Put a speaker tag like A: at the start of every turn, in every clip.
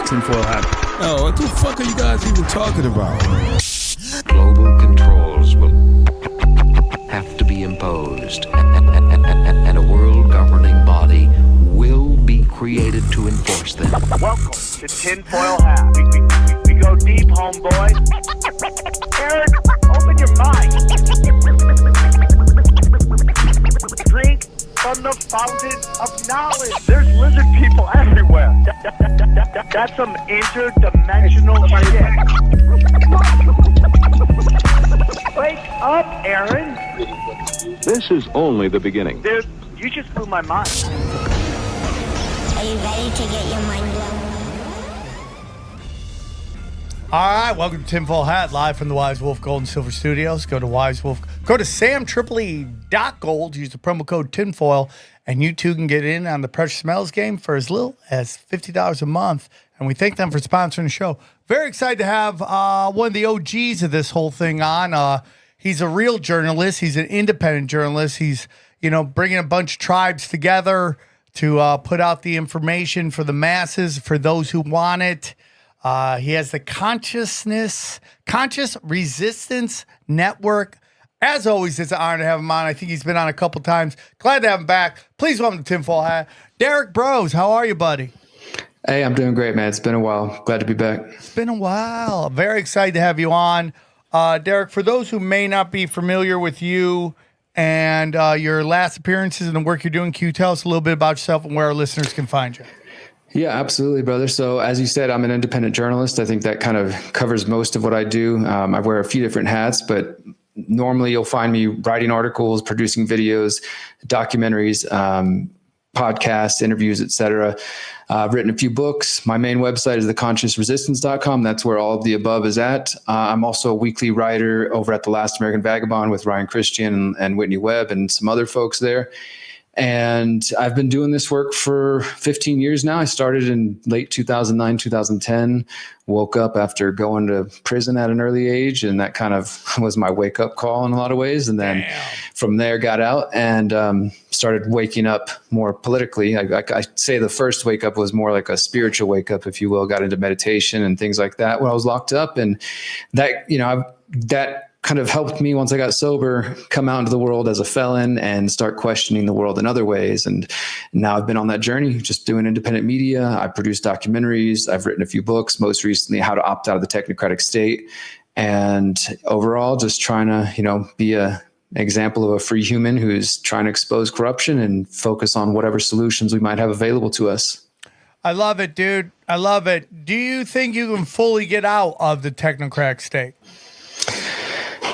A: Tinfoil hat. Oh, what the fuck are you guys even talking about?
B: Global controls will have to be imposed, and a world governing body will be created to enforce them.
C: Welcome to Tinfoil Hat. We go deep, homeboy. Aaron, open your mind. Drink from the fountain of knowledge. There's lizard people everywhere. That's some interdimensional shit. Wake up, Aaron.
D: This is only the beginning.
C: Dude, you just blew my mind.
E: Are you ready to get your mind blown?
F: All right, welcome to Tinfoil Hat, live from the Wise Wolf Gold and Silver Studios. Go to Wise Wolf. Go to samtriple.gold. Use the promo code Tinfoil, and you too can get in on the Precious Metals game for as little as $50 a month. And we thank them for sponsoring the show. Very excited to have one of the OGs of this whole thing on. He's a real journalist. He's an independent journalist. He's, bringing a bunch of tribes together to put out the information for the masses, for those who want it. He has the Conscious Resistance Network. As always, it's an honor to have him on. I think he's been on a couple times. Glad to have him back. Please welcome to Tinfoil Hat, Derrick Broze. How are you, buddy?
G: Hey, I'm doing great, man. It's been a while. Glad to be back.
F: It's been a while. Very excited to have you on. Derrick, for those who may not be familiar with you and your last appearances and the work you're doing, can you tell us a little bit about yourself and where our listeners can find you?
G: Yeah, absolutely, brother. So as you said, I'm an independent journalist. I think that kind of covers most of what I do. I wear a few different hats, but normally you'll find me writing articles, producing videos, documentaries, podcasts, interviews, etc. I've written a few books. My main website is theconsciousresistance.com. That's where all of the above is at. I'm also a weekly writer over at The Last American Vagabond with Ryan Christian and Whitney Webb and some other folks there. And I've been doing this work for 15 years now. I started in late 2009, 2010, woke up after going to prison at an early age. And that kind of was my wake up call in a lot of ways. And then from there got out and started waking up more politically. I say the first wake up was more like a spiritual wake up, if you will. Got into meditation and things like that when I was locked up. And that, that kind of helped me once I got sober, come out into the world as a felon and start questioning the world in other ways. And now I've been on that journey, just doing independent media. I produce documentaries. I've written a few books, most recently, How to Opt Out of the Technocratic State. And overall, just trying to, be an example of a free human who's trying to expose corruption and focus on whatever solutions we might have available to us.
F: I love it, dude. I love it. Do you think you can fully get out of the technocratic state?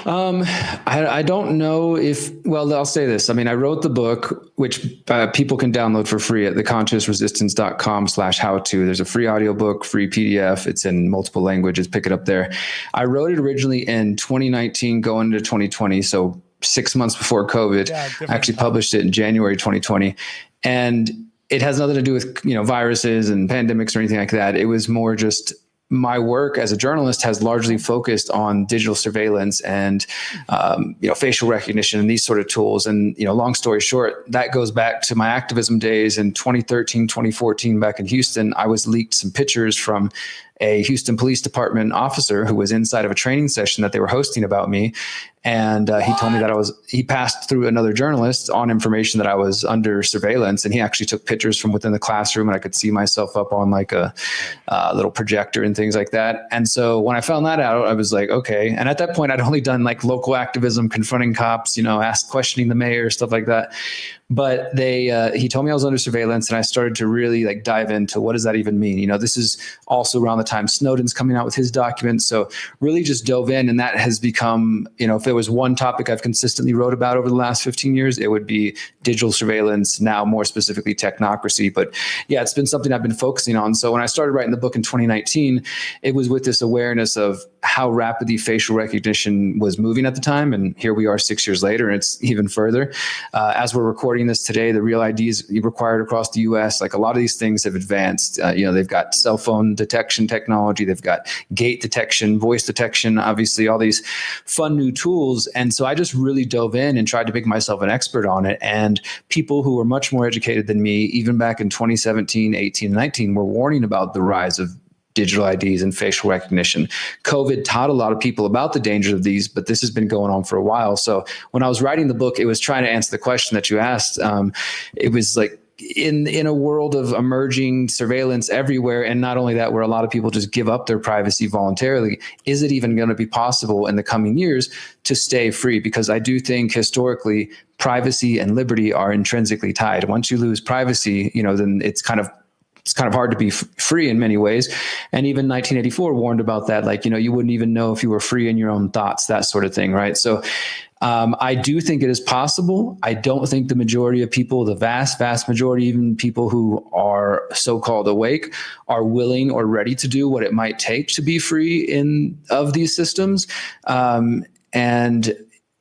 G: I don't know I'll say this. I mean, I wrote the book, which people can download for free at theconsciousresistance.com/how-to. There's a free audiobook, free PDF. It's in multiple languages. Pick it up there. I wrote it originally in 2019, going into 2020. So 6 months before COVID. I actually published it in January 2020. And it has nothing to do with, viruses and pandemics or anything like that. It was more just my work as a journalist has largely focused on digital surveillance and, facial recognition and these sort of tools. And, long story short, that goes back to my activism days in 2013, 2014, back in Houston. I was leaked some pictures from a Houston Police Department officer who was inside of a training session that they were hosting about me. And he told me that he passed through another journalist on information that I was under surveillance. And he actually took pictures from within the classroom and I could see myself up on like a little projector and things like that. And so when I found that out, I was like, okay. And at that point, I'd only done like local activism, confronting cops, questioning the mayor, stuff like that. But he told me I was under surveillance and I started to really dive into what does that even mean? This is also around the time Snowden's coming out with his documents. So really just dove in, and that has become, if there was one topic I've consistently wrote about over the last 15 years, it would be digital surveillance, now more specifically technocracy. But yeah, it's been something I've been focusing on. So when I started writing the book in 2019, it was with this awareness of how rapidly facial recognition was moving at the time. And here we are 6 years later, and it's even further. As we're recording this today, the Real ID is required across the US. Like a lot of these things have advanced. They've got cell phone detection technology. They've got gait detection, voice detection, obviously all these fun new tools. And so I just really dove in and tried to make myself an expert on it. And people who were much more educated than me, even back in 2017, 18, 19, were warning about the rise of digital IDs and facial recognition. COVID taught a lot of people about the dangers of these, but this has been going on for a while. So when I was writing the book, it was trying to answer the question that you asked. It was like, in a world of emerging surveillance everywhere, and not only that, where a lot of people just give up their privacy voluntarily, is it even going to be possible in the coming years to stay free? Because I do think historically privacy and liberty are intrinsically tied. Once you lose privacy, then it's kind of hard to be free in many ways. And even 1984 warned about that. Like, you wouldn't even know if you were free in your own thoughts, that sort of thing. Right. So I do think it is possible. I don't think the majority of people, the vast, vast majority, even people who are so-called awake, are willing or ready to do what it might take to be free of these systems. And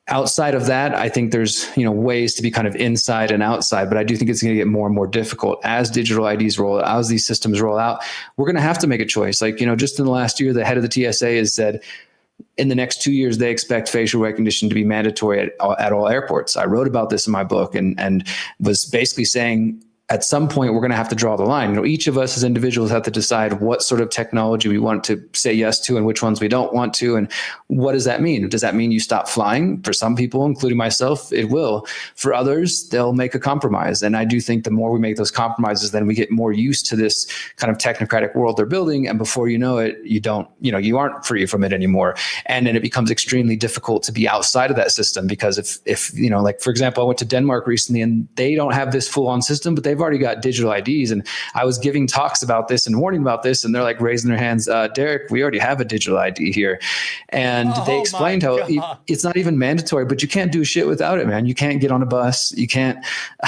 G: outside of that, I think there's, ways to be kind of inside and outside, but I do think it's going to get more and more difficult as digital IDs roll out, as these systems roll out. We're going to have to make a choice. Like, just in the last year, the head of the TSA has said, in the next 2 years, they expect facial recognition to be mandatory at all airports. I wrote about this in my book and was basically saying, at some point, we're going to have to draw the line. Each of us as individuals have to decide what sort of technology we want to say yes to and which ones we don't want to. And what does that mean? Does that mean you stop flying? For some people, including myself, it will. For others, they'll make a compromise. And I do think the more we make those compromises, then we get more used to this kind of technocratic world they're building. And before you know it, you aren't free from it anymore. And then it becomes extremely difficult to be outside of that system, because if like, for example, I went to Denmark recently and they don't have this full on system, but they've already got digital IDs. And I was giving talks about this and warning about this, and they're like raising their hands, Derrick, we already have a digital ID here. And they explained how it's not even mandatory, but you can't do shit without it, man. You can't get on a bus. You can't,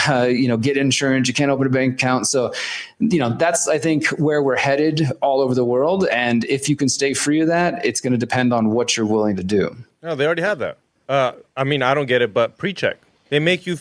G: get insurance. You can't open a bank account. So, that's, I think, where we're headed all over the world. And if you can stay free of that, it's going to depend on what you're willing to do.
H: No, they already have that. I don't get it, but pre-check. They make you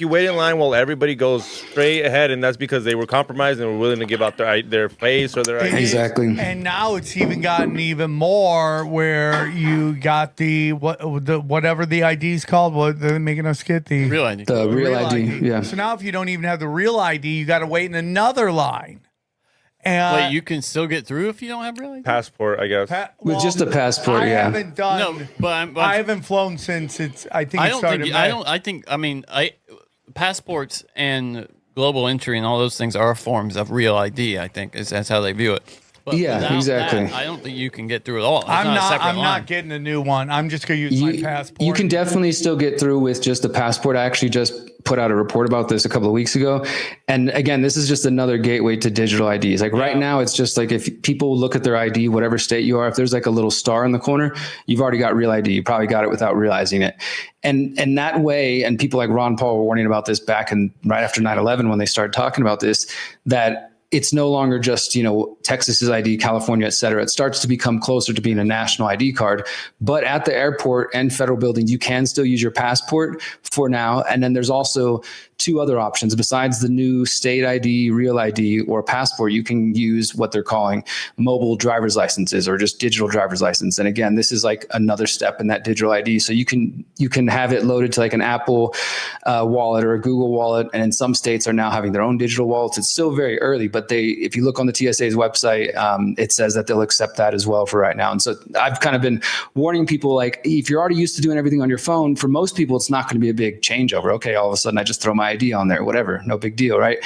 H: wait in line while everybody goes straight ahead, and that's because they were compromised and were willing to give out their face or their ID.
G: Exactly.
F: And now it's even gotten even more where you got the whatever the ID is called. What they're making us get the
I: real ID.
G: The real ID. Yeah.
F: So now if you don't even have the real ID, you got to wait in another line. And
I: wait, you can still get through if you don't have real ID?
H: Passport, I guess.
G: With just a passport,
F: I haven't done.
I: No, but
F: I haven't flown since I think
I: passports and global entry and all those things are forms of real ID. I think that's how they view it. But
G: exactly.
I: That, I don't think you can get through it all.
F: I'm not getting a new one. I'm just going to use my passport.
G: You can definitely still get through with just a passport. I actually just put out a report about this a couple of weeks ago. And again, this is just another gateway to digital IDs. Like right now, it's just like if people look at their ID, whatever state you are, if there's like a little star in the corner, you've already got real ID. You probably got it without realizing it. And that way, and people like Ron Paul were warning about this back in right after 9/11 when they started talking about this, that it's no longer just, Texas's ID, California, et cetera. It starts to become closer to being a national ID card. But at the airport and federal buildings, you can still use your passport for now. And then there's also two other options. Besides the new state ID, real ID, or passport, you can use what they're calling mobile driver's licenses or just digital driver's license. And again, this is like another step in that digital ID. So you can have it loaded to like an Apple wallet or a Google wallet. And in some states are now having their own digital wallets. It's still very early, but if you look on the TSA's website, it says that they'll accept that as well for right now. And so I've kind of been warning people, like, if you're already used to doing everything on your phone, for most people, it's not going to be a big changeover. Okay, all of a sudden I just throw my ID on there, whatever, no big deal, right?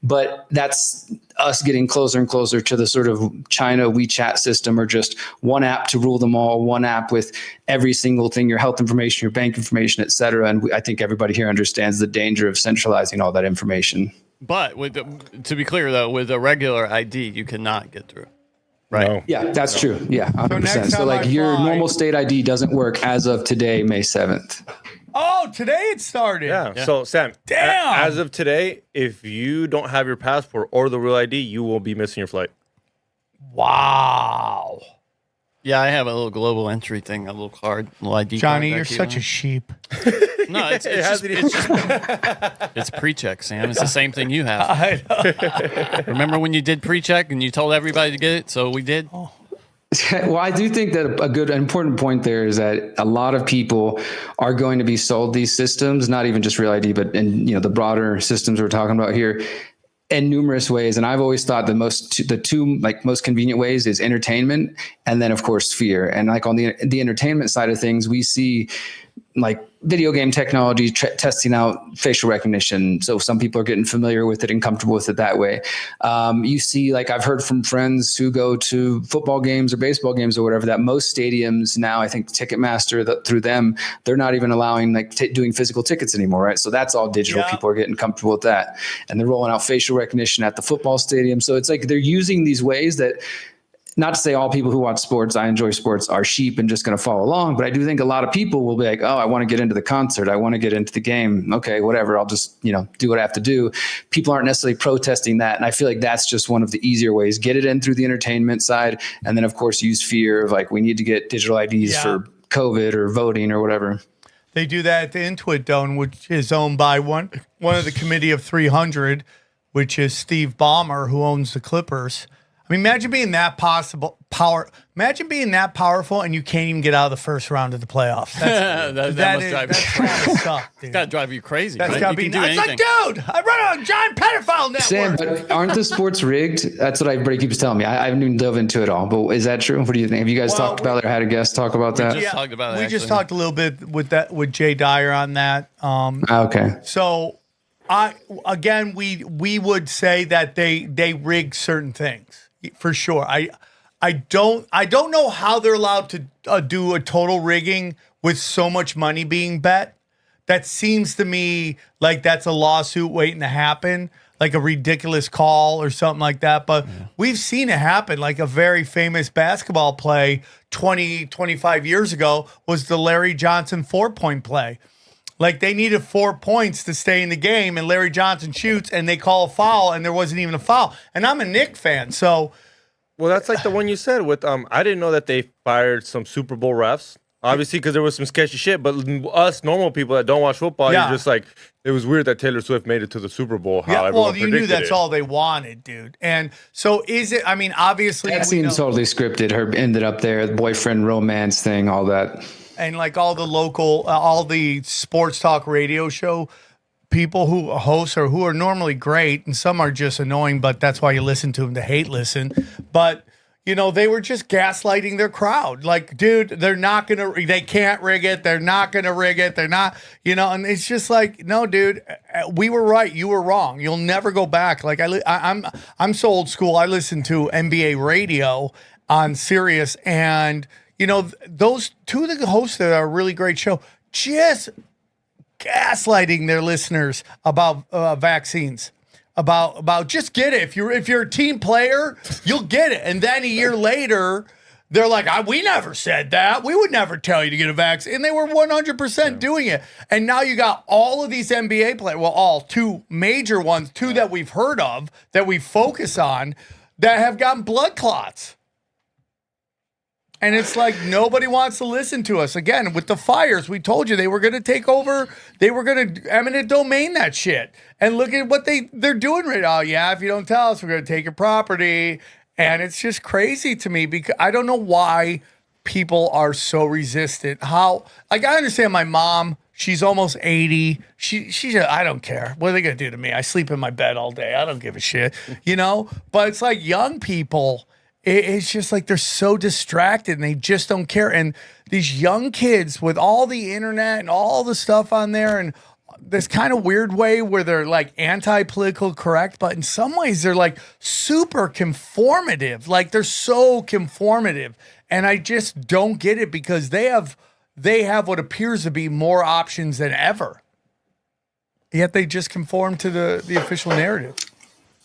G: But that's us getting closer and closer to the sort of China WeChat system, or just one app to rule them all, one app with every single thing, your health information, your bank information, et cetera. And I think everybody here understands the danger of centralizing all that information.
I: But to be clear, though, with a regular ID, you cannot get through. Right. No.
G: Yeah, that's true. Yeah, 100%. So like your normal state ID doesn't work as of today, May 7th.
F: Oh, today it started.
H: Yeah. So, Sam, as of today, if you don't have your passport or the real ID, you will be missing your flight.
F: Wow.
I: Yeah, I have a little global entry thing, a little card, a little ID
F: Johnny,
I: card.
F: you're such a sheep.
I: No, it's pre-check, Sam. It's the same thing you have. Remember when you did pre-check and you told everybody to get it? So we did. Oh.
G: Well, I do think that an important point there is that a lot of people are going to be sold these systems, not even just Real ID, but in the broader systems we're talking about here. in numerous ways. And I've always thought the two like most convenient ways is entertainment and then of course fear. And like on the entertainment side of things, we see like video game technology testing out facial recognition. So some people are getting familiar with it and comfortable with it that way. You see, like I've heard from friends who go to football games or baseball games or whatever, that most stadiums now, I think Ticketmaster, through them, they're not even allowing like doing physical tickets anymore, right? So that's all digital. Yeah. People are getting comfortable with that. And they're rolling out facial recognition at the football stadium. So it's like they're using these ways that, not to say all people who watch sports, I enjoy sports, are sheep and just going to follow along. But I do think a lot of people will be like, oh, I want to get into the concert. I want to get into the game. Okay, whatever. I'll just, do what I have to do. People aren't necessarily protesting that. And I feel like that's just one of the easier ways. Get it in through the entertainment side. And then, of course, use fear of like, we need to get digital IDs for COVID or voting or whatever.
F: They do that at the Intuit Dome, which is owned by one of the Committee of 300, which is Steve Ballmer, who owns the Clippers. I mean, imagine being that Imagine being that powerful and you can't even get out of the first round of the playoffs.
I: that must drive you crazy. It's got to drive you crazy.
F: That's got to be nuts. It's like, dude, I run a giant pedophile network.
G: Sam, but aren't the sports rigged? That's what everybody keeps telling me. I haven't even dove into it all, but is that true? What do you think? Have you guys talked about it or had a guest talk about that?
I: We just talked about it.
F: We just talked a little bit with Jay Dyer on that.
G: Okay.
F: So, we would say that they rig certain things. For sure. I don't know how they're allowed to do a total rigging with so much money being bet. That seems to me like that's a lawsuit waiting to happen, like a ridiculous call or something like that. But we've seen it happen. Like a very famous basketball play 25 years ago was the Larry Johnson 4-point play. Like they needed 4 points to stay in the game, and Larry Johnson shoots, and they call a foul, and there wasn't even a foul. And I'm a Knicks fan, so.
H: Well, that's like the one you said with I didn't know that they fired some Super Bowl refs. Obviously, because there was some sketchy shit. But us normal people that don't watch football, you're just like, it was weird that Taylor Swift made it to the Super Bowl.
F: You knew that's all they wanted, dude. And so is it? I mean, obviously,
G: that seems totally scripted. Her ended up there, the boyfriend romance thing, all that.
F: And like all the sports talk radio show people who host or who are normally great, and some are just annoying, but that's why you listen to them to hate listen. But, they were just gaslighting their crowd. Like, dude, they can't rig it. They're not going to rig it. They're not, and it's just like, no, dude, we were right. You were wrong. You'll never go back. Like I'm so old school. I listen to NBA radio on Sirius, and those two of the hosts that are a really great show, just gaslighting their listeners about vaccines, about just get it. If you're a team player, you'll get it. And then a year later, they're like, we never said that. We would never tell you to get a vaccine. And they were 100% doing it. And now you got all of these NBA players, all two major ones, two that we've heard of, that we focus on, that have gotten blood clots. And it's like nobody wants to listen to us. Again, with the fires, we told you they were going to take over. They were going to eminent domain that shit. And look at what they're doing right now. Yeah, if you don't tell us, we're going to take your property. And it's just crazy to me because I don't know why people are so resistant. I understand my mom. She's almost 80. She's I don't care. What are they going to do to me? I sleep in my bed all day. I don't give a shit. But it's like young people. It's just like they're so distracted and they just don't care. And these young kids with all the internet and all the stuff on there and this kind of weird way where they're like anti-political correct, but in some ways they're like super conformative. Like they're so conformative. And I just don't get it because they have what appears to be more options than ever. Yet they just conform to the official narrative.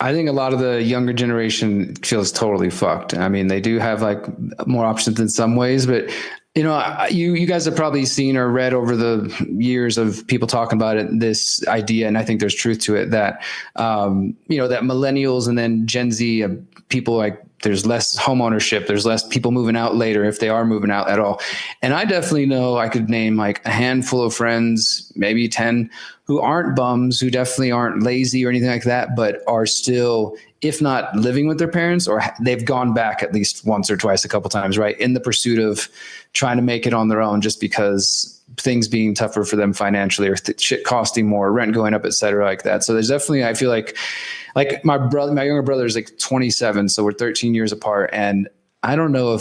G: I think a lot of the younger generation feels totally fucked. I mean, they do have like more options in some ways, but you guys have probably seen or read over the years of people talking about it, this idea, and I think there's truth to it that, that millennials and then Gen Z people like there's less home ownership. There's less people moving out later if they are moving out at all. And I definitely know I could name like a handful of friends, maybe 10, who aren't bums, who definitely aren't lazy or anything like that, but are still, if not living with their parents, or they've gone back at least once or twice, a couple times, right, in the pursuit of trying to make it on their own just because things being tougher for them financially, or shit costing more, rent going up, et cetera, like that. So there's definitely, I feel like my younger brother is like 27, so we're 13 years apart, and I don't know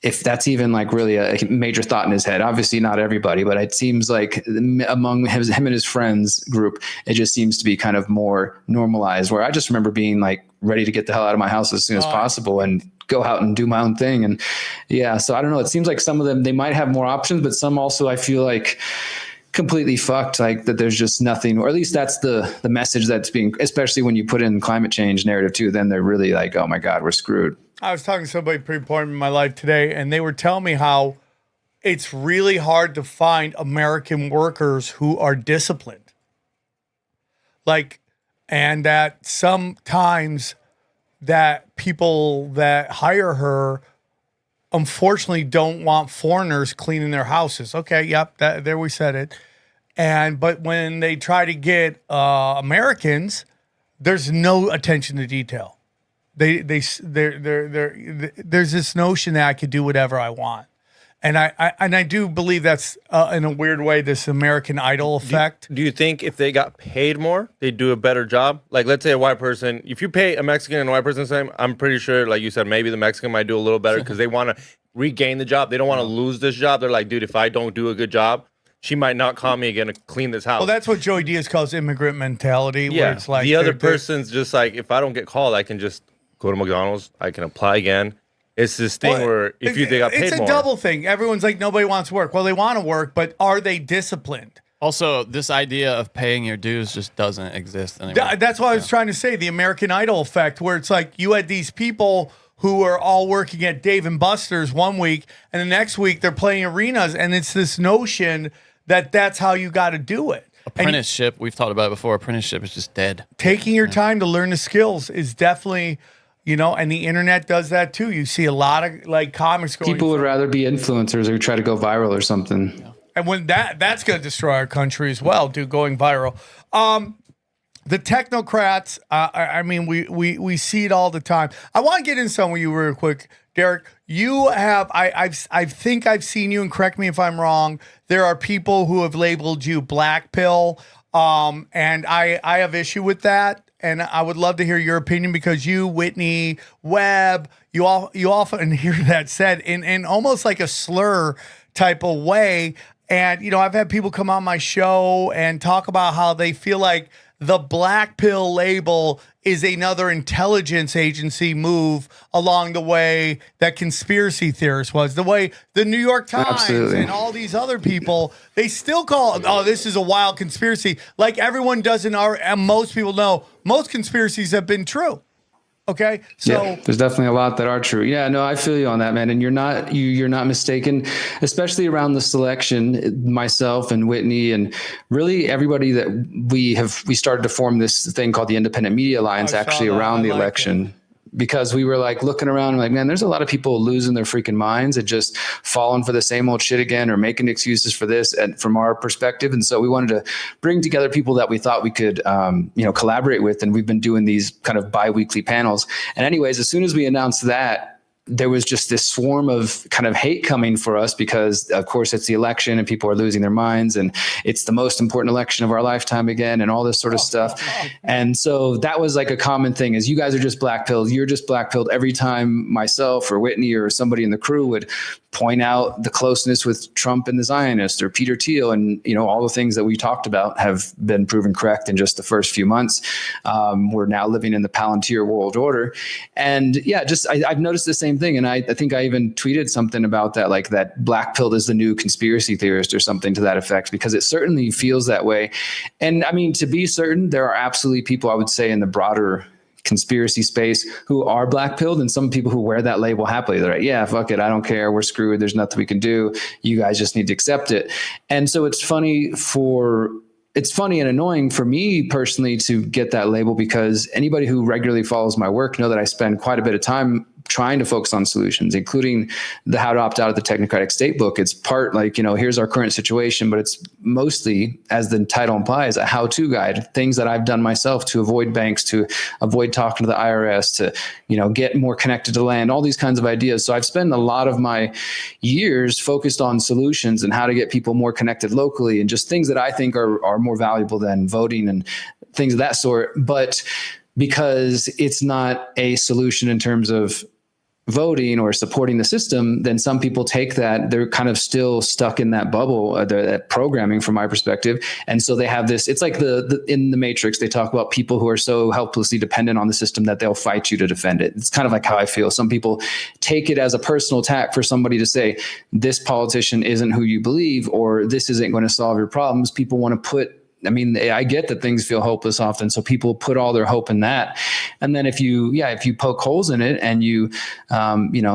G: if that's even like really a major thought in his head. Obviously not everybody, but it seems like among him and his friends group, it just seems to be kind of more normalized, where I just remember being like ready to get the hell out of my house as soon as possible and go out and do my own thing. And yeah, so I don't know. It seems like some of them, they might have more options, but some also I feel like completely fucked, like that there's just nothing, or at least that's the message that's being, especially when you put in climate change narrative too, then they're really like, oh my God, we're screwed.
F: I was talking to somebody pretty important in my life today, and they were telling me how it's really hard to find American workers who are disciplined. Like, and that sometimes that people that hire her unfortunately don't want foreigners cleaning their houses. Okay, yep, there we said it. But when they try to get Americans, there's no attention to detail. There's this notion that I could do whatever I want, and I do believe that's in a weird way this American Idol effect.
H: Do you think if they got paid more, they'd do a better job? Like, let's say a white person, if you pay a Mexican and a white person the same, I'm pretty sure, like you said, maybe the Mexican might do a little better because they want to regain the job. They don't want to lose this job. They're like, dude, if I don't do a good job, she might not call me again to clean this house.
F: Well, that's what Joey Diaz calls immigrant mentality.
H: Yeah,
F: where it's like
H: the other person's just like, if I don't get called, I can just go to McDonald's, I can apply again. It's this thing where if they got paid more.
F: It's a double thing. Everyone's like, nobody wants to work. Well, they want to work, but are they disciplined?
I: Also, this idea of paying your dues just doesn't exist anymore.
F: That's what I was trying to say, the American Idol effect, where it's like you had these people who are all working at Dave & Buster's one week, and the next week they're playing arenas, and it's this notion that that's how you got to do it.
I: Apprenticeship, we've talked about it before, apprenticeship is just dead.
F: Taking your time to learn the skills is definitely... and the internet does that too. You see a lot of like comics going.
G: People would rather be influencers or try to go viral or something.
F: Yeah. And when that's going to destroy our country as well, dude, going viral. The technocrats, I mean, we see it all the time. I want to get in some with you real quick, Derrick. You have, I think I've seen you, and correct me if I'm wrong, there are people who have labeled you black pill, and I have issue with that. And I would love to hear your opinion because you, Whitney, Webb, you often hear that said in almost like a slur type of way. And, I've had people come on my show and talk about how they feel like the black pill label is another intelligence agency move along the way that conspiracy theorists was. The way the New York Times and all these other people, they still call it, oh, this is a wild conspiracy. Like everyone does and most people know, most conspiracies have been true. Okay, so
G: yeah, there's definitely a lot that are true. Yeah, no, I feel you on that, man. And you're not mistaken, especially around the selection. Myself and Whitney and really everybody that we started to form this thing called the Independent Media Alliance actually around the election. Because we were like looking around and like, man, there's a lot of people losing their freaking minds and just falling for the same old shit again or making excuses for this and from our perspective. And so we wanted to bring together people that we thought we could, collaborate with. And we've been doing these kind of bi-weekly panels. And anyways, as soon as we announced that, there was just this swarm of kind of hate coming for us because, of course, it's the election and people are losing their minds and it's the most important election of our lifetime again and all this sort of stuff. And so that was like a common thing is you guys are just black pilled. You're just black pilled every time myself or Whitney or somebody in the crew would point out the closeness with Trump and the Zionists or Peter Thiel. And, all the things that we talked about have been proven correct in just the first few months. We're now living in the Palantir World Order. And yeah, I've noticed the same thing. And I think I even tweeted something about that, like that black pill is the new conspiracy theorist or something to that effect, because it certainly feels that way. And I mean, to be certain, there are absolutely people I would say in the broader conspiracy space who are black pilled and some people who wear that label happily. They're like, yeah, fuck it. I don't care. We're screwed. There's nothing we can do. You guys just need to accept it. And so it's funny and annoying for me personally to get that label because anybody who regularly follows my work know that I spend quite a bit of time trying to focus on solutions, including the How to Opt Out of the Technocratic State book. It's part like, here's our current situation, but it's mostly, as the title implies, a how-to guide, things that I've done myself to avoid banks, to avoid talking to the IRS, to, get more connected to land, all these kinds of ideas. So I've spent a lot of my years focused on solutions and how to get people more connected locally, and just things that I think are more valuable than voting and things of that sort. But because it's not a solution in terms of voting or supporting the system, then some people take that, they're kind of still stuck in that bubble, that programming from my perspective. And so they have this, it's like in the Matrix, they talk about people who are so helplessly dependent on the system that they'll fight you to defend it. It's kind of like how I feel. Some people take it as a personal attack for somebody to say, this politician isn't who you believe, or this isn't going to solve your problems. People want to put, I get that things feel hopeless often, so people put all their hope in that. And then if you poke holes in it and you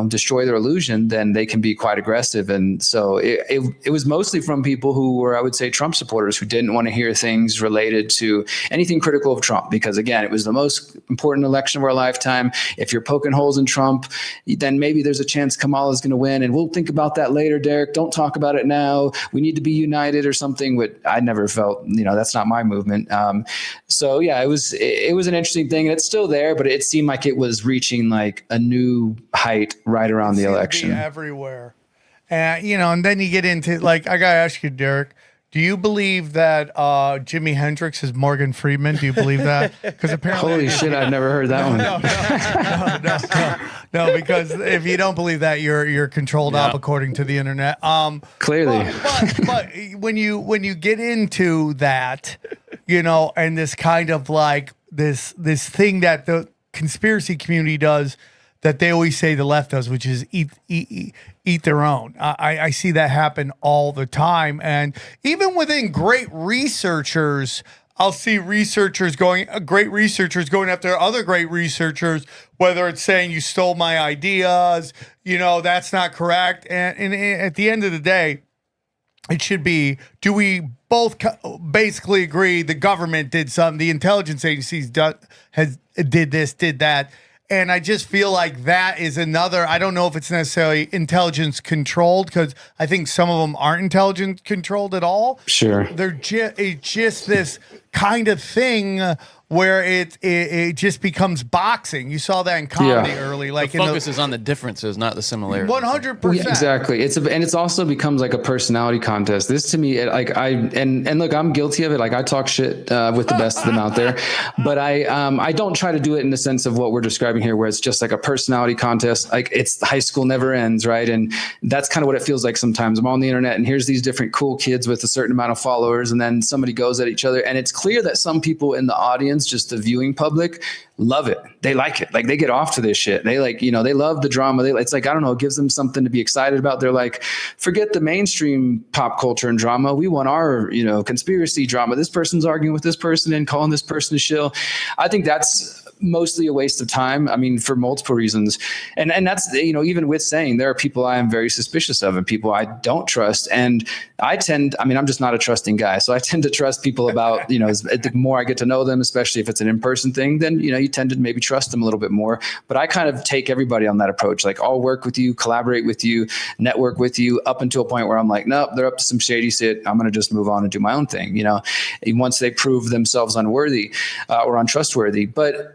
G: destroy their illusion, then they can be quite aggressive. And so it was mostly from people who were, I would say, Trump supporters, who didn't want to hear things related to anything critical of Trump, because again, it was the most important election of our lifetime. If you're poking holes in Trump, then maybe there's a chance Kamala's going to win, and we'll think about that later, Derrick. Don't talk about it now. We need to be united or something. But I never felt, that's not my movement. So yeah, it was an interesting thing, and it's still there, but it seemed like it was reaching like a new height right around the election.
F: Everywhere. And, and then you get into, like, I got to ask you, Derrick, do you believe that Jimi Hendrix is Morgan Freeman? Do you believe that? Because apparently,
G: holy shit, I've never heard that one.
F: No, because if you don't believe that, you're controlled up according to the internet.
G: Clearly,
F: but when you get into that, and this kind of like this thing that the conspiracy community does, that they always say the left does, which is eat their own. I see that happen all the time. And even within great researchers, I'll see great researchers going after other great researchers, whether it's saying you stole my ideas, that's not correct. And at the end of the day, it should be, do we both basically agree the government did something, the intelligence agencies did this, did that? And I just feel like that is another, I don't know if it's necessarily intelligence controlled, because I think some of them aren't intelligence controlled at all.
G: Sure.
F: It's just this kind of thing where it just becomes boxing. You saw that in comedy early. Like
I: the focus is on the differences, not the similarities.
F: 100%.
G: Yeah, exactly. It's also becomes like a personality contest. This to me, like and look, I'm guilty of it. Like I talk shit with the best of them out there, but I don't try to do it in the sense of what we're describing here, where it's just like a personality contest. Like it's high school never ends, right? And that's kind of what it feels like sometimes. I'm on the internet and here's these different cool kids with a certain amount of followers, and then somebody goes at each other, and it's clear that some people in the audience, just the viewing public, love it. They like it. Like they get off to this shit. They like, they love the drama. It's like, I don't know, it gives them something to be excited about. They're like, forget the mainstream pop culture and drama. We want our, conspiracy drama. This person's arguing with this person and calling this person a shill. I think that's mostly a waste of time. I mean, for multiple reasons. And that's, even with saying there are people I am very suspicious of and people I don't trust. And I'm just not a trusting guy. So I tend to trust people about, the more I get to know them, especially if it's an in-person thing, then, you tend to maybe trust them a little bit more. But I kind of take everybody on that approach. Like I'll work with you, collaborate with you, network with you up until a point where I'm like, nope, they're up to some shady shit. I'm going to just move on and do my own thing. Once they prove themselves unworthy or untrustworthy. But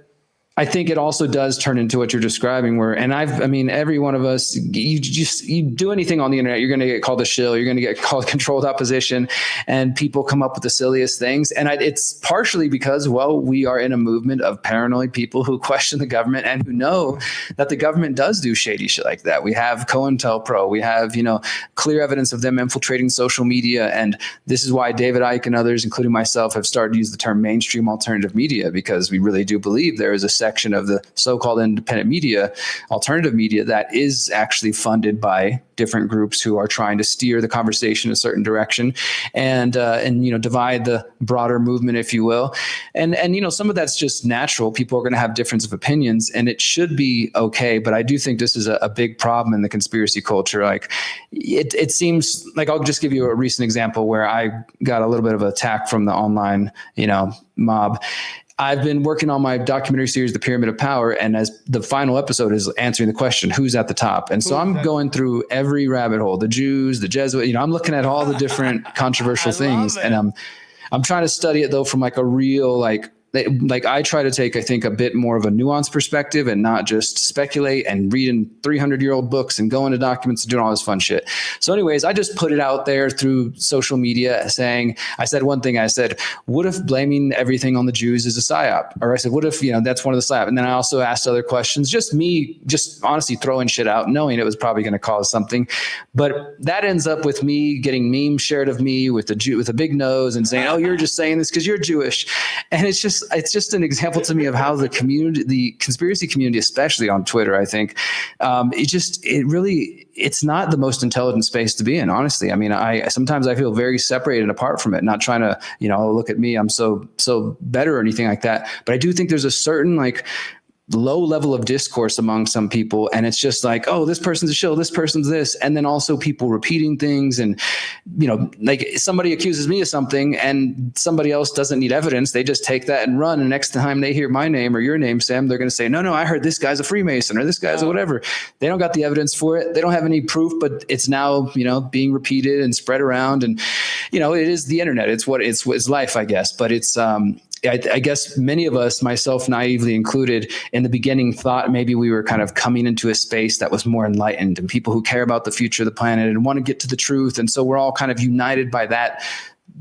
G: I think it also does turn into what you're describing every one of us, you do anything on the internet, you're going to get called a shill, you're going to get called controlled opposition, and people come up with the silliest things. And it's partially because, we are in a movement of paranoid people who question the government and who know that the government does do shady shit like that. We have COINTELPRO, we have, clear evidence of them infiltrating social media. And this is why David Icke and others, including myself, have started to use the term mainstream alternative media, because we really do believe there is a section of the so-called independent media, alternative media, that is actually funded by different groups who are trying to steer the conversation in a certain direction and divide the broader movement, if you will. And some of that's just natural. People are going to have difference of opinions, and it should be okay. But I do think this is a big problem in the conspiracy culture. Like it seems like, I'll just give you a recent example where I got a little bit of attack from the online, mob. I've been working on my documentary series, The Pyramid of Power, and as the final episode is answering the question, who's at the top? And so I'm going through every rabbit hole, the Jews, the Jesuits, I'm looking at all the different controversial things. And I'm trying to study it though from like a real, like I try to take, I think, a bit more of a nuanced perspective and not just speculate and reading 300-year-old books and going to documents and doing all this fun shit. So anyways, I just put it out there through social media I said one thing, I said, what if blaming everything on the Jews is a psyop? Or I said, what if, that's one of the psyop? And then I also asked other questions, just honestly throwing shit out, knowing it was probably going to cause something. But that ends up with me getting memes shared of me with a big nose and saying, oh, you're just saying this because you're Jewish. And it's just an example to me of how the conspiracy community, especially on Twitter, I think, it's not the most intelligent space to be in, honestly. I mean, sometimes I feel very separated and apart from it, not trying to, look at me, I'm so better or anything like that. But I do think there's a certain low level of discourse among some people. And it's just like, oh, this person's a shill, this person's this. And then also people repeating things. And, like somebody accuses me of something and somebody else doesn't need evidence. They just take that and run. And next time they hear my name or your name, Sam, they're going to say, no, I heard this guy's a Freemason or this guy's a whatever. They don't got the evidence for it. They don't have any proof, but it's now, being repeated and spread around. And, it is the internet. It's life, I guess. But it's, I guess many of us, myself naively included, in the beginning thought maybe we were kind of coming into a space that was more enlightened and people who care about the future of the planet and want to get to the truth. And so we're all kind of united by that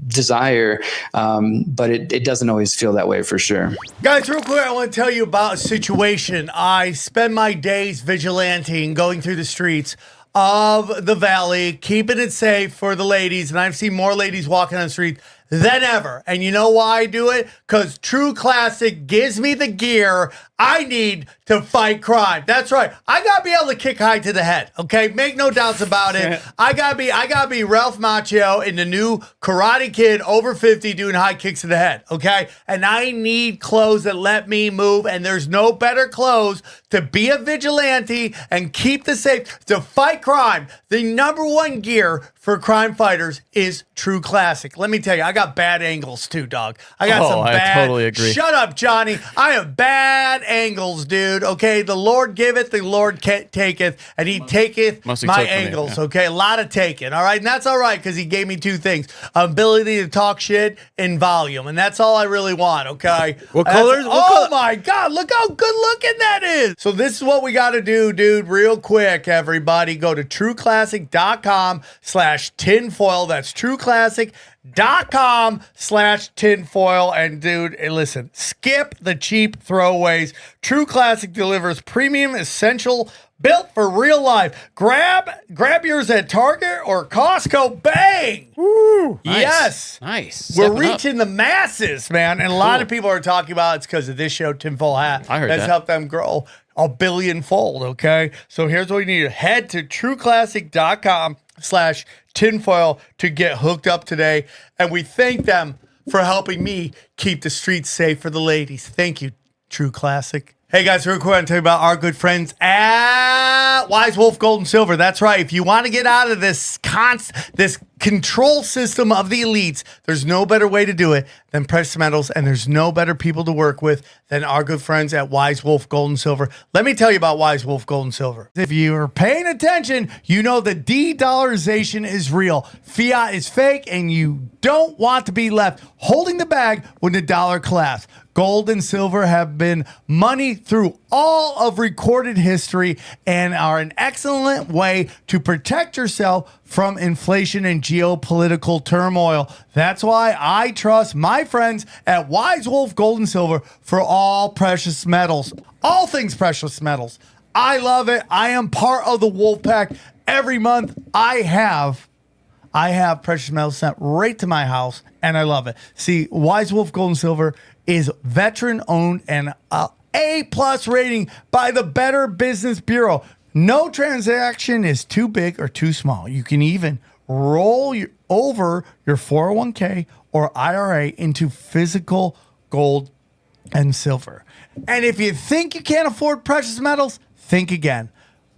G: desire. But it doesn't always feel that way for sure.
F: Guys, real quick, I want to tell you about a situation. I spend my days vigilanting, going through the streets of the valley, keeping it safe for the ladies. And I've seen more ladies walking on the street than ever. And you know why I do it? Because True Classic gives me the gear I need to fight crime. That's right. I gotta be able to kick high to the head. Okay, make no doubts about it. I gotta be Ralph Macchio in the new Karate Kid over 50 doing high kicks to the head. Okay, and I need clothes that let me move. And there's no better clothes to be a vigilante and keep the safe to fight crime. The number one gear for crime fighters is True Classic. Let me tell you, I got bad angles too, dog. I
I: totally agree.
F: Shut up, Johnny. I have bad angles, dude. Okay, the Lord giveth, the Lord taketh, and he taketh my angles. Okay, a lot of taking. All right, and that's all right because he gave me two things: ability to talk shit and volume, and that's all I really want. Okay.
H: What colors?
F: Oh my God! Look how good looking that is. So this is what we got to do, dude. Real quick, everybody, go to trueclassic.com/tinfoil. That's trueclassic.com/tinfoil. And dude, listen, skip the cheap throwaways. True Classic delivers premium essential built for real life. Grab yours at Target or Costco. Bang!
I: Woo! Nice.
F: Yes.
I: Nice.
F: We're reaching the masses, man. And a lot of people are talking about it's because of this show, Tinfoil Hat.
I: I heard
F: that's helped them grow a billion-fold, okay? So here's what you need. Head to trueclassic.com/tinfoil to get hooked up today. And we thank them for helping me keep the streets safe for the ladies. Thank you, True Classic. Hey guys, real quick, I'm tell you about our good friends at Wise Wolf Gold and Silver. That's right. If you want to get out of this control system of the elites, there's no better way to do it than precious metals, and there's no better people to work with than our good friends at Wise Wolf Gold and Silver. Let me tell you about Wise Wolf Gold and Silver. If you're paying attention, you know that de-dollarization is real. Fiat is fake, and you don't want to be left holding the bag when the dollar collapses. Gold and silver have been money through all of recorded history and are an excellent way to protect yourself from inflation and geopolitical turmoil. That's why I trust my friends at Wise Wolf Gold and Silver for all precious metals. All things precious metals. I love it. I am part of the Wolf Pack. Every month I have precious metals sent right to my house, and I love it. See, Wise Wolf Gold and Silver is veteran-owned and A+ rating by the Better Business Bureau. No transaction is too big or too small. You can even roll over your 401k or IRA into physical gold and silver. And if you think you can't afford precious metals, think again.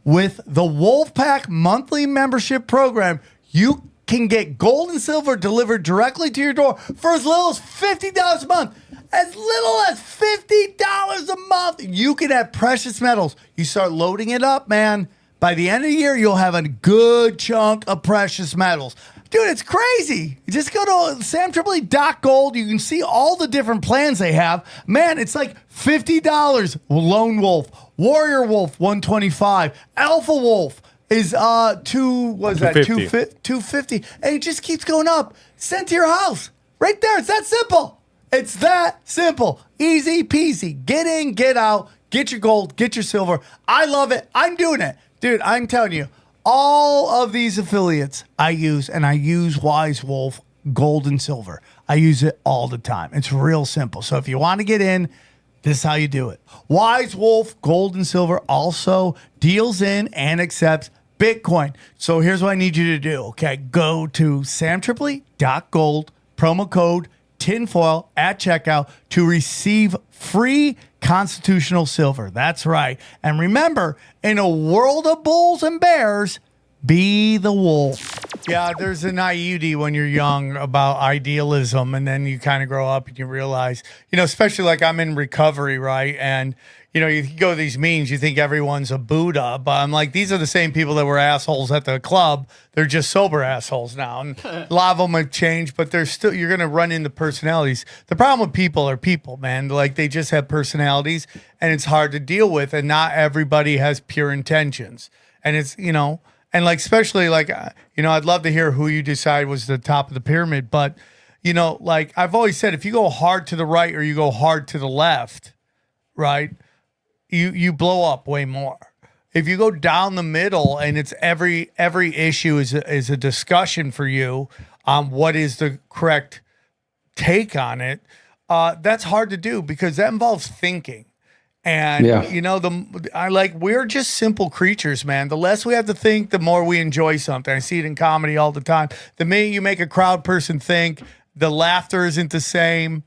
F: With the Wolfpack monthly membership program, you can get gold and silver delivered directly to your door for as little as $50 a month. As little as $50 a month, you can have precious metals. You start loading it up, man. By the end of the year, you'll have a good chunk of precious metals. Dude, it's crazy. You just go to samtripoli.gold. You can see all the different plans they have. Man, it's like $50. Lone Wolf, Warrior Wolf, $125. Alpha Wolf is $250. And it just keeps going up. Sent to your house. Right there. It's that simple. It's that simple. Easy peasy. Get in, get out, get your gold, get your silver. I love it. I'm doing it. Dude, I'm telling you, all of these affiliates I use, and I use Wise Wolf gold and silver. I use it all the time. It's real simple. So if you want to get in, this is how you do it. Wise Wolf gold and silver also deals in and accepts Bitcoin. So here's what I need you to do. Okay, go to samtripoli.gold, promo code tinfoil at checkout to receive free constitutional silver. That's right. And remember, in a world of bulls and bears, be the wolf. Yeah, there's a naivety when you're young about idealism, and then you kind of grow up and you realize, especially like I'm in recovery, right? And you go to these meetings, you think everyone's a Buddha, but I'm like, these are the same people that were assholes at the club. They're just sober assholes now. And a lot of them have changed, but you're going to run into personalities. The problem with people are people, man. Like, they just have personalities, and it's hard to deal with, and not everybody has pure intentions. And it's, and like, especially like, I'd love to hear who you decide was the top of the pyramid, but, like I've always said, if you go hard to the right or you go hard to the left, right, you blow up way more. If you go down the middle and it's every issue is a discussion for you on what is the correct take on it, that's hard to do because that involves thinking. And we're just simple creatures, man. The less we have to think, the more we enjoy something. I see it in comedy all the time. The minute you make a crowd person think, the laughter isn't the same.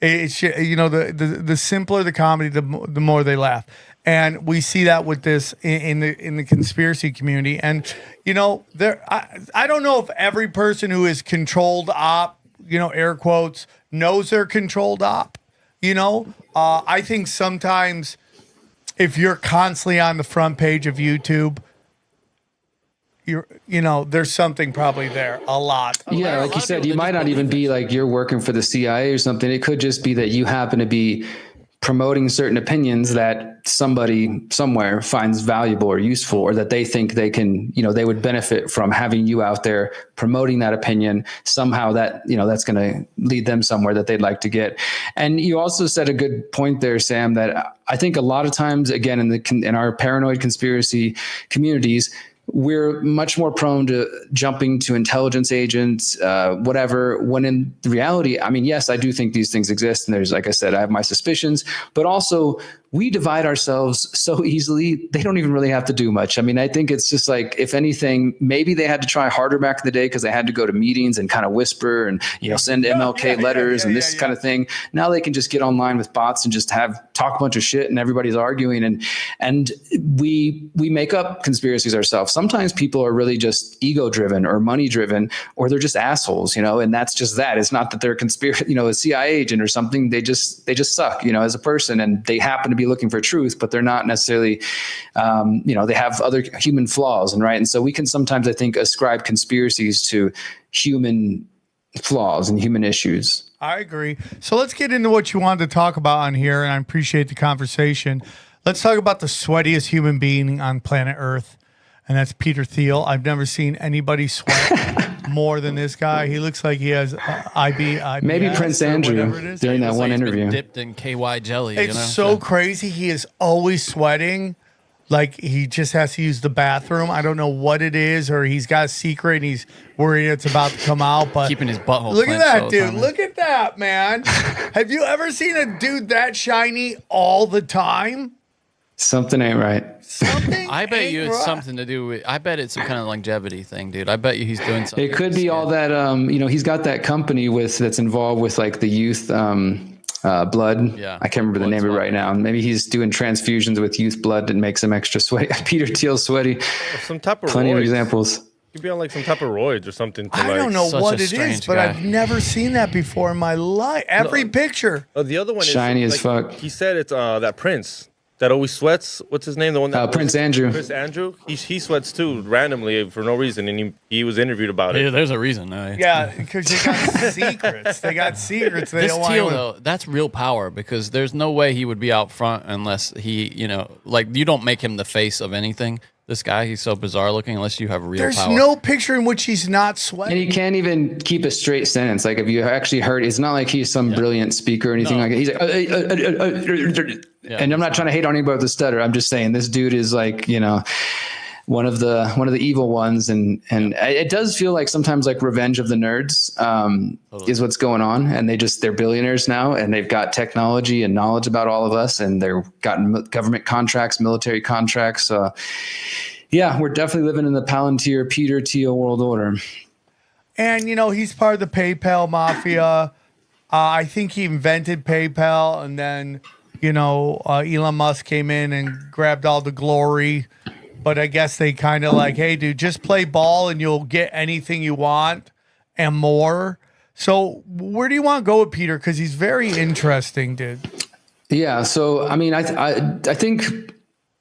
F: It's the simpler the comedy, the more they laugh, and we see that with this in the conspiracy community. And I don't know if every person who is controlled op, air quotes, knows they're controlled op. I think sometimes if you're constantly on the front page of YouTube, there's something probably there, a lot.
G: Yeah, like you said, you might not even be like you're working for the CIA or something. It could just be that you happen to be promoting certain opinions that somebody somewhere finds valuable or useful, or that they think they can, they would benefit from having you out there promoting that opinion. Somehow that, that's going to lead them somewhere that they'd like to get. And you also said a good point there, Sam, that I think a lot of times, again, in our paranoid conspiracy communities, we're much more prone to jumping to intelligence agents, whatever, when in reality, I mean, yes, I do think these things exist. And there's, like I said, I have my suspicions, but also we divide ourselves so easily. They don't even really have to do much. I mean, I think it's just like, if anything, maybe they had to try harder back in the day because they had to go to meetings and kind of whisper and, send MLK letters and this kind of thing. Now they can just get online with bots and just talk a bunch of shit and everybody's arguing. And we make up conspiracies ourselves. Sometimes people are really just ego driven or money driven, or they're just assholes, and that's just that. It's not that they're a CIA agent or something. They just suck, as a person, and they happen to be looking for truth, but they're not necessarily, they have other human flaws. And so we can sometimes, I think, ascribe conspiracies to human flaws and human issues.
F: I agree. So let's get into what you wanted to talk about on here, and I appreciate the conversation. Let's talk about the sweatiest human being on planet Earth, and that's Peter Thiel. I've never seen anybody sweat more than this guy. He looks like he has IBS.
G: Maybe Prince Andrew during that one interview.
I: Dipped in KY jelly.
F: It's so crazy. He is always sweating. Like he just has to use the bathroom. I don't know what it is, or he's got a secret and he's worried it's about to come out. But
I: keeping his butthole.
F: Look at that, dude. Look at that, man. Have you ever seen a dude that shiny all the time?
G: Something ain't right.
F: Something.
I: I bet you it's something to do with. I bet it's some kind of longevity thing, dude. I bet you he's doing something.
G: It could be all that. He's got that company that's involved with like the youth. Blood. Yeah. I can't remember the name of it right now. Maybe he's doing transfusions with youth blood that makes him extra sweaty. Peter Thiel sweaty.
H: Some type of
G: plenty of examples.
H: He'd be on like some type of roids or something.
F: I don't know what it is, but I've never seen that before in my life. Every picture.
H: Oh, the other one
G: shiny
H: is
G: as fuck.
H: He said it's that Prince that always sweats. What's his name? The one that
G: Prince Andrew.
H: Prince Andrew. He sweats too randomly for no reason, and he was interviewed about it.
I: Yeah, there's a reason.
F: Yeah, because they got secrets. They got secrets. They
I: This
F: don't want
I: Thiel,
F: to.
I: though, that's real power because there's no way he would be out front unless he, like you don't make him the face of anything. This guy, he's so bizarre looking unless you have real
F: There's
I: power.
F: no picture in which he's not sweating.
G: And he can't even keep a straight sentence. Like if you actually heard, it's not like he's some brilliant speaker or anything like that. He's like, and I'm not trying to hate on anybody with a stutter. I'm just saying this dude is like, one of the evil ones. And it does feel like sometimes like Revenge of the Nerds is what's going on. And they're billionaires now and they've got technology and knowledge about all of us. And they've gotten government contracts, military contracts. Yeah, we're definitely living in the Palantir Peter Thiel world order.
F: And, he's part of the PayPal mafia. I think he invented PayPal. And then, Elon Musk came in and grabbed all the glory. But I guess they kind of like, hey, dude, just play ball and you'll get anything you want and more. So where do you want to go with Peter? Because he's very interesting, dude.
G: Yeah. So, I mean, I think,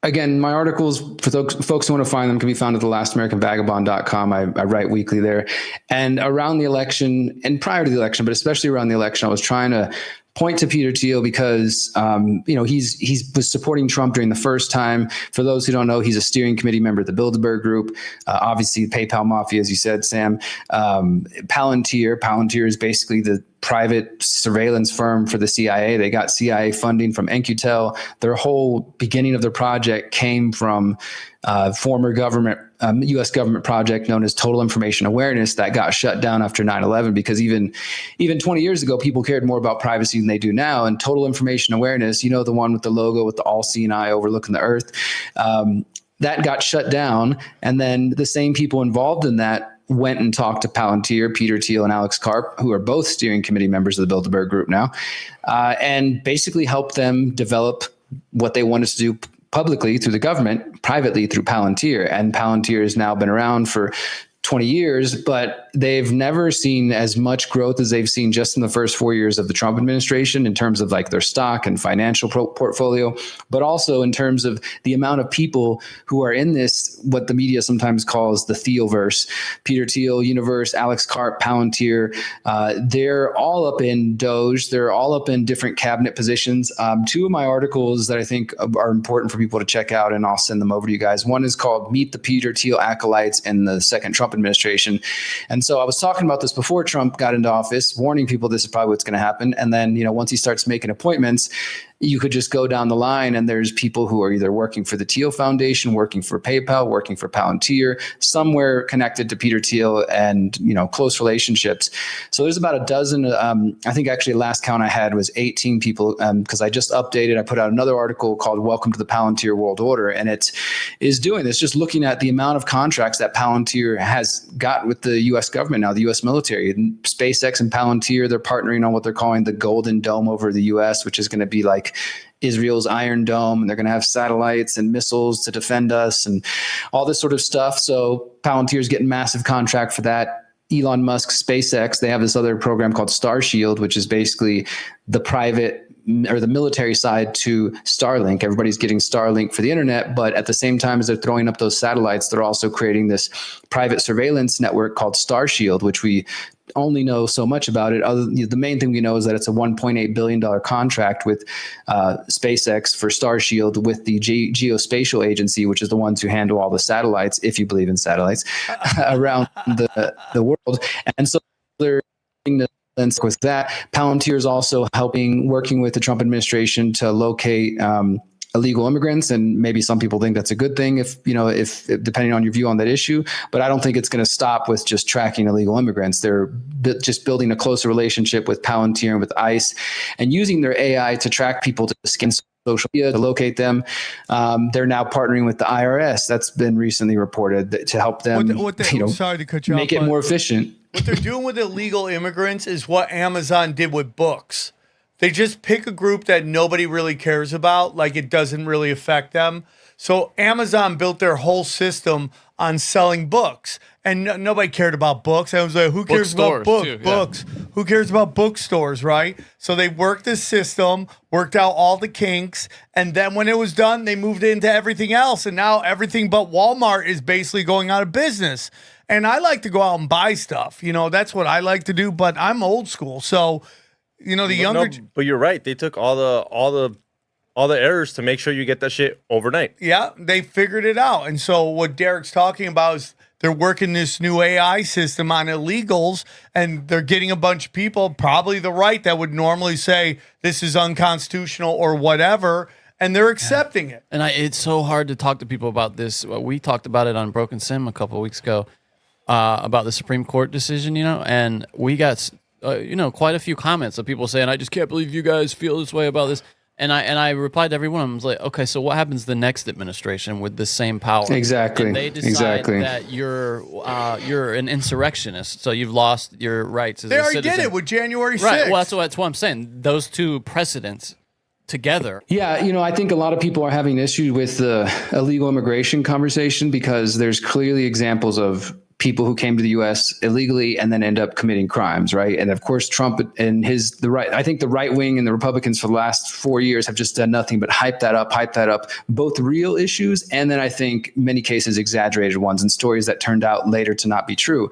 G: again, my articles, for those folks who want to find them, can be found at thelastAmericanVagabond.com. I write weekly there. And around the election and prior to the election, but especially around the election, I was trying to point to Peter Thiel because, he was supporting Trump during the first time. For those who don't know, he's a steering committee member of the Bilderberg Group. Obviously, PayPal Mafia, as you said, Sam. Palantir is basically the private surveillance firm for the CIA. They got CIA funding from Enquetel. Their whole beginning of their project came from former government, U.S. government project known as Total Information Awareness that got shut down after 9/11 because even 20 years ago, people cared more about privacy than they do now. And Total Information Awareness, the one with the logo with the all-seeing eye overlooking the earth, that got shut down. And then the same people involved in that went and talked to Palantir, Peter Thiel, and Alex Karp, who are both steering committee members of the Bilderberg Group now, and basically helped them develop what they wanted to do publicly through the government, privately through Palantir. And Palantir has now been around for 20 years, but they've never seen as much growth as they've seen just in the first 4 years of the Trump administration in terms of like their stock and financial portfolio, but also in terms of the amount of people who are in this, what the media sometimes calls the Thielverse, Peter Thiel universe, Alex Karp, Palantir. They're all up in Doge. They're all up in different cabinet positions. Two of my articles that I think are important for people to check out, and I'll send them over to you guys. One is called Meet the Peter Thiel Acolytes in the Second Trump Administration. And so I was talking about this before Trump got into office, warning people this is probably what's going to happen. And then, once he starts making appointments, you could just go down the line and there's people who are either working for the Thiel Foundation, working for PayPal, working for Palantir, somewhere connected to Peter Thiel and, close relationships. So there's about a dozen, I think actually last count I had was 18 people because I just updated, I put out another article called Welcome to the Palantir World Order. And it is doing this, just looking at the amount of contracts that Palantir has got with the U.S. government now, the U.S. military. And SpaceX and Palantir, they're partnering on what they're calling the Golden Dome over the U.S., which is going to be like Israel's Iron Dome, and they're going to have satellites and missiles to defend us and all this sort of stuff. So Palantir is getting massive contract for that. Elon Musk's SpaceX, they have this other program called Starshield, which is basically the private or the military side to Starlink. Everybody's getting Starlink for the internet, but at the same time as they're throwing up those satellites, they're also creating this private surveillance network called Starshield, which we only know so much about it. The main thing we know is that it's a $1.8 billion contract with SpaceX for Starshield with the Geospatial Agency, which is the ones who handle all the satellites, if you believe in satellites, around the world. And so they're with that. Palantir is also working with the Trump administration to locate illegal immigrants, and maybe some people think that's a good thing if depending on your view on that issue, but I don't think it's going to stop with just tracking illegal immigrants. They're just building a closer relationship with Palantir and with ICE and using their AI to track people, to scan social media, to locate them. They're now partnering with the IRS. That's been recently reported to help them
F: sorry to cut you
G: make
F: off,
G: it more efficient.
F: What they're doing with illegal immigrants is what Amazon did with books. They just pick a group that nobody really cares about, like it doesn't really affect them. So Amazon built their whole system on selling books, and nobody cared about books. I was like, who cares about books? Who cares about bookstores, right? So they worked the system, worked out all the kinks, and then when it was done, they moved into everything else, and now everything but Walmart is basically going out of business. And I like to go out and buy stuff. You know, that's what I like to do, but I'm old school. So, you know, the younger...
H: No, but you're right. They took all the errors to make sure you get that shit overnight.
F: Yeah, they figured it out. And so what Derrick's talking about is they're working this new AI system on illegals, and they're getting a bunch of people, probably the right, that would normally say this is unconstitutional or whatever, and they're accepting it.
I: And it's so hard to talk to people about this. We talked about it on Broken Sim a couple of weeks ago about the Supreme Court decision, you know, and we got, you know, quite a few comments of people saying, I just can't believe you guys feel this way about this. And I replied to every one of them. I was like, okay, so what happens the next administration with the same power?
G: Exactly.
I: And they decide that you're an insurrectionist, so you've lost your rights as a citizen.
F: They already did it with January 6th.
I: Right. Well, that's what I'm saying. Those two precedents together.
G: Yeah, you know, I think a lot of people are having issues with the illegal immigration conversation because there's clearly examples of people who came to the U.S. illegally and then end up committing crimes, right? And of course, Trump and I think the right wing and the Republicans for the last 4 years have just done nothing but hype that up, both real issues and then I think many cases exaggerated ones and stories that turned out later to not be true.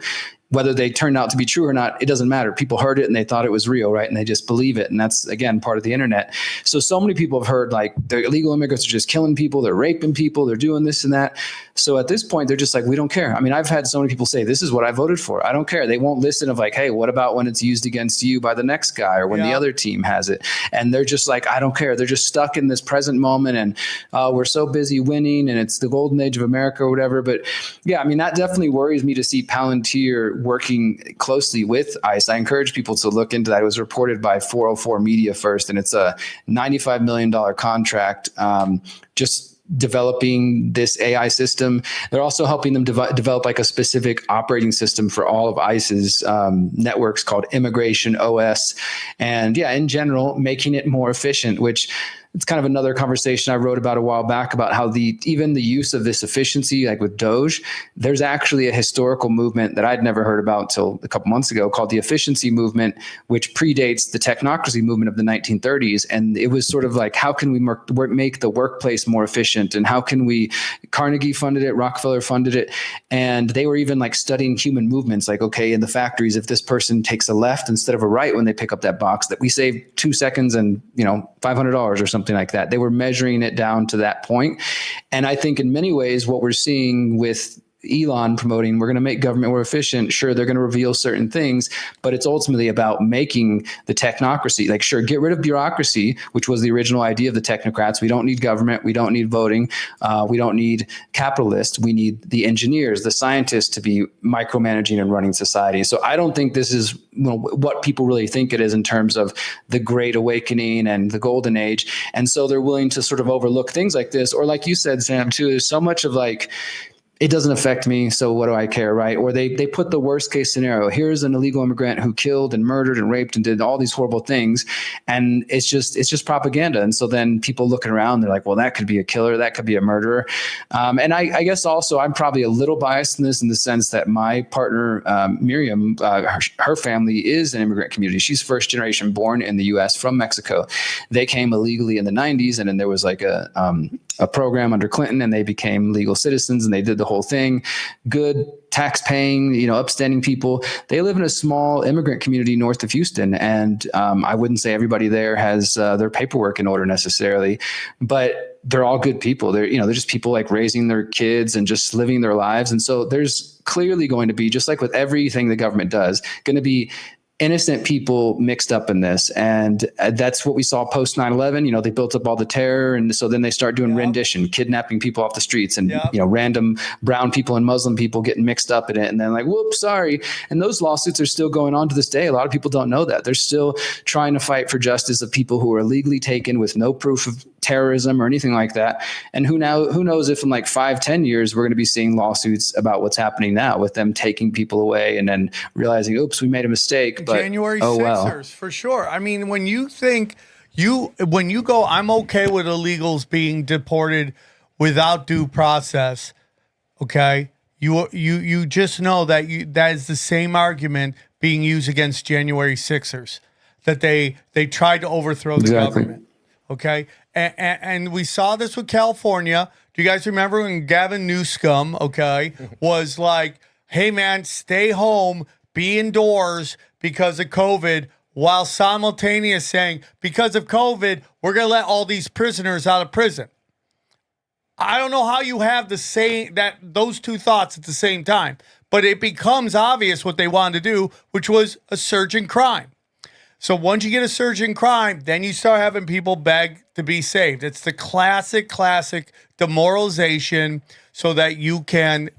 G: Whether they turned out to be true or not, it doesn't matter. People heard it and they thought it was real, right? And they just believe it. And that's, again, part of the internet. So many people have heard like the illegal immigrants are just killing people, they're raping people, they're doing this and that. So at this point, they're just like, we don't care. I mean, I've had so many people say, this is what I voted for. I don't care. They won't listen of like, hey, what about when it's used against you by the next guy or when the other team has it? And they're just like, I don't care. They're just stuck in this present moment and we're so busy winning and it's the golden age of America or whatever. But yeah, I mean, that definitely worries me to see Palantir working closely with ICE. I encourage people to look into that. It was reported by 404 Media first, and it's a $95 million contract just developing this AI system. They're also helping them develop like a specific operating system for all of ICE's networks called Immigration OS. And yeah, in general, making it more efficient, which it's kind of another conversation I wrote about a while back about how even the use of this efficiency, like with Doge, there's actually a historical movement that I'd never heard about until a couple months ago called the efficiency movement, which predates the technocracy movement of the 1930s. And it was sort of like, how can we make the workplace more efficient? And how can Carnegie funded it, Rockefeller funded it. And they were even like studying human movements, like, okay, in the factories, if this person takes a left instead of a right when they pick up that box, that we save 2 seconds and, $500 or something like that. They were measuring it down to that point. And I think in many ways, what we're seeing with Elon promoting, we're going to make government more efficient. Sure, they're going to reveal certain things, but it's ultimately about making the technocracy. Like, sure, get rid of bureaucracy, which was the original idea of the technocrats. We don't need government. We don't need voting. We don't need capitalists. We need the engineers, the scientists to be micromanaging and running society. So I don't think this is what people really think it is in terms of the Great Awakening and the Golden Age. And so they're willing to sort of overlook things like this. Or like you said, Sam, too, there's so much of like, it doesn't affect me, so what do I care, right? Or they put the worst case scenario. Here's an illegal immigrant who killed and murdered and raped and did all these horrible things, and it's just propaganda. And so then people looking around, they're like, well, that could be a killer, that could be a murderer. And I guess also I'm probably a little biased in this, in the sense that my partner, Miriam, her family is an immigrant community. She's first generation born in the U.S. from Mexico. They came illegally in the 90s, and then there was like a program under Clinton, and they became legal citizens, and they did the whole thing. Good, tax-paying, upstanding people. They live in a small immigrant community north of Houston, and I wouldn't say everybody there has their paperwork in order necessarily, but they're all good people. They're just people like raising their kids and just living their lives. And so there's clearly going to be, just like with everything the government does, going to be innocent people mixed up in this. And that's what we saw post 9/11. They built up all the terror. And so then they start doing rendition, kidnapping people off the streets, and, random brown people and Muslim people getting mixed up in it. And then like, whoops, sorry. And those lawsuits are still going on to this day. A lot of people don't know that. They're still trying to fight for justice of people who are illegally taken with no proof of terrorism or anything like that. And who knows if in like 5-10 years, we're going to be seeing lawsuits about what's happening now with them taking people away and then realizing, oops, we made a mistake. But,
F: January 6ers, for sure. I mean, when you go, I'm okay with illegals being deported without due process, okay, you just know that that is the same argument being used against January 6ers, that they tried to overthrow the government. Okay, and we saw this with California. Do you guys remember when Gavin Newsom, okay, was like, hey man, stay home, be indoors because of COVID, while simultaneous saying, because of COVID, we're going to let all these prisoners out of prison. I don't know how you have those two thoughts at the same time, but it becomes obvious what they wanted to do, which was a surge in crime. So once you get a surge in crime, then you start having people beg to be saved. It's the classic demoralization, so that you can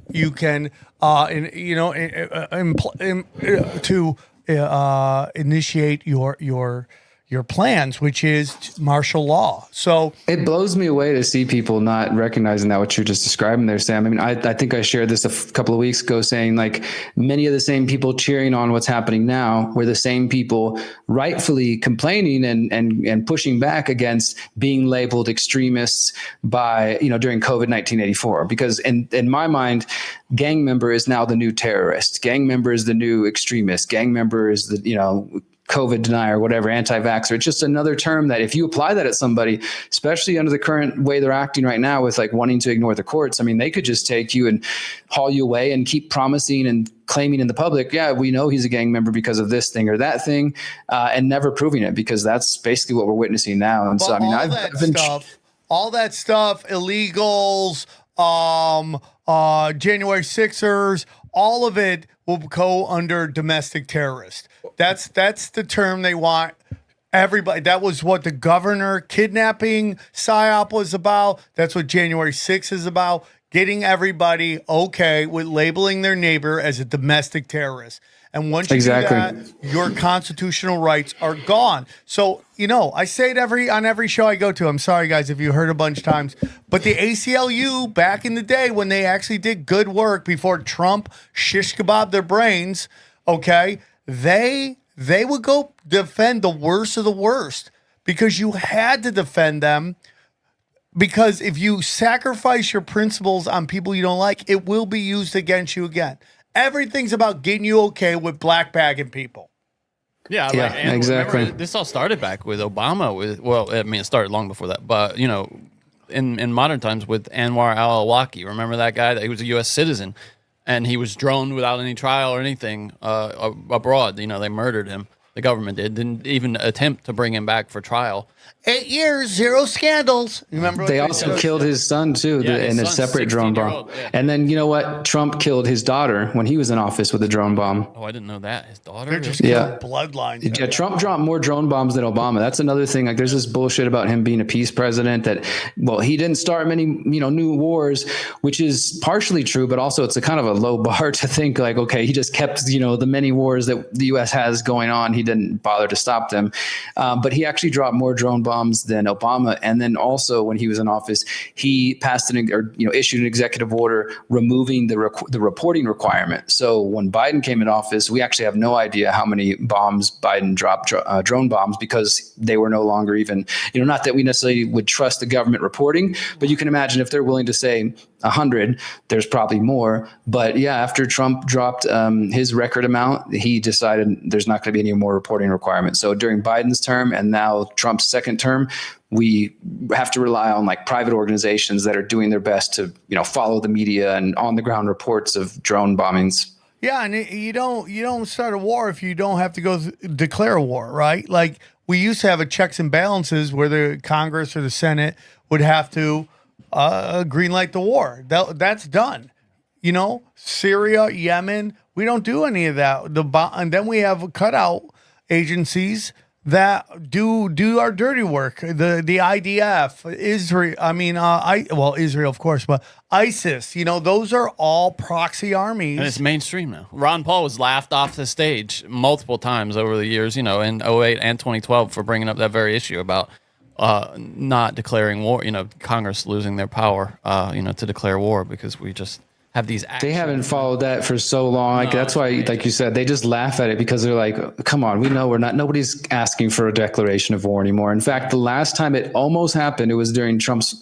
F: initiate your plans, which is martial law. So
G: it blows me away to see people not recognizing that, what you're just describing there, Sam. I mean, I think I shared this a couple of weeks ago, saying like many of the same people cheering on what's happening now were the same people rightfully complaining and pushing back against being labeled extremists by, during COVID 1984. Because in my mind, gang member is now the new terrorist. Gang member is the new extremist. Gang member is the, COVID denier, whatever, anti-vaxxer. It's just another term that if you apply that at somebody, especially under the current way they're acting right now with like wanting to ignore the courts, I mean, they could just take you and haul you away and keep promising and claiming in the public, yeah, we know he's a gang member because of this thing or that thing, and never proving it, because that's basically what we're witnessing now. And so, I mean,
F: all that stuff, illegals, January 6ers, all of it will go under domestic terrorist. That's the term they want everybody. That was what the governor kidnapping psyop was about. That's what January 6th is about. Getting everybody okay with labeling their neighbor as a domestic terrorist. And once you do that, your constitutional rights are gone. So, I say it on every show I go to. I'm sorry, guys, if you heard a bunch of times. But the ACLU, back in the day when they actually did good work before Trump shish kebabbed their brains, okay, they would go defend the worst of the worst, because you had to defend them. Because if you sacrifice your principles on people you don't like, it will be used against you again. Everything's about getting you okay with black bagging people.
I: Yeah, exactly. Remember, this all started back with Obama. It started long before that, but in modern times with Anwar al-Awlaki. Remember that guy? He was a U.S. citizen, and he was droned without any trial or anything abroad. They murdered him. The government didn't even attempt to bring him back for trial.
F: 8 years, 0 scandals. Remember?
G: They also killed his son too, in a separate drone bomb. Yeah. And then you know what? Trump killed his daughter when he was in office with a drone bomb.
I: Oh, I didn't know that. His daughter.
F: They're just killing bloodlines.
G: Yeah, Trump dropped more drone bombs than Obama. That's another thing. Like, there's this bullshit about him being a peace president that, he didn't start many, new wars, which is partially true, but also it's a kind of a low bar to think like, okay, he just kept, the many wars that the U.S. has going on. He didn't bother to stop them, but he actually dropped more drone bombs than Obama. And then also when he was in office, he passed issued an executive order removing the reporting requirement. So when Biden came in office, we actually have no idea how many bombs Biden dropped, drone bombs, because they were no longer even, not that we necessarily would trust the government reporting, but you can imagine if they're willing to say 100, there's probably more. But yeah, after Trump dropped his record amount, he decided there's not going to be any more reporting requirements. So during Biden's term and now Trump's second term, we have to rely on like private organizations that are doing their best to, follow the media and on the ground reports of drone bombings.
F: Yeah, and you don't start a war if you don't have to go declare a war, right? Like, we used to have a checks and balances where the Congress or the Senate would have to green light the war. That's done. Syria, Yemen, we don't do any of that. And then we have cutout agencies that do our dirty work. The IDF, Israel, Israel, of course, but ISIS, those are all proxy armies.
I: And it's mainstream now. Ron Paul was laughed off the stage multiple times over the years, in 2008 and 2012 for bringing up that very issue about not declaring war, Congress losing their power, to declare war, because we just have these actions.
G: They haven't followed that for so long. Like, that's why, like you said, they just laugh at it because they're like, come on, we know nobody's asking for a declaration of war anymore. In fact, the last time it almost happened, it was during Trump's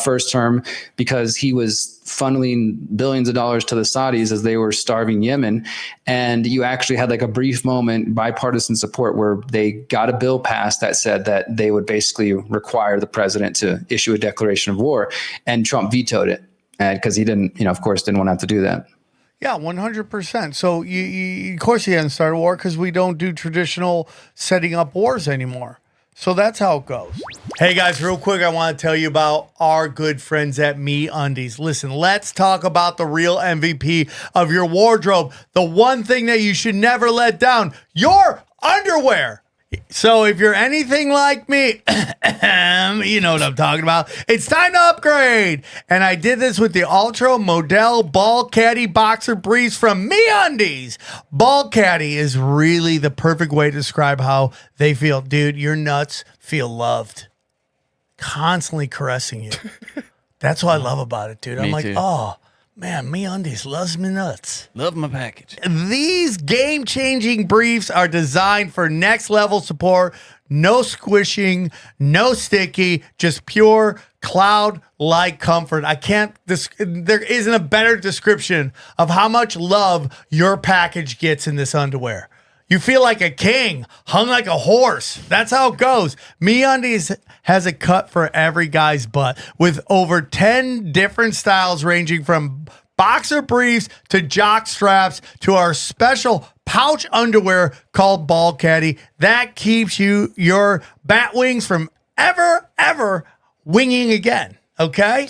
G: first term, because he was funneling billions of dollars to the Saudis as they were starving Yemen. And you actually had like a brief moment, bipartisan support, where they got a bill passed that said that they would basically require the president to issue a declaration of war. And Trump vetoed it. Because he didn't, of course, didn't want to have to do that.
F: Yeah, 100%. So, you, of course, he hadn't started a war because we don't do traditional setting up wars anymore. So that's how it goes. Hey, guys, real quick, I want to tell you about our good friends at MeUndies. Listen, let's talk about the real MVP of your wardrobe. The one thing that you should never let down, your underwear. So if you're anything like me, you know what I'm talking about. It's time to upgrade. And I did this with the Ultra Model Ball Caddy Boxer Briefs from MeUndies. Ball Caddy is really the perfect way to describe how they feel. Dude, your nuts feel loved. Constantly caressing you. That's what I love about it, dude. I'm like,
I: too.
F: oh, man, MeUndies loves me nuts.
I: Love my package.
F: These game-changing briefs are designed for next-level support. No squishing, no sticky, just pure cloud-like comfort. There isn't a better description of how much love your package gets in this underwear. You feel like a king, hung like a horse. That's how it goes. MeUndies has a cut for every guy's butt with over 10 different styles ranging from boxer briefs to jock straps to our special pouch underwear called Ball Caddy that keeps your bat wings from ever winging again. Okay?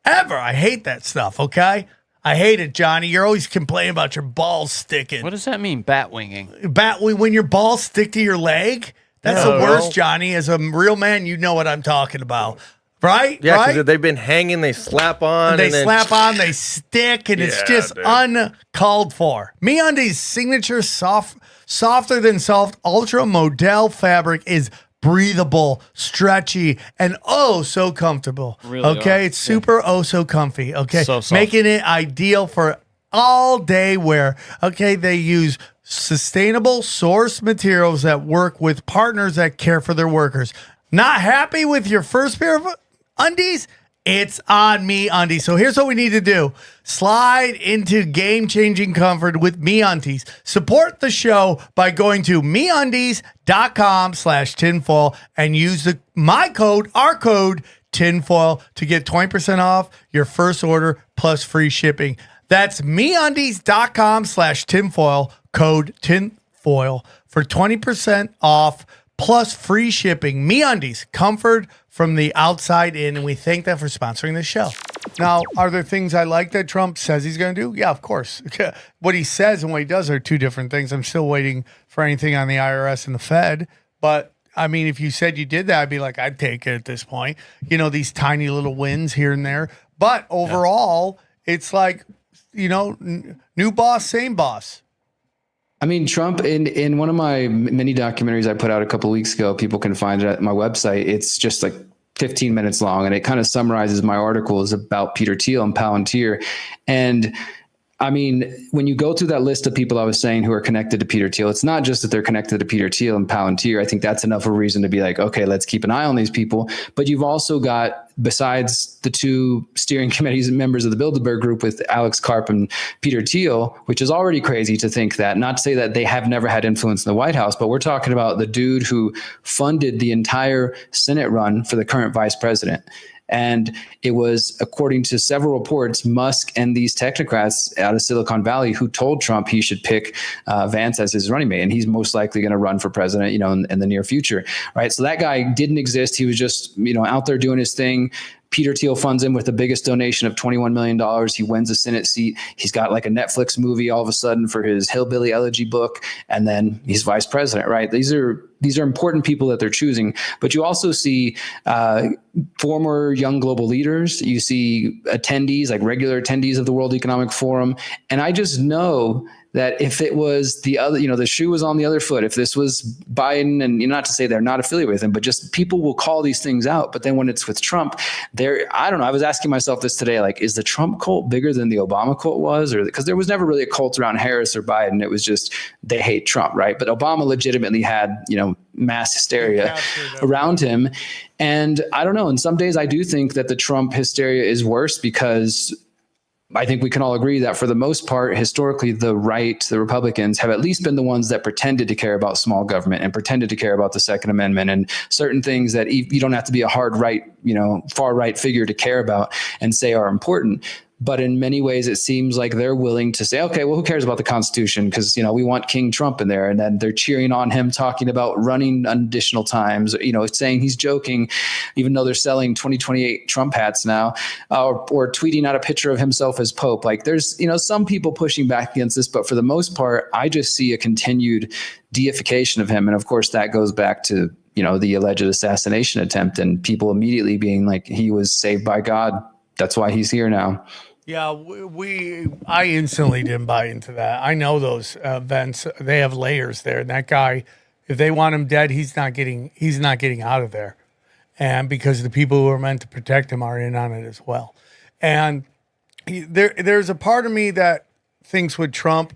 F: Ever. I hate that stuff. Okay? I hate it, Johnny. You're always complaining about your balls sticking.
I: What does that mean, bat winging?
F: When your balls stick to your leg? That's the worst, Johnny. As a real man, you know what I'm talking about. Right?
H: Yeah, because they've been hanging, they slap on.
F: They stick, and it's just uncalled for. MeUndies' signature softer than soft Ultra Model fabric is breathable, stretchy, and so comfortable.
I: Really
F: It's super so comfy. Okay,
I: so soft.
F: Making it ideal for all day wear. Okay, they use sustainable source materials that work with partners that care for their workers. Not happy with your first pair of undies? It's on MeUndies. So here's what we need to do. Slide into game-changing comfort with MeUndies. Support the show by going to MeUndies.com/tinfoil and use our code tinfoil to get 20% off your first order plus free shipping. That's MeUndies.com/tinfoil, code tinfoil for 20% off plus free shipping. MeUndies, comfort from the outside in, and we thank them for sponsoring this show. Now, are there things I like that Trump says he's going to do? Yeah, of course. What he says and what he does are two different things. I'm still waiting for anything on the IRS and the Fed. But, I mean, if you said you did that, I'd be like, I'd take it at this point. These tiny little wins here and there. But overall, it's like, new boss, same boss.
G: I mean, Trump, in one of my mini documentaries I put out a couple of weeks ago, people can find it at my website. It's just like 15 minutes long, and it kind of summarizes my articles about Peter Thiel and Palantir. And I mean, when you go through that list of people I was saying who are connected to Peter Thiel, it's not just that they're connected to Peter Thiel and Palantir. I think that's enough of a reason to be like, okay, let's keep an eye on these people. But you've also got, besides the two steering committees and members of the Bilderberg Group with Alex Karp and Peter Thiel, which is already crazy to think that, not to say that they have never had influence in the White House, but we're talking about the dude who funded the entire Senate run for the current vice president. And it was, according to several reports, Musk and these technocrats out of Silicon Valley who told Trump he should pick Vance as his running mate, and he's most likely going to run for president, in the near future, right? So that guy didn't exist. He was just, out there doing his thing. Peter Thiel funds him with the biggest donation of $21 million. He wins a Senate seat. He's got like a Netflix movie all of a sudden for his Hillbilly Elegy book, and then he's vice president, right? These are these are important people that they're choosing. But you also see former young global leaders. You see attendees, like regular attendees of the World Economic Forum. And I just know that if it was the other, the shoe was on the other foot, if this was Biden, and not to say they're not affiliated with him, but just people will call these things out. But then when it's with Trump, I don't know. I was asking myself this today, like, is the Trump cult bigger than the Obama cult was? Or because there was never really a cult around Harris or Biden. It was just, they hate Trump, right? But Obama legitimately had, mass hysteria around him. And I don't know. And some days I do think that the Trump hysteria is worse, because I think we can all agree that for the most part, historically, the right, the Republicans, have at least been the ones that pretended to care about small government and pretended to care about the Second Amendment and certain things that you don't have to be a hard right, far right figure to care about and say are important. But in many ways, it seems like they're willing to say, okay, well, who cares about the Constitution? Because, we want King Trump in there. And then they're cheering on him, talking about running additional times, saying he's joking, even though they're selling 2028 Trump hats now, or tweeting out a picture of himself as Pope. Like, there's, some people pushing back against this. But for the most part, I just see a continued deification of him. And of course, that goes back to, the alleged assassination attempt and people immediately being like, he was saved by God. That's why he's here now.
F: Yeah, I instantly didn't buy into that. I know those events, they have layers there. And that guy, if they want him dead, he's not getting out of there. And because the people who are meant to protect him are in on it as well. And there's a part of me that thinks with Trump,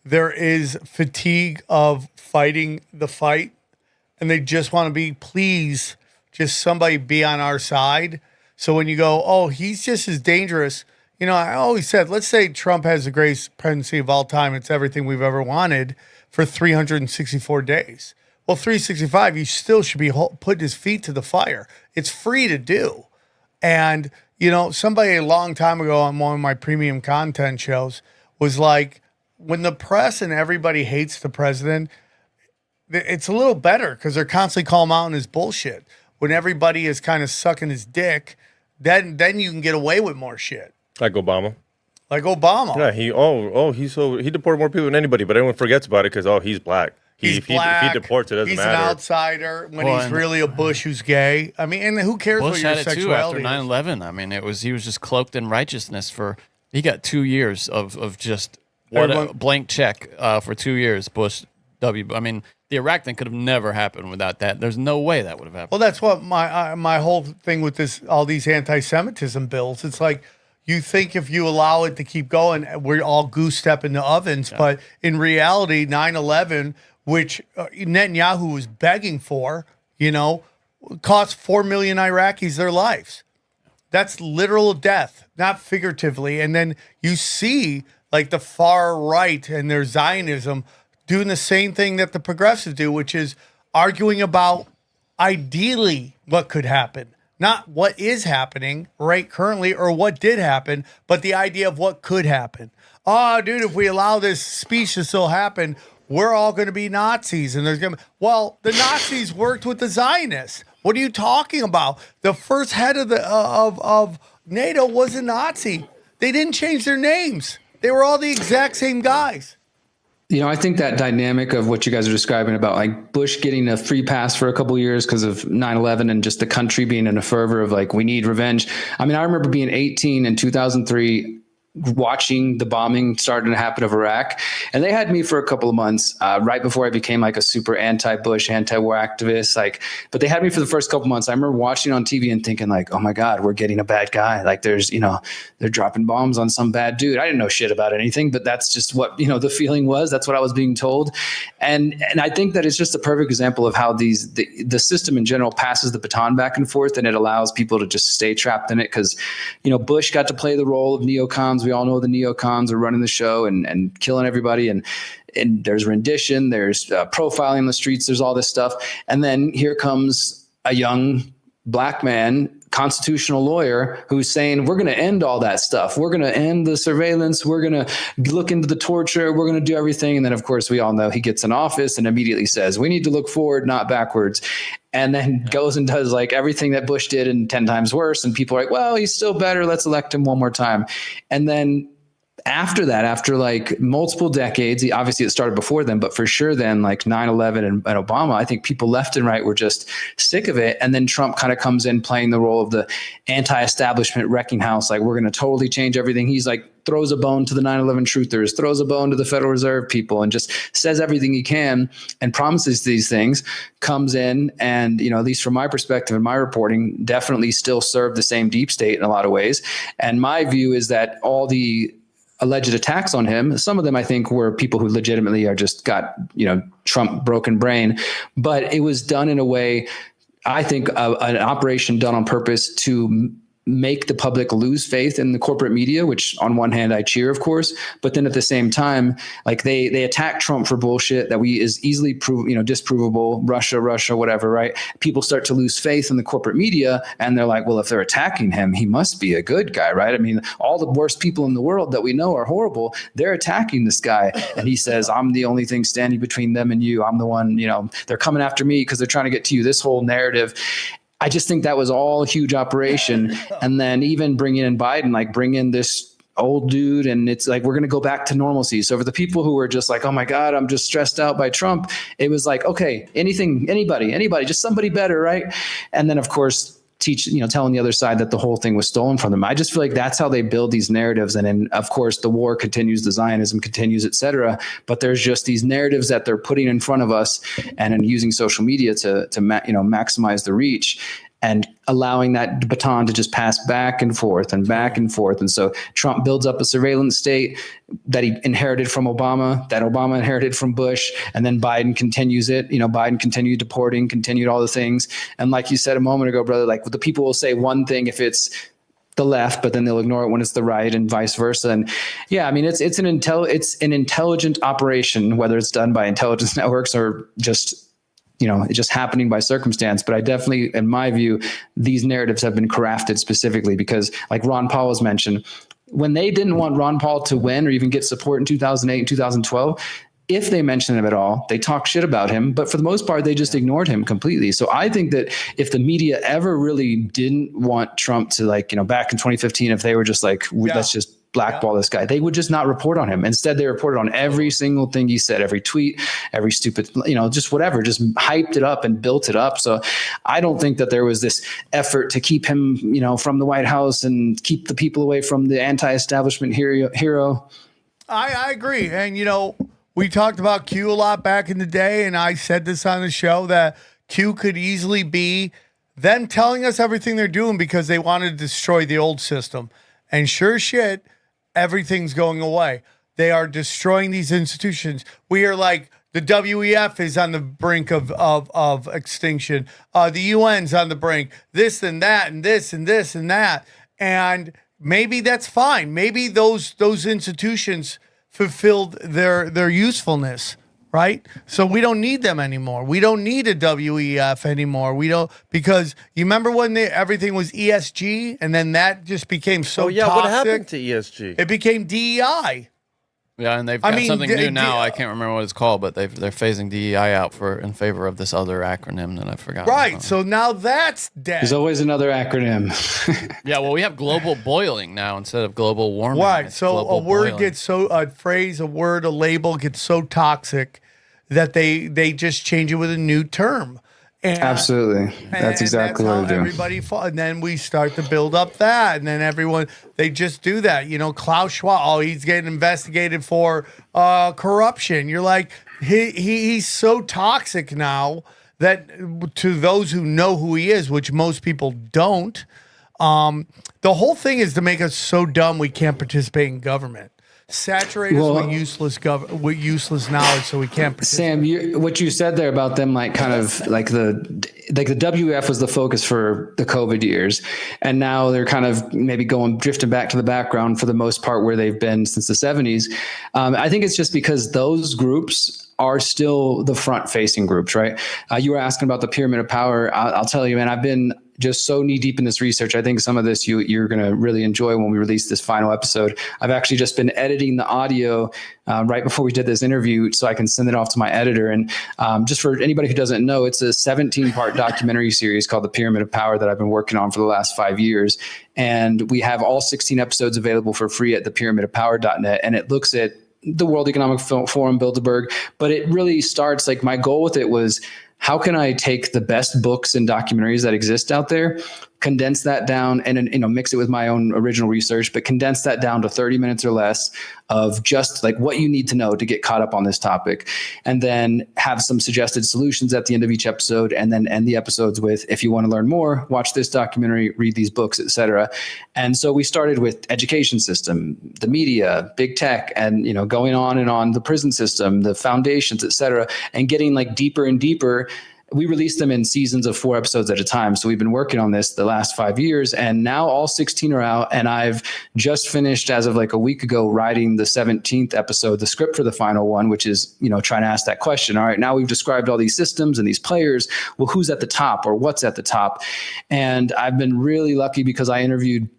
F: there is fatigue of fighting the fight. And they just want to be, please, just somebody be on our side. So when you go, oh, he's just as dangerous. I always said, let's say Trump has the greatest presidency of all time. It's everything we've ever wanted for 364 days. Well, 365, he still should be putting his feet to the fire. It's free to do. And, somebody a long time ago on one of my premium content shows was like, when the press and everybody hates the president, it's a little better because they're constantly calling him out on his bullshit. When everybody is kind of sucking his dick, then you can get away with more shit.
H: Like Obama.
F: Yeah,
H: he deported more people than anybody, but everyone forgets about it because he's black.
F: He's black.
H: If he deports, it doesn't matter.
F: He's an outsider when he's really a Bush who's gay. I mean, and who cares
I: Bush
F: what your
I: had it
F: sexuality
I: too after 9/11. I mean, he was just cloaked in righteousness he got 2 years of just a blank check for 2 years. Bush I mean, the Iraq thing could have never happened without that. There's no way that would have happened.
F: Well, that's what my whole thing with all these anti-Semitism bills. It's like, you think if you allow it to keep going, we're all goose stepping the ovens. Yeah. But in reality, 9/11, which Netanyahu was begging for, cost 4 million Iraqis their lives. That's literal death, not figuratively. And then you see like the far right and their Zionism doing the same thing that the progressives do, which is arguing about ideally what could happen. Not what is happening right currently or what did happen, but the idea of what could happen. Oh, dude, if we allow this speech to still happen, we're all going to be Nazis. And there's going to be, well, the Nazis worked with the Zionists. What are you talking about? The first head of of NATO was a Nazi. They didn't change their names. They were all the exact same guys.
G: I think that dynamic of what you guys are describing about like Bush getting a free pass for a couple of years because of 9/11 and just the country being in a fervor of like, we need revenge. I mean, I remember being 18 in 2003, watching the bombing starting to happen of Iraq. And they had me for a couple of months right before I became like a super anti-Bush, anti-war activist. But they had me for the first couple of months. I remember watching on TV and thinking like, oh my God, we're getting a bad guy. Like there's, they're dropping bombs on some bad dude. I didn't know shit about anything, but that's just what, the feeling was. That's what I was being told. And I think that it's just a perfect example of how the system in general passes the baton back and forth, and it allows people to just stay trapped in it. Because, Bush got to play the role of neocons. We all know the neocons are running the show and killing everybody. And there's rendition, there's profiling in the streets, there's all this stuff. And then here comes a young black man, constitutional lawyer, who's saying, we're going to end all that stuff. We're going to end the surveillance. We're going to look into the torture. We're going to do everything. And then, of course, we all know he gets in office and immediately says, we need to look forward, not backwards. And then goes and does like everything that Bush did and 10 times worse. And people are like, well, he's still better. Let's elect him one more time. And then after that, after like multiple decades, obviously it started before then, but for sure then like 9/11 and Obama, I think people left and right were just sick of it. And then Trump kind of comes in playing the role of the anti-establishment wrecking house. Like, we're going to totally change everything. He's like, throws a bone to the 9/11 truthers, throws a bone to the Federal Reserve people, and just says everything he can and promises these things, comes in and, at least from my perspective and my reporting, definitely still served the same deep state in a lot of ways. And my view is that all the alleged attacks on him, some of them I think were people who legitimately are just got, Trump broken brain, but it was done in a way, I think, an operation done on purpose to make the public lose faith in the corporate media, which on one hand I cheer, of course, but then at the same time, like they attack Trump for bullshit that is easily disprovable, Russia, whatever, right? People start to lose faith in the corporate media, and they're like, well, if they're attacking him, he must be a good guy, right? I mean, all the worst people in the world that we know are horrible. They're attacking this guy, and he says, I'm the only thing standing between them and you. I'm the one, they're coming after me because they're trying to get to you. This whole narrative. I just think that was all a huge operation. And then even bringing in Biden, like bring in this old dude, and it's like, we're going to go back to normalcy. So for the people who were just like, oh my God, I'm just stressed out by Trump, it was like, okay, anybody, just somebody better, right? And then of course, telling the other side that the whole thing was stolen from them. I just feel like that's how they build these narratives. And then of course the war continues, the Zionism continues, et cetera. But there's just these narratives that they're putting in front of us and then using social media to maximize the reach and allowing that baton to just pass back and forth and back and forth. And so Trump builds up a surveillance state that he inherited from Obama, that Obama inherited from Bush, and then Biden continues it. Biden continued deporting, continued all the things. And like you said a moment ago, brother, like the people will say one thing if it's the left, but then they'll ignore it when it's the right, and vice versa. And yeah, I mean, it's an intelligent operation, whether it's done by intelligence networks or just it's just happening by circumstance. But I definitely, in my view, these narratives have been crafted specifically because, like Ron Paul has mentioned, when they didn't want Ron Paul to win or even get support in 2008 and 2012, if they mentioned him at all, they talk shit about him. But for the most part, they just ignored him completely. So I think that if the media ever really didn't want Trump to, back in 2015, if they were just like, let's just blackball this guy, they would just not report on him. Instead, they reported on every single thing he said, every tweet, every stupid, just whatever, just hyped it up and built it up. So I don't think that there was this effort to keep him, from the White House and keep the people away from the anti-establishment hero.
F: I agree. And, we talked about Q a lot back in the day, and I said this on the show that Q could easily be them telling us everything they're doing because they wanted to destroy the old system. And sure shit, everything's going away. They are destroying these institutions. We are like, the WEF is on the brink of extinction. The UN's on the brink. This and that and this and this and that. And maybe that's fine. Maybe those institutions fulfilled their usefulness, right? So we don't need them anymore. We don't need a WEF anymore. We don't, because you remember when everything was ESG, and then that just became so toxic.
H: What happened to ESG?
F: It became DEI.
I: Yeah, and they've got something new now. I can't remember what it's called, but they're phasing DEI out in favor of this other acronym that I forgot.
F: Right, so now that's dead.
G: There's always another acronym.
I: Yeah, well, we have global boiling now instead of global warming.
F: Right, so a word gets a phrase, a word, a label gets so toxic that they just change it with a new term. And,
G: absolutely. That's exactly what they're doing.
F: And then we start to build up that. And then they just do that. Klaus Schwab, he's getting investigated for corruption. You're like, he's so toxic now that to those who know who he is, which most people don't, the whole thing is to make us so dumb we can't participate in government. Saturate us with useless knowledge so we can't participate.
G: Sam, what you said there about them, the WF was the focus for the COVID years, and now they're kind of maybe drifting back to the background for the most part where they've been since the 70s. I think it's just because those groups are still the front-facing groups, right? You were asking about the pyramid of power. I'll tell you, man, I've been just so knee deep in this research. I think some of this you're going to really enjoy when we release this final episode. I've actually just been editing the audio right before we did this interview so I can send it off to my editor. And just for anybody who doesn't know, it's a 17-part documentary series called The Pyramid of Power that I've been working on for the last 5 years. And we have all 16 episodes available for free at thepyramidofpower.net. And it looks at the World Economic Forum, Bilderberg, but it really starts, like, my goal with it was, how can I take the best books and documentaries that exist out there, condense that down, and mix it with my own original research, but condense that down to 30 minutes or less of just like what you need to know to get caught up on this topic, and then have some suggested solutions at the end of each episode, and then end the episodes with, if you want to learn more, watch this documentary, read these books, etc. And so we started with education system, the media, big tech, and going on and on, the prison system, the foundations, etc., and getting like deeper and deeper. We released them in seasons of 4 episodes at a time. So we've been working on this the last 5 years, and now all 16 are out. And I've just finished, as of like a week ago, writing the 17th episode, the script for the final one, which is, trying to ask that question. All right, now we've described all these systems and these players. Well, who's at the top, or what's at the top? And I've been really lucky because I interviewed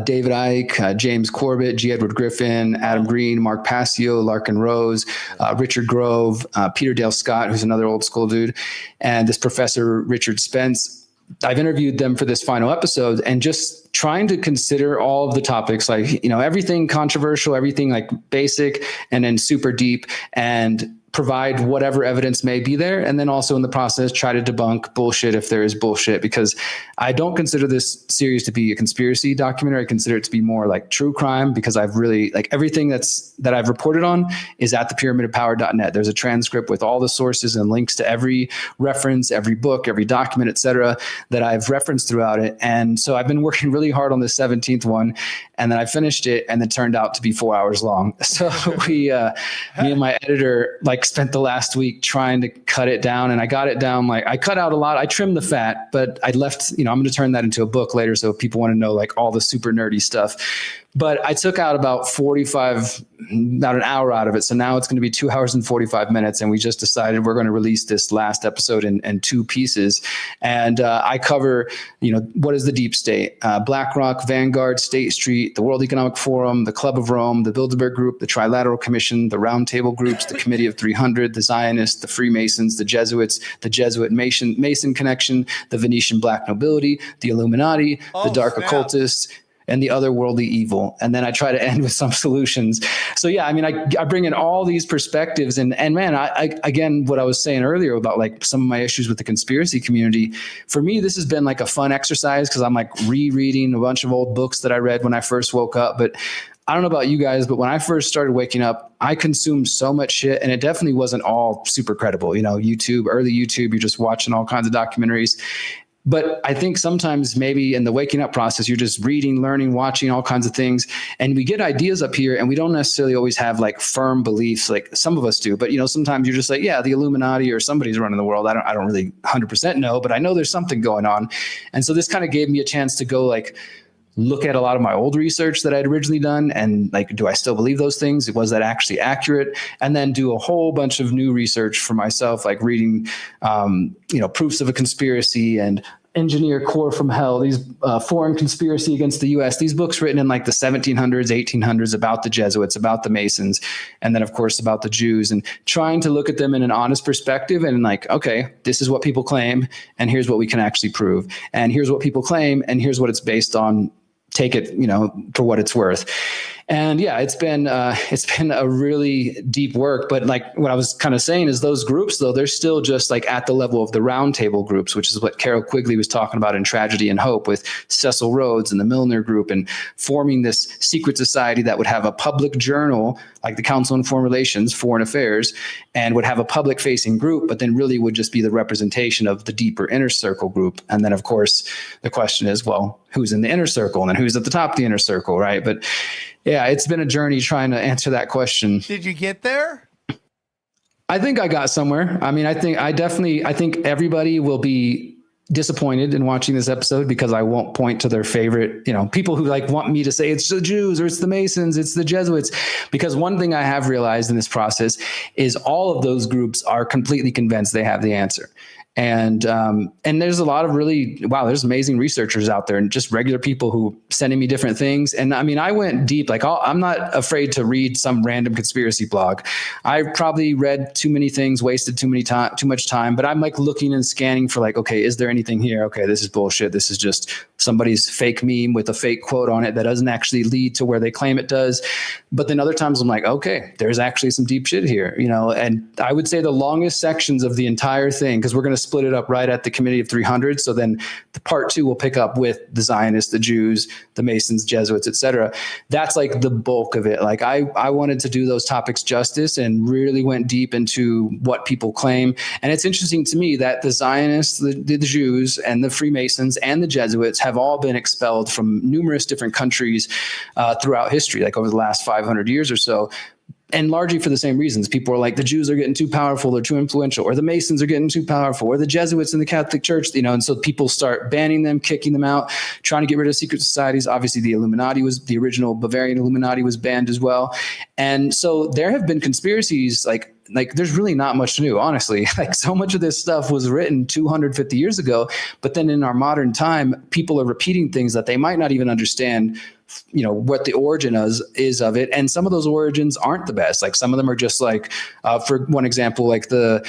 G: David Icke, James Corbett, G. Edward Griffin, Adam Green, Mark Passio, Larkin Rose, Richard Grove, Peter Dale Scott, who's another old school dude, and this professor, Richard Spence. I've interviewed them for this final episode, and just trying to consider all of the topics, like, everything controversial, everything like basic, and then super deep, and provide whatever evidence may be there. And then also in the process, try to debunk bullshit if there is bullshit, because I don't consider this series to be a conspiracy documentary. I consider it to be more like true crime, because I've really, like, everything that I've reported on is at thepyramidofpower.net. There's a transcript with all the sources and links to every reference, every book, every document, etc., that I've referenced throughout it. And so I've been working really hard on the 17th one, and then I finished it, and it turned out to be 4 hours long. So me and my editor, like, spent the last week trying to cut it down, and I got it down. Like, I cut out a lot. I trimmed the fat, but I left, I'm going to turn that into a book later, so if people want to know like all the super nerdy stuff. But I took out about an hour out of it. So now it's going to be 2 hours and 45 minutes. And we just decided we're going to release this last episode in 2 pieces. And I cover, what is the deep state? BlackRock, Vanguard, State Street, the World Economic Forum, the Club of Rome, the Bilderberg Group, the Trilateral Commission, the Roundtable Groups, the Committee of 300, the Zionists, the Freemasons, the Jesuits, the Jesuit Mason Connection, the Venetian Black Nobility, the Illuminati, the Dark Occultists, and the other worldly evil. And then I try to end with some solutions. So yeah, I bring in all these perspectives, and man, I again, what I was saying earlier about like some of my issues with the conspiracy community, for me, this has been like a fun exercise, because I'm like rereading a bunch of old books that I read when I first woke up. But I don't know about you guys, but when I first started waking up, I consumed so much shit, and it definitely wasn't all super credible. YouTube, early YouTube, you're just watching all kinds of documentaries. But I think sometimes maybe in the waking up process, you're just reading, learning, watching all kinds of things. And we get ideas up here, and we don't necessarily always have like firm beliefs, like some of us do. But, sometimes you're just like, yeah, the Illuminati or somebody's running the world. I don't really 100% know, but I know there's something going on. And so this kind of gave me a chance to go like look at a lot of my old research that I'd originally done, and like, do I still believe those things? Was that actually accurate? And then do a whole bunch of new research for myself, like reading, proofs of a conspiracy and Engineer Core from Hell, these foreign conspiracy against the U.S., these books written in like the 1700s, 1800s about the Jesuits, about the Masons, and then of course about the Jews, and trying to look at them in an honest perspective and like, okay, this is what people claim, and here's what we can actually prove, and here's what people claim, and here's what it's based on. Take it, for what it's worth. And yeah, it's been a really deep work. But like what I was kind of saying is those groups, though, they're still just like at the level of the roundtable groups, which is what Carol Quigley was talking about in Tragedy and Hope with Cecil Rhodes and the Milner Group, and forming this secret society that would have a public journal like the Council on Foreign Relations, Foreign Affairs, and would have a public facing group, but then really would just be the representation of the deeper inner circle group. And then of course the question is, well, who's in the inner circle, and then who's at the top of the inner circle, right? But yeah, it's been a journey trying to answer that question.
F: Did you get there?
G: I think I got somewhere. I think everybody will be disappointed in watching this episode, because I won't point to their favorite, people who like want me to say it's the Jews or it's the Masons, it's the Jesuits. Because one thing I have realized in this process is all of those groups are completely convinced they have the answer. And there's a lot of there's amazing researchers out there and just regular people who sending me different things. And I mean, I went deep, like I'm not afraid to read some random conspiracy blog. I've probably read too many things, wasted too much time, but I'm like looking and scanning for like, okay, is there anything here? Okay, this is bullshit. This is just somebody's fake meme with a fake quote on it that doesn't actually lead to where they claim it does. But then other times I'm like, okay, there's actually some deep shit here, and I would say the longest sections of the entire thing, because we're going to split it up right at the Committee of 300. So then the part 2 will pick up with the Zionists, the Jews, the Masons, Jesuits, etc. That's like the bulk of it. Like I wanted to do those topics justice and really went deep into what people claim. And it's interesting to me that the Zionists, the Jews, and the Freemasons and the Jesuits have all been expelled from numerous different countries throughout history, like over the last 500 years or so. And largely for the same reasons. People are like, the Jews are getting too powerful, they're too influential, or the Masons are getting too powerful, or the Jesuits in the Catholic Church, and so people start banning them, kicking them out, trying to get rid of secret societies. Obviously, the original Bavarian Illuminati was banned as well. And so there have been conspiracies like there's really not much to do, honestly. Like so much of this stuff was written 250 years ago, but then in our modern time, people are repeating things that they might not even understand what the origin is of it. And some of those origins aren't the best. Like some of them are just like, for one example, like the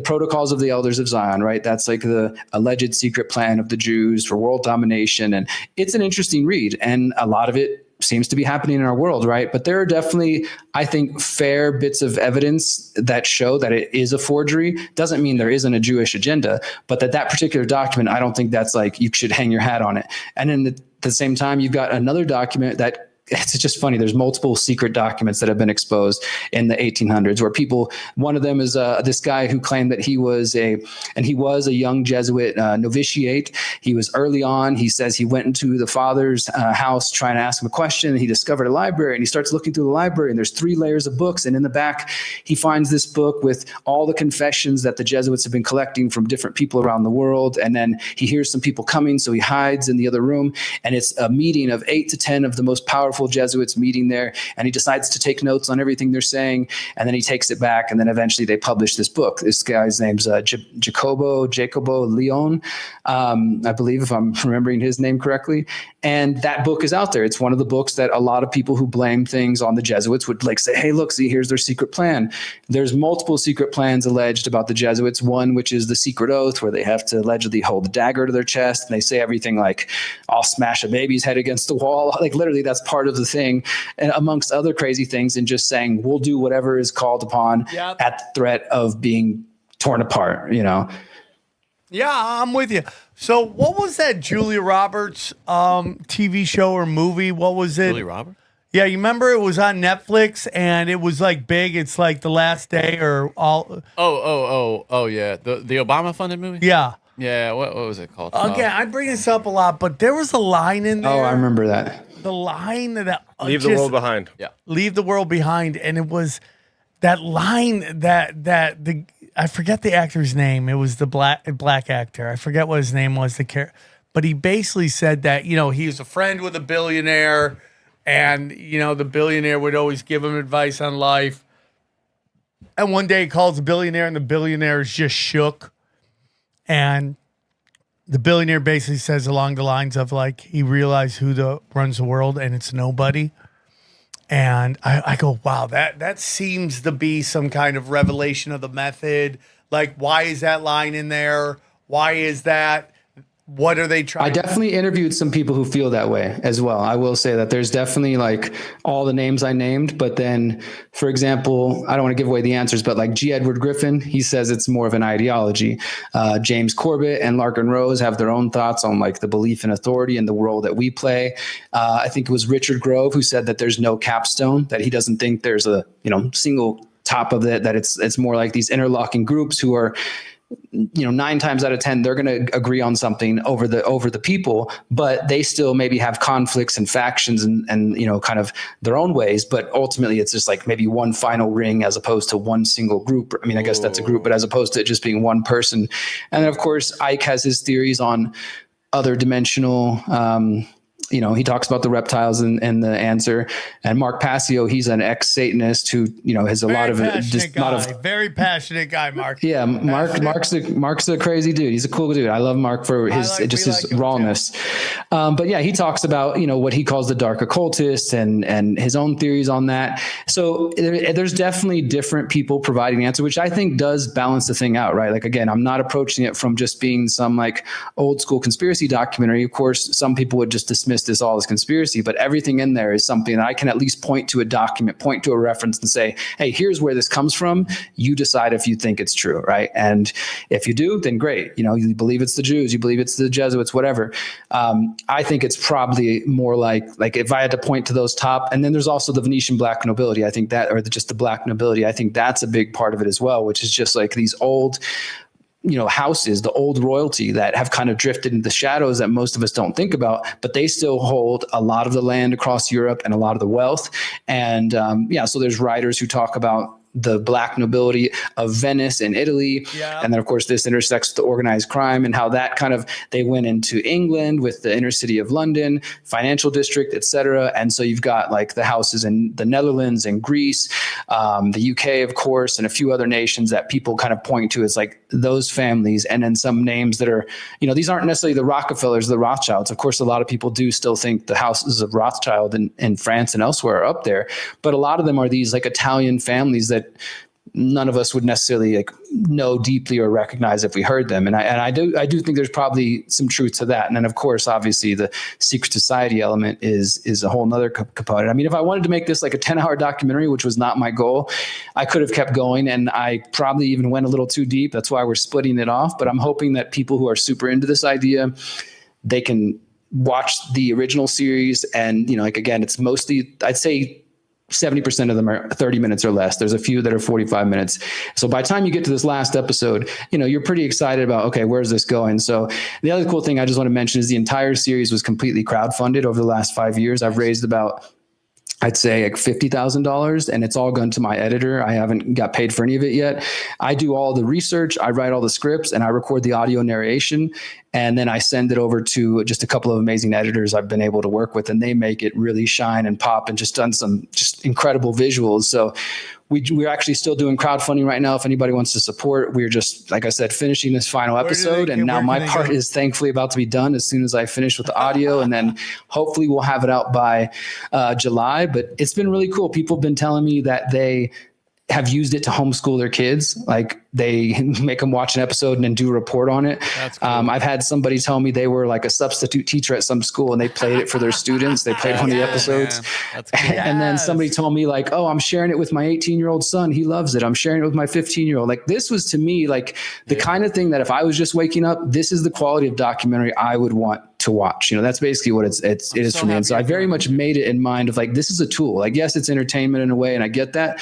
G: protocols of the elders of Zion, right? That's like the alleged secret plan of the Jews for world domination. And it's an interesting read. And a lot of it seems to be happening in our world, right? But there are definitely, I think, fair bits of evidence that show that it is a forgery. Doesn't mean there isn't a Jewish agenda, but that particular document, I don't think that's like you should hang your hat on it. And then at the same time, you've got another document that it's just funny. There's multiple secret documents that have been exposed in the 1800s where one of them is this guy who claimed that he was a young Jesuit novitiate. He was early on. He says he went into the father's house trying to ask him a question. And he discovered a library and he starts looking through the library and there's 3 layers of books. And in the back, he finds this book with all the confessions that the Jesuits have been collecting from different people around the world. And then he hears some people coming. So he hides in the other room and it's a meeting of 8 to 10 of the most powerful Jesuits meeting there, and he decides to take notes on everything they're saying, and then he takes it back, and then eventually they publish this book. This guy's name's Jacobo Leon, I believe, if I'm remembering his name correctly. And that book is out there. It's one of the books that a lot of people who blame things on the Jesuits would like say, hey, look, see, here's their secret plan. There's multiple secret plans alleged about the Jesuits. One, which is the secret oath, where they have to allegedly hold a dagger to their chest, and they say everything like, I'll smash a baby's head against the wall. Like literally that's part of the thing, and amongst other crazy things, and just saying we'll do whatever is called upon at the threat of being torn apart,
F: Yeah, I'm with you. So what was that Julia Roberts TV show or movie? What was it?
I: Julia Roberts?
F: Yeah, you remember it was on Netflix and it was like big. It's like The Last Day or all.
I: Oh, yeah. The Obama funded movie?
F: Yeah.
I: Yeah, what was it called?
F: Okay, I bring this up a lot, but there was a line in there.
G: Oh, I remember that.
F: The line that
H: leave the world behind.
I: Yeah.
F: Leave the world behind. And it was that line that I forget the actor's name. It was the black actor. I forget what his name was. But he basically said that, he was a friend with a billionaire, and the billionaire would always give him advice on life. And one day he calls the billionaire, and the billionaire is just shook. And the billionaire basically says along the lines of like, he realized who runs the world, and it's nobody. And I go, wow, that seems to be some kind of revelation of the method. Like, why is that line in there? Why is that? What are they trying?
G: I definitely interviewed some people who feel that way as well. I will say that there's definitely like all the names I named, but then, for example, I don't want to give away the answers, but like G. Edward Griffin, he says it's more of an ideology. James Corbett and Larkin Rose have their own thoughts on like the belief in authority and the role that we play. I think it was Richard Grove who said that there's no capstone, that he doesn't think there's a single top of it, that it's more like these interlocking groups who are 9 times out of 10, they're going to agree on something over the people, but they still maybe have conflicts and factions and kind of their own ways. But ultimately it's just like maybe one final ring as opposed to one single group. I mean, I guess that's a group, but as opposed to it just being one person. And then of course, Ike has his theories on other dimensional, he talks about the reptiles and the answer. And Mark Passio, he's an ex-Satanist who, has a lot of
F: very passionate guy, Mark.
G: Yeah, Mark's a crazy dude. He's a cool dude. I love Mark for his rawness. But yeah, he talks about, what he calls the dark occultists and his own theories on that. So there's definitely different people providing the answer, which I think does balance the thing out, right? Like, again, I'm not approaching it from just being some like old school conspiracy documentary. Of course, some people would just dismiss this all as conspiracy, but everything in there is something that I can at least point to a document, point to a reference and say, hey, here's where this comes from. You decide if you think it's true, right? And if you do, then great. You believe it's the Jews, you believe it's the Jesuits, whatever. I think it's probably more like if I had to point to those top, and then there's also the Venetian black nobility. I think that, or just the black nobility, I think that's a big part of it as well, which is just like these old houses, the old royalty that have kind of drifted into the shadows that most of us don't think about, but they still hold a lot of the land across Europe and a lot of the wealth. And so there's writers who talk about the black nobility of Venice and Italy. Yeah. And then of course this intersects with the organized crime and how that they went into England with the inner city of London, financial district, etc. And so you've got like the houses in the Netherlands and Greece, the UK, of course, and a few other nations that people kind of point to as like those families. And then some names that are, these aren't necessarily the Rockefellers, the Rothschilds. Of course, a lot of people do still think the houses of Rothschild in France and elsewhere are up there, but a lot of them are these like Italian families that none of us would necessarily know deeply or recognize if we heard them. And I do think there's probably some truth to that. And then of course, obviously the secret society element is a whole nother component. I mean, if I wanted to make this like a 10-hour documentary, which was not my goal, I could have kept going and I probably even went a little too deep. That's why we're splitting it off. But I'm hoping that people who are super into this idea, they can watch the original series. And, again, it's mostly, I'd say 70% of them are 30 minutes or less. There's a few that are 45 minutes. So by the time you get to this last episode, you're pretty excited about, okay, where's this going? So the other cool thing I just want to mention is the entire series was completely crowdfunded over the last 5 years. I've raised about, I'd say like $50,000, and it's all gone to my editor. I haven't got paid for any of it yet. I do all the research, I write all the scripts, and I record the audio narration. And then I send it over to just a couple of amazing editors I've been able to work with, and they make it really shine and pop and just done some just incredible visuals. So we're actually still doing crowdfunding right now. If anybody wants to support, we're just, like I said, finishing this final episode. And now my part is thankfully about to be done as soon as I finish with the audio. And then hopefully we'll have it out by July. But it's been really cool. People have been telling me that they have used it to homeschool their kids. Like they make them watch an episode and then do a report on it. That's cool. I've had somebody tell me they were like a substitute teacher at some school and they played it for their students. They played one of the episodes. That's cool. And then somebody told me like, oh, I'm sharing it with my 18-year-old son. He loves it. I'm sharing it with my 15-year-old. Like this was to me like the kind of thing that if I was just waking up, this is the quality of documentary I would want to watch. That's basically what it is for me. And so I very much made it in mind of like, this is a tool. Like, yes, it's entertainment in a way, and I get that.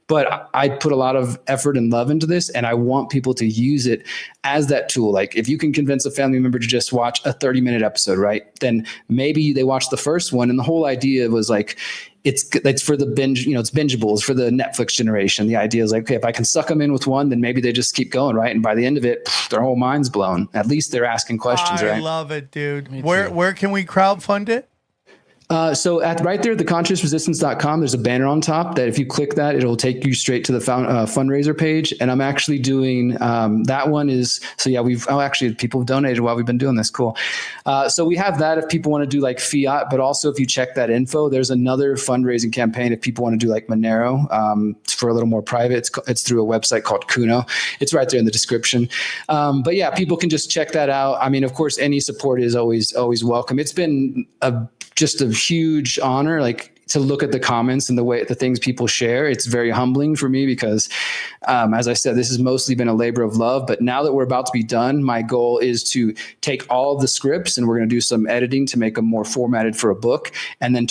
G: But I put a lot of effort and love into this, and I want people to use it as that tool. Like if you can convince a family member to just watch a 30-minute episode, right? Then maybe they watch the first one. And the whole idea was like, it's for the binge, it's bingeable. It's for the Netflix generation. The idea is like, okay, if I can suck them in with one, then maybe they just keep going, right? And by the end of it, their whole mind's blown. At least they're asking questions, right?
F: I love it, dude. Where can we crowdfund it?
G: So right there at theconsciousresistance.com, there's a banner on top that if you click that, it'll take you straight to the fundraiser page. And I'm actually doing that one is, so yeah, actually people have donated while we've been doing this. Cool. So we have that if people want to do like fiat, but also if you check that info, there's another fundraising campaign if people want to do like Monero for a little more private. It's through a website called Kuno. It's right there in the description. But yeah, people can just check that out. I mean, of course, any support is always welcome. It's been just a huge honor, like to look at the comments and the things people share. It's very humbling for me because, as I said, this has mostly been a labor of love. But now that we're about to be done, my goal is to take all of the scripts and we're going to do some editing to make them more formatted for a book, and then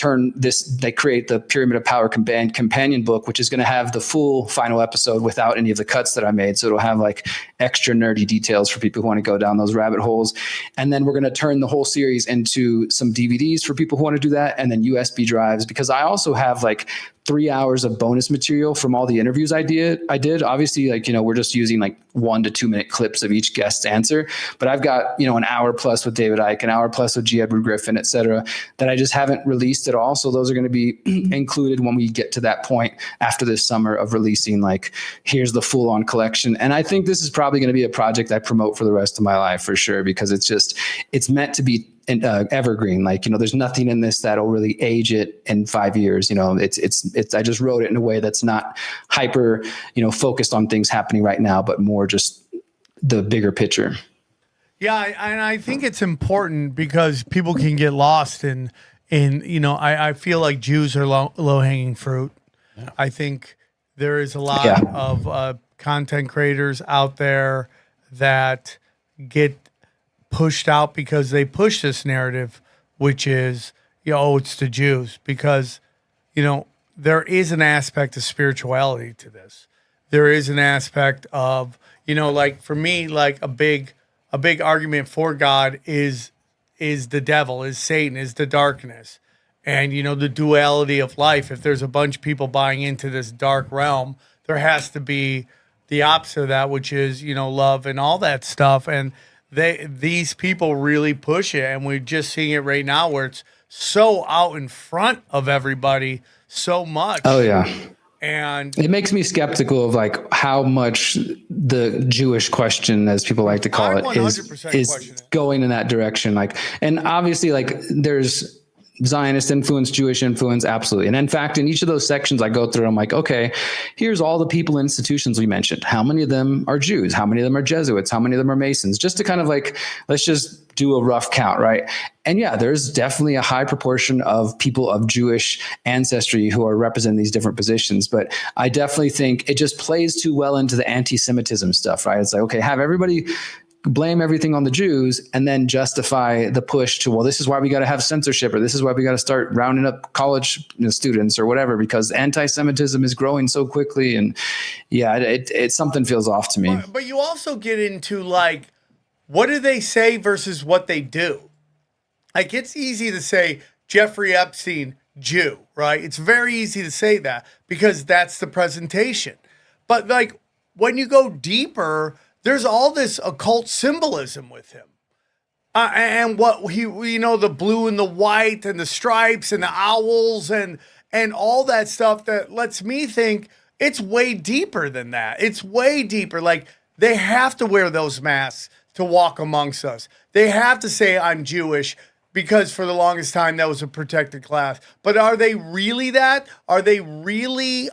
G: they create the Pyramid of Power companion book, which is going to have the full final episode without any of the cuts that I made. So it'll have like extra nerdy details for people who want to go down those rabbit holes. And then we're going to turn the whole series into some DVDs for people who want to do that, and then USB drives, because because I also have like 3 hours of bonus material from all the interviews I did. Obviously, like, we're just using like 1 to 2 minute clips of each guest's answer, but I've got, an hour plus with David Icke, an hour plus with G. Edward Griffin, et cetera, that I just haven't released at all. So those are going to be included when we get to that point after this summer of releasing, like, here's the full on collection. And I think this is probably going to be a project I promote for the rest of my life for sure, because it's meant to be evergreen. Like, there's nothing in this that'll really age it in 5 years. I just wrote it in a way that's not hyper, focused on things happening right now, but more just the bigger picture.
F: Yeah. And I think it's important because people can get lost in I feel like Jews are low hanging fruit. Yeah. I think there is a lot of content creators out there that get pushed out because they push this narrative, which is, it's the Jews, because, there is an aspect of spirituality to this. There is an aspect of, like for me, like a big argument for God is the devil, is Satan, is the darkness. And, the duality of life. If there's a bunch of people buying into this dark realm, there has to be the opposite of that, which is, love and all that stuff. And these people really push it, and we're just seeing it right now where it's so out in front of everybody so much.
G: Oh yeah.
F: And
G: it makes me skeptical of like how much the Jewish question, as people like to call it, is going in that direction. Like, and obviously like there's Zionist influence, Jewish influence, absolutely. And in fact, in each of those sections I go through, I'm like, okay, here's all the people and institutions we mentioned. How many of them are Jews? How many of them are Jesuits? How many of them are Masons? Just to kind of like, let's just do a rough count, right? And yeah, there's definitely a high proportion of people of Jewish ancestry who are representing these different positions. But I definitely think it just plays too well into the anti-Semitism stuff, right? It's like, okay, have everybody blame everything on the Jews and then justify the push to, well, this is why we got to have censorship, or this is why we got to start rounding up college students or whatever, because anti-Semitism is growing so quickly. And yeah, it something feels off to me.
F: But you also get into like, what do they say versus what they do? Like, it's easy to say Jeffrey Epstein, Jew, right? It's very easy to say that because that's the presentation. But like when you go deeper, there's all this occult symbolism with him. And what the blue and the white and the stripes and the owls and all that stuff that lets me think it's way deeper than that. It's way deeper. Like, they have to wear those masks to walk amongst us. They have to say, I'm Jewish, because for the longest time that was a protected class. But are they really that? Are they really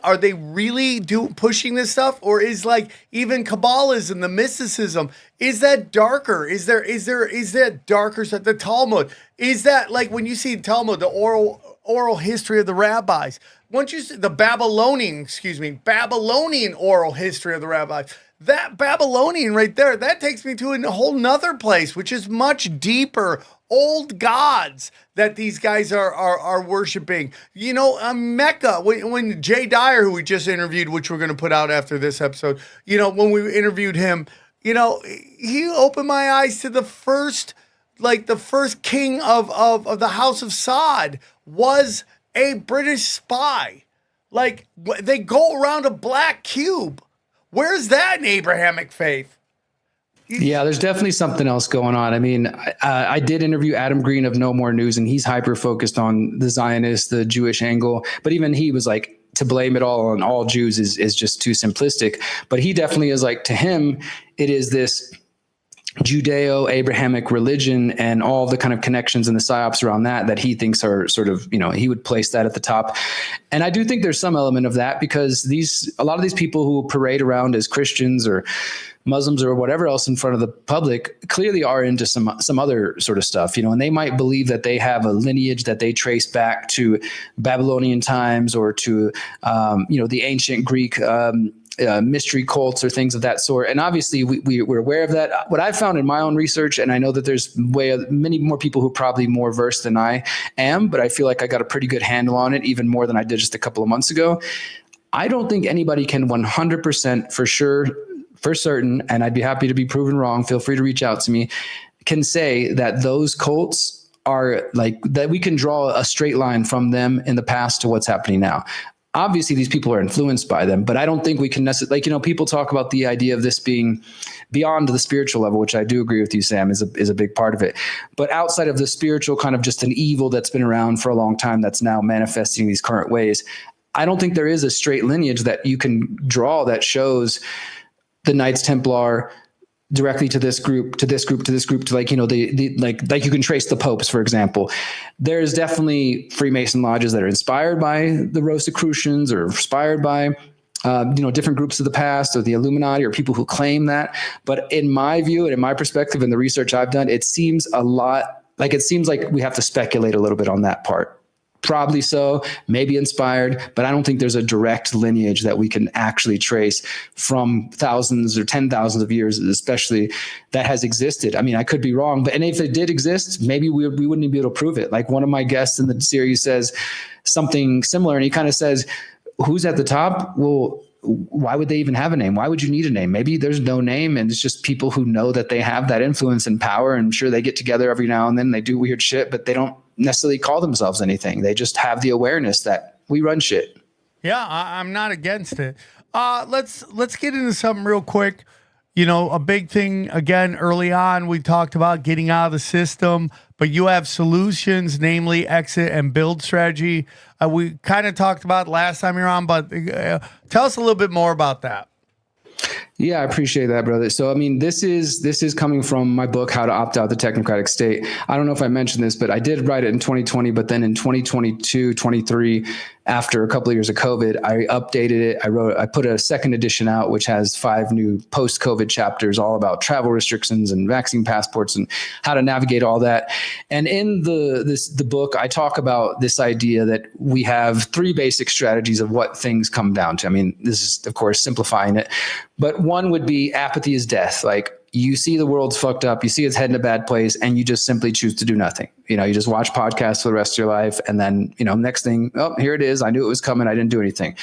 F: pushing this stuff? Or is like even Kabbalism, the mysticism, is that darker? Is that darker stuff? The Talmud, is that like when you see Talmud, the oral history of the rabbis? Once you see the Babylonian oral history of the rabbis, that Babylonian right there, that takes me to a whole nother place, which is much deeper. Old gods that these guys are worshiping. Mecca, when Jay Dyer, who we just interviewed, which we're going to put out after this episode, when we interviewed him, he opened my eyes to the first king of the House of Saud was a British spy. Like, they go around a black cube. Where's that in Abrahamic faith?
G: Yeah, there's definitely something else going on. I mean, I did interview Adam Green of No More News, and he's hyper focused on the Zionist, the Jewish angle. But even he was like, to blame it all on all Jews is just too simplistic. But he definitely is like, to him, it is this Judeo-Abrahamic religion and all the kind of connections and the psyops around that he thinks are sort of, he would place that at the top. And I do think there's some element of that, because a lot of these people who parade around as Christians or Muslims or whatever else in front of the public clearly are into some other sort of stuff, and they might believe that they have a lineage that they trace back to Babylonian times or to, the ancient Greek mystery cults or things of that sort. And obviously we're aware of that. What I've found in my own research, and I know that there's many more people who are probably more versed than I am, but I feel like I got a pretty good handle on it, even more than I did just a couple of months ago. I don't think anybody can 100% for certain, and I'd be happy to be proven wrong, feel free to reach out to me, can say that those cults are like that we can draw a straight line from them in the past to what's happening now. Obviously, these people are influenced by them, but I don't think we can necessarily, like, you know, people talk about the idea of this being beyond the spiritual level, which I do agree with you, Sam, is a big part of it. But outside of the spiritual, kind of just an evil that's been around for a long time that's now manifesting these current ways, I don't think there is a straight lineage that you can draw that shows the Knights Templar directly to this group, to this group, to this group, to, like, you know, like you can trace the popes, for example. There's definitely Freemason lodges that are inspired by the Rosicrucians or inspired by, you know, different groups of the past or the Illuminati or people who claim that. But in my view and in my perspective and the research I've done, it seems like we have to speculate a little bit on that part. Probably so, maybe inspired, but I don't think there's a direct lineage that we can actually trace from thousands or 10,000s of years, especially, that has existed. I mean, I could be wrong, and if it did exist, maybe we wouldn't be able to prove it. Like one of my guests in the series says something similar, and he kind of says, who's at the top? Well, why would they even have a name? Why would you need a name? Maybe there's no name and it's just people who know that they have that influence and power, and sure, they get together every now and then, they do weird shit, but they don't necessarily call themselves anything. They just have the awareness that we run shit.
F: Yeah, I'm not against it. Let's get into something real quick. You know, a big thing, again, early on, we talked about getting out of the system, but you have solutions, namely exit and build strategy. We kind of talked about last time you're on, but tell us a little bit more about that.
G: Yeah, I appreciate that, brother. So, I mean, this is coming from my book, How to Opt Out the Technocratic State. I don't know if I mentioned this, but I did write it in 2020, but then in 2022, 23, after a couple of years of COVID, I updated it. I put a second edition out, which has 5 new post-COVID chapters, all about travel restrictions and vaccine passports and how to navigate all that. And in the book, I talk about this idea that we have 3 basic strategies of what things come down to. I mean, this is, of course, simplifying it, but one would be apathy is death. Like, you see the world's fucked up, you see it's heading a bad place, and you just simply choose to do nothing. You know, you just watch podcasts for the rest of your life, and then, you know, next thing, oh, here it is. I knew it was coming. I didn't do anything.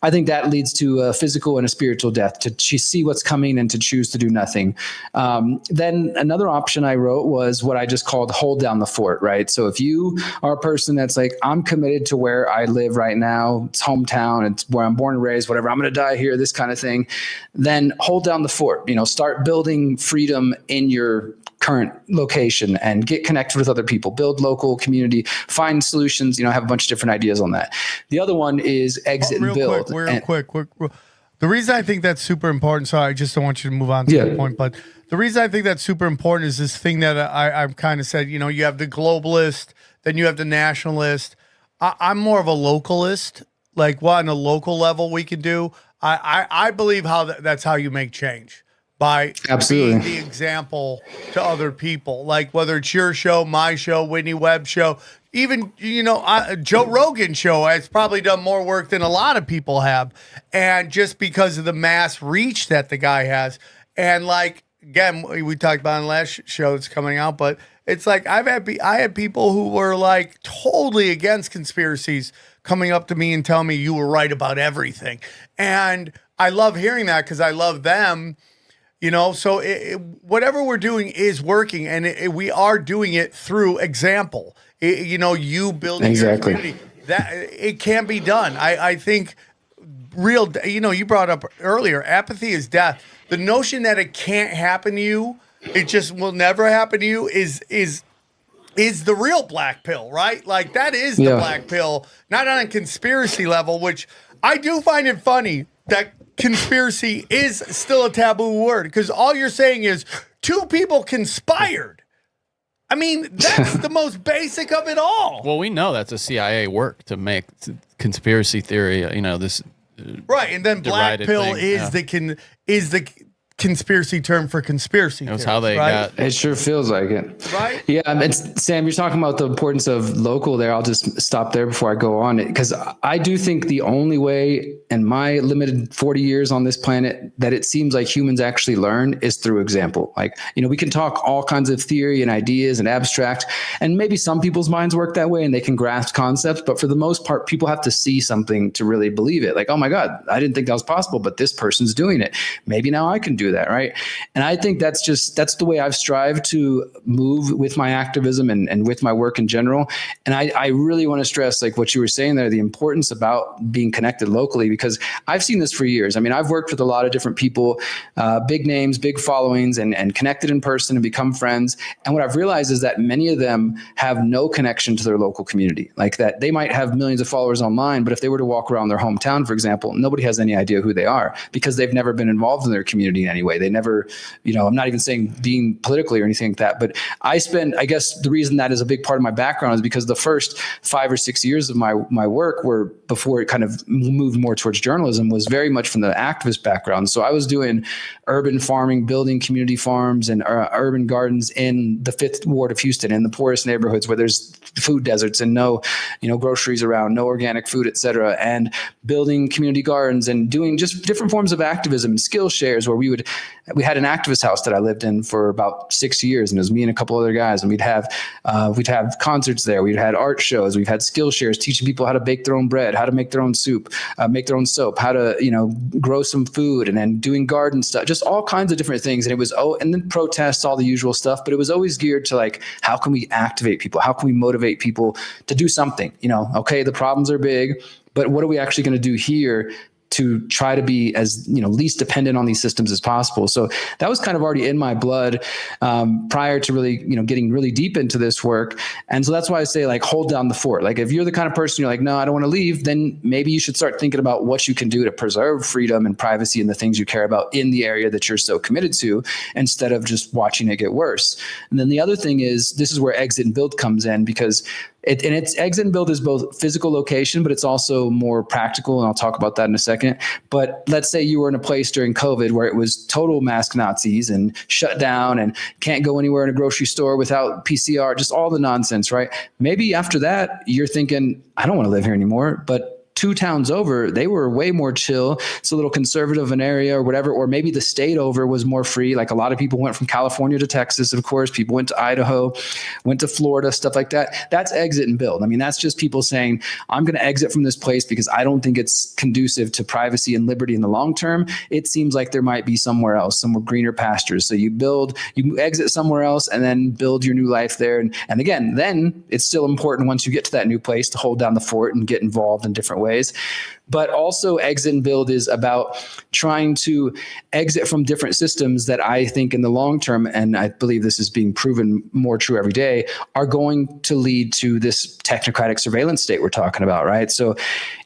G: I think that leads to a physical and a spiritual death, to see what's coming and to choose to do nothing. Then another option I wrote was what I just called hold down the fort, right? So if you are a person that's like, I'm committed to where I live right now, it's hometown, it's where I'm born and raised, whatever, I'm going to die here, this kind of thing, then hold down the fort. You know, start building freedom in your current location and get connected with other people, build local community, find solutions, you know, have a bunch of different ideas on that. The other one is exit and build.
F: Real quick. The reason I think that's super important, sorry, I just don't want you to move on to the point, but the reason I think that's super important is this thing that I've kind of said, you know, you have the globalist, then you have the nationalist. I'm more of a localist, like what on a local level we can do. I believe that's how you make change. By being the example to other people, like whether it's your show, my show, Whitney Webb's show, even, you know, Joe Rogan's show has probably done more work than a lot of people have. And just because of the mass reach that the guy has. And like, again, we talked about in the last show that's coming out, but it's like I had people who were like totally against conspiracies coming up to me and telling me you were right about everything. And I love hearing that because I love them. You know, so whatever we're doing is working, and we are doing it through example. You know, you building your community, that it can be done. I think you know, you brought up earlier, apathy is death. The notion that it can't happen to you, it just will never happen to you is the real black pill, right? Like that is the black pill, not on a conspiracy level, which I do find it funny that conspiracy is still a taboo word, because all you're saying is 2 people conspired. I mean, that's the most basic of it all.
I: Well, we know that's a CIA work to make conspiracy theory, you know, this
F: right, and then black pill
I: thing.
F: is the conspiracy term for conspiracy.
I: That's how they got.
G: It sure feels like it,
F: right?
G: Yeah, Sam, you're talking about the importance of local there. I'll just stop there before I go on it, because I do think the only way in my limited 40 years on this planet that it seems like humans actually learn is through example. Like, you know, we can talk all kinds of theory and ideas and abstract, and maybe some people's minds work that way and they can grasp concepts, but for the most part, people have to see something to really believe it. Like, oh my God, I didn't think that was possible, but this person's doing it. Maybe now I can do do that, right? And I think that's the way I've strived to move with my activism and with my work in general. And I really want to stress, like what you were saying there, the importance about being connected locally, because I've seen this for years. I mean, I've worked with a lot of different people, big names, big followings, and connected in person and become friends. And what I've realized is that many of them have no connection to their local community. Like that they might have millions of followers online, but if they were to walk around their hometown, for example, nobody has any idea who they are because they've never been involved in their community in any way. They never, I'm not even saying being politically or anything like that, but I guess the reason that is a big part of my background is because the first 5 or 6 years of my work were, before it kind of moved more towards journalism, was very much from the activist background. So I was doing urban farming, building community farms and urban gardens in the 5th Ward of Houston, in the poorest neighborhoods where there's food deserts and no, groceries around, no organic food, et cetera, and building community gardens and doing just different forms of activism and skill shares where we had an activist house that I lived in for about 6 years, and it was me and a couple other guys, and we'd have concerts there. We'd had art shows. We've had skill shares, teaching people how to bake their own bread, how to make their own soup, make their own soap, how to, grow some food, and then doing garden stuff, just all kinds of different things. And it was, and then protests, all the usual stuff, but it was always geared to like, how can we activate people? How can we motivate people to do something? Okay, the problems are big, but what are we actually going to do here to try to be as least dependent on these systems as possible? So that was kind of already in my blood prior to really getting really deep into this work. And so that's why I say, like, hold down the fort. Like if you're the kind of person you're like, no, I don't want to leave, then maybe you should start thinking about what you can do to preserve freedom and privacy and the things you care about in the area that you're so committed to, instead of just watching it get worse. And then the other thing is, this is where exit and build comes in, because it's exit and build is both physical location, but it's also more practical. And I'll talk about that in a second. But let's say you were in a place during COVID where it was total mask Nazis and shut down and can't go anywhere in a grocery store without PCR, just all the nonsense, right? Maybe after that, you're thinking, I don't want to live here anymore. But 2 towns over, they were way more chill. It's a little conservative of an area or whatever, or maybe the state over was more free. Like a lot of people went from California to Texas, of course. People went to Idaho, went to Florida, stuff like that. That's exit and build. I mean, that's just people saying, I'm going to exit from this place because I don't think it's conducive to privacy and liberty in the long term. It seems like there might be somewhere else, some more greener pastures. So you exit somewhere else and then build your new life there. And again, then it's still important once you get to that new place to hold down the fort and get involved in different ways. But also exit and build is about trying to exit from different systems that I think in the long term, and I believe this is being proven more true every day, are going to lead to this technocratic surveillance state we're talking about, right? So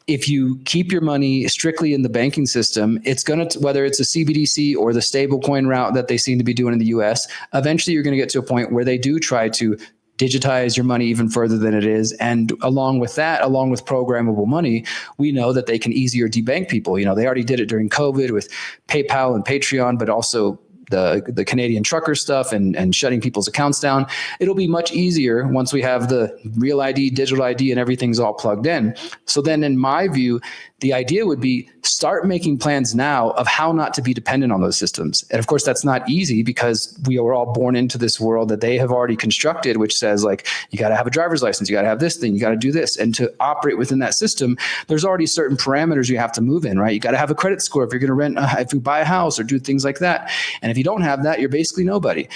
G: if you keep your money strictly in the banking system, it's going to, whether it's a CBDC or the stablecoin route that they seem to be doing in the US, eventually you're going to get to a point where they do try to digitize your money even further than it is. And along with that, along with programmable money, we know that they can easier debank people. They already did it during COVID with PayPal and Patreon, but also the Canadian trucker stuff and shutting people's accounts down. It'll be much easier once we have the real ID, digital ID, and everything's all plugged in. So then in my view, the idea would be start making plans now of how not to be dependent on those systems. And of course, that's not easy because we were all born into this world that they have already constructed, which says like, you got to have a driver's license, you got to have this thing, you got to do this. And to operate within that system, there's already certain parameters you have to move in, right? You got to have a credit score if you're going to rent, if you buy a house or do things like that. And if you don't have that, you're basically nobody.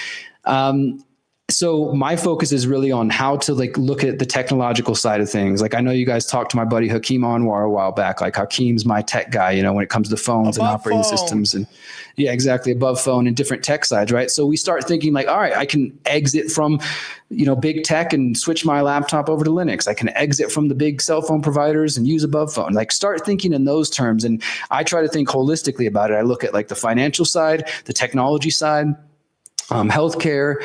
G: So my focus is really on how to look at the technological side of things. Like I know you guys talked to my buddy Hakeem Anwar a while back. Like Hakeem's my tech guy, when it comes to phones and operating systems and yeah, exactly, above phone and different tech sides, right? So we start thinking like, all right, I can exit from big tech and switch my laptop over to Linux. I can exit from the big cell phone providers and use above phone. Like start thinking in those terms. And I try to think holistically about it. I look at like the financial side, the technology side, healthcare.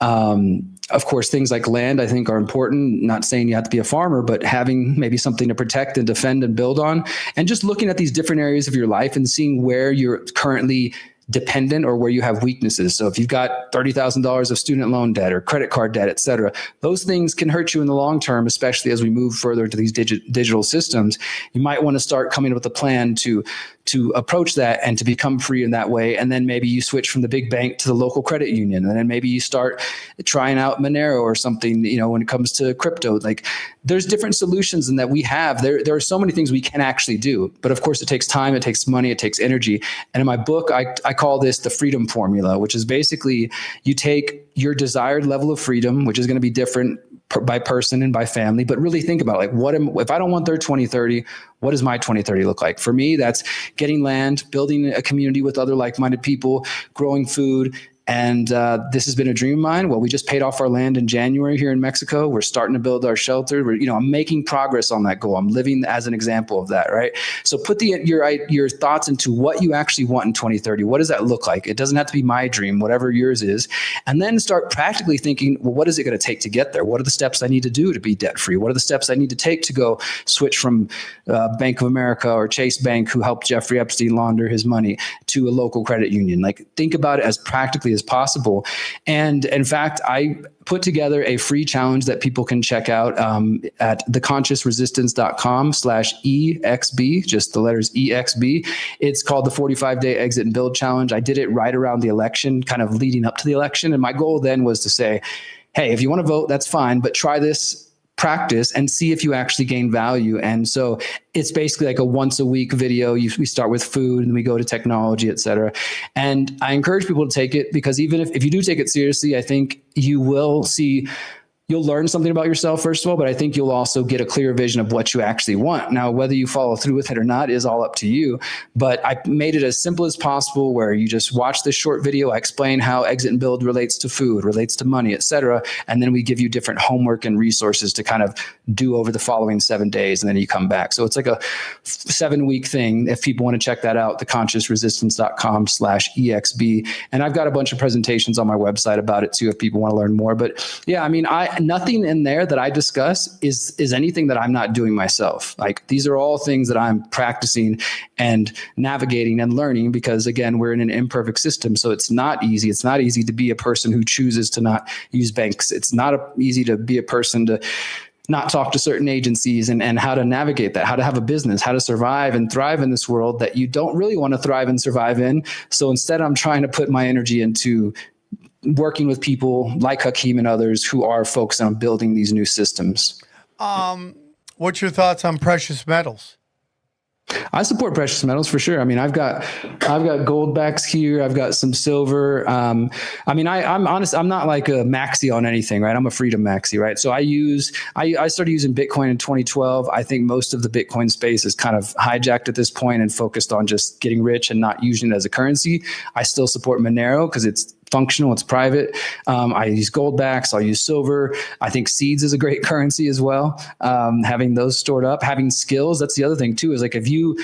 G: Of course, things like land, I think, are important. Not saying you have to be a farmer, but having maybe something to protect and defend and build on, and just looking at these different areas of your life and seeing where you're currently dependent or where you have weaknesses. So if you've got $30,000 of student loan debt or credit card debt, et cetera, those things can hurt you in the long term, especially as we move further into these digital systems. You might want to start coming up with a plan to to approach that and to become free in that way. And then maybe you switch from the big bank to the local credit union. And then maybe you start trying out Monero or something, when it comes to crypto. Like, there's different solutions in that we have. There are so many things we can actually do. But of course, it takes time, it takes money, it takes energy. And in my book, I call this the freedom formula, which is basically you take your desired level of freedom, which is going to be different by person and by family, but really think about if I don't want their 2030, what does my 2030 look like? For me, that's getting land, building a community with other like-minded people, growing food. And this has been a dream of mine. Well, we just paid off our land in January here in Mexico. We're starting to build our shelter. I'm making progress on that goal. I'm living as an example of that, right? So put your thoughts into what you actually want in 2030. What does that look like? It doesn't have to be my dream, whatever yours is. And then start practically thinking, well, what is it going to take to get there? What are the steps I need to do to be debt-free? What are the steps I need to take to go switch from Bank of America or Chase Bank, who helped Jeffrey Epstein launder his money, to a local credit union? Like, think about it as practically as possible. And in fact, I put together a free challenge that people can check out at theconsciousresistance.com/EXB, just the letters EXB. It's called the 45-Day Exit and Build Challenge. I did it right around the election, kind of leading up to the election. And my goal then was to say, hey, if you want to vote, that's fine, but try this practice and see if you actually gain value. And so it's basically like a once a week video. We start with food and we go to technology, et cetera. And I encourage people to take it, because even if you do take it seriously, I think you'll learn something about yourself, first of all, but I think you'll also get a clear vision of what you actually want. Now, whether you follow through with it or not is all up to you, but I made it as simple as possible, where you just watch this short video. I explain how exit and build relates to food, relates to money, et cetera. And then we give you different homework and resources to kind of do over the following 7 days. And then you come back. So it's like a 7-week thing. If people want to check that out, theconsciousresistance.com/EXB. And I've got a bunch of presentations on my website about it too, if people want to learn more. But yeah, I mean, nothing in there that I discuss is anything that I'm not doing myself. Like, these are all things that I'm practicing and navigating and learning, because again, we're in an imperfect system. So it's not easy. It's not easy to be a person who chooses to not use banks. It's not easy to be a person to not talk to certain agencies, and how to navigate that, how to have a business, how to survive and thrive in this world that you don't really want to thrive and survive in. So instead, I'm trying to put my energy into working with people like Hakeem and others who are focused on building these new systems.
F: What's your thoughts on precious metals?
G: I support precious metals for sure. I mean, I've got gold backs here. I've got some silver. I mean, I'm honest. I'm not like a maxi on anything, right? I'm a freedom maxi, right? So I started using Bitcoin in 2012. I think most of the Bitcoin space is kind of hijacked at this point and focused on just getting rich and not using it as a currency. I still support Monero because it's functional, it's private. I use gold backs, I'll use silver. I think seeds is a great currency as well. Having those stored up, having skills, that's the other thing too, is like if you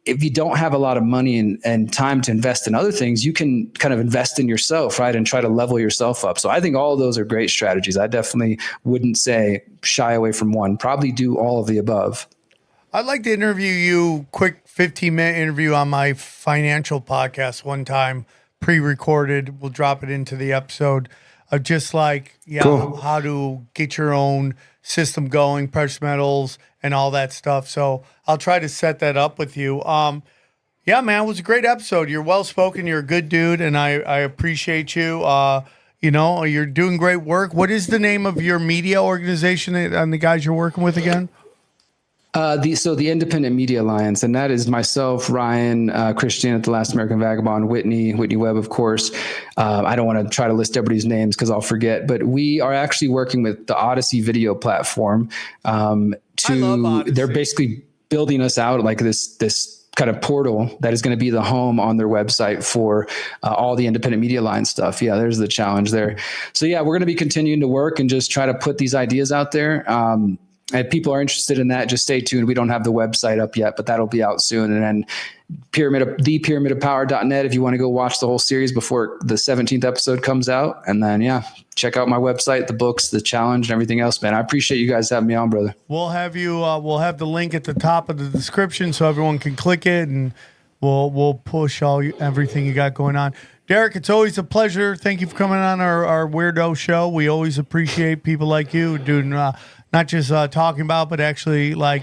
G: don't have a lot of money and time to invest in other things, you can kind of invest in yourself, right? And try to level yourself up. So I think all of those are great strategies. I definitely wouldn't say shy away from one, probably do all of the above.
F: I'd like to interview you, quick 15-minute interview on my financial podcast one time, pre-recorded. We'll drop it into the episode of just like, cool. How to get your own system going, precious metals and all that stuff. So I'll try to set that up with you. Yeah, man, it was a great episode. You're well-spoken. You're a good dude, and I appreciate you. You're doing great work. What is the name of your media organization and the guys you're working with again?
G: The Independent Media Alliance, and that is myself, Ryan, Christian at The Last American Vagabond, Whitney Webb, of course. I don't want to try to list everybody's names because I'll forget, but we are actually working with the Odyssey video platform. They're basically building us out like this kind of portal that is going to be the home on their website for all the Independent Media Alliance stuff. Yeah, there's the challenge there. So yeah, we're going to be continuing to work and just try to put these ideas out there. If people are interested in that, just stay tuned. We don't have the website up yet, but that'll be out soon. And then thepyramidofpower.net if you want to go watch the whole series before the 17th episode comes out. And then, check out my website, the books, the challenge, and everything else, man. I appreciate you guys having me on, brother.
F: We'll have you. We'll have the link at the top of the description so everyone can click it, and we'll push everything you got going on. Derrick, it's always a pleasure. Thank you for coming on our weirdo show. We always appreciate people like you doing not just talking about, but actually like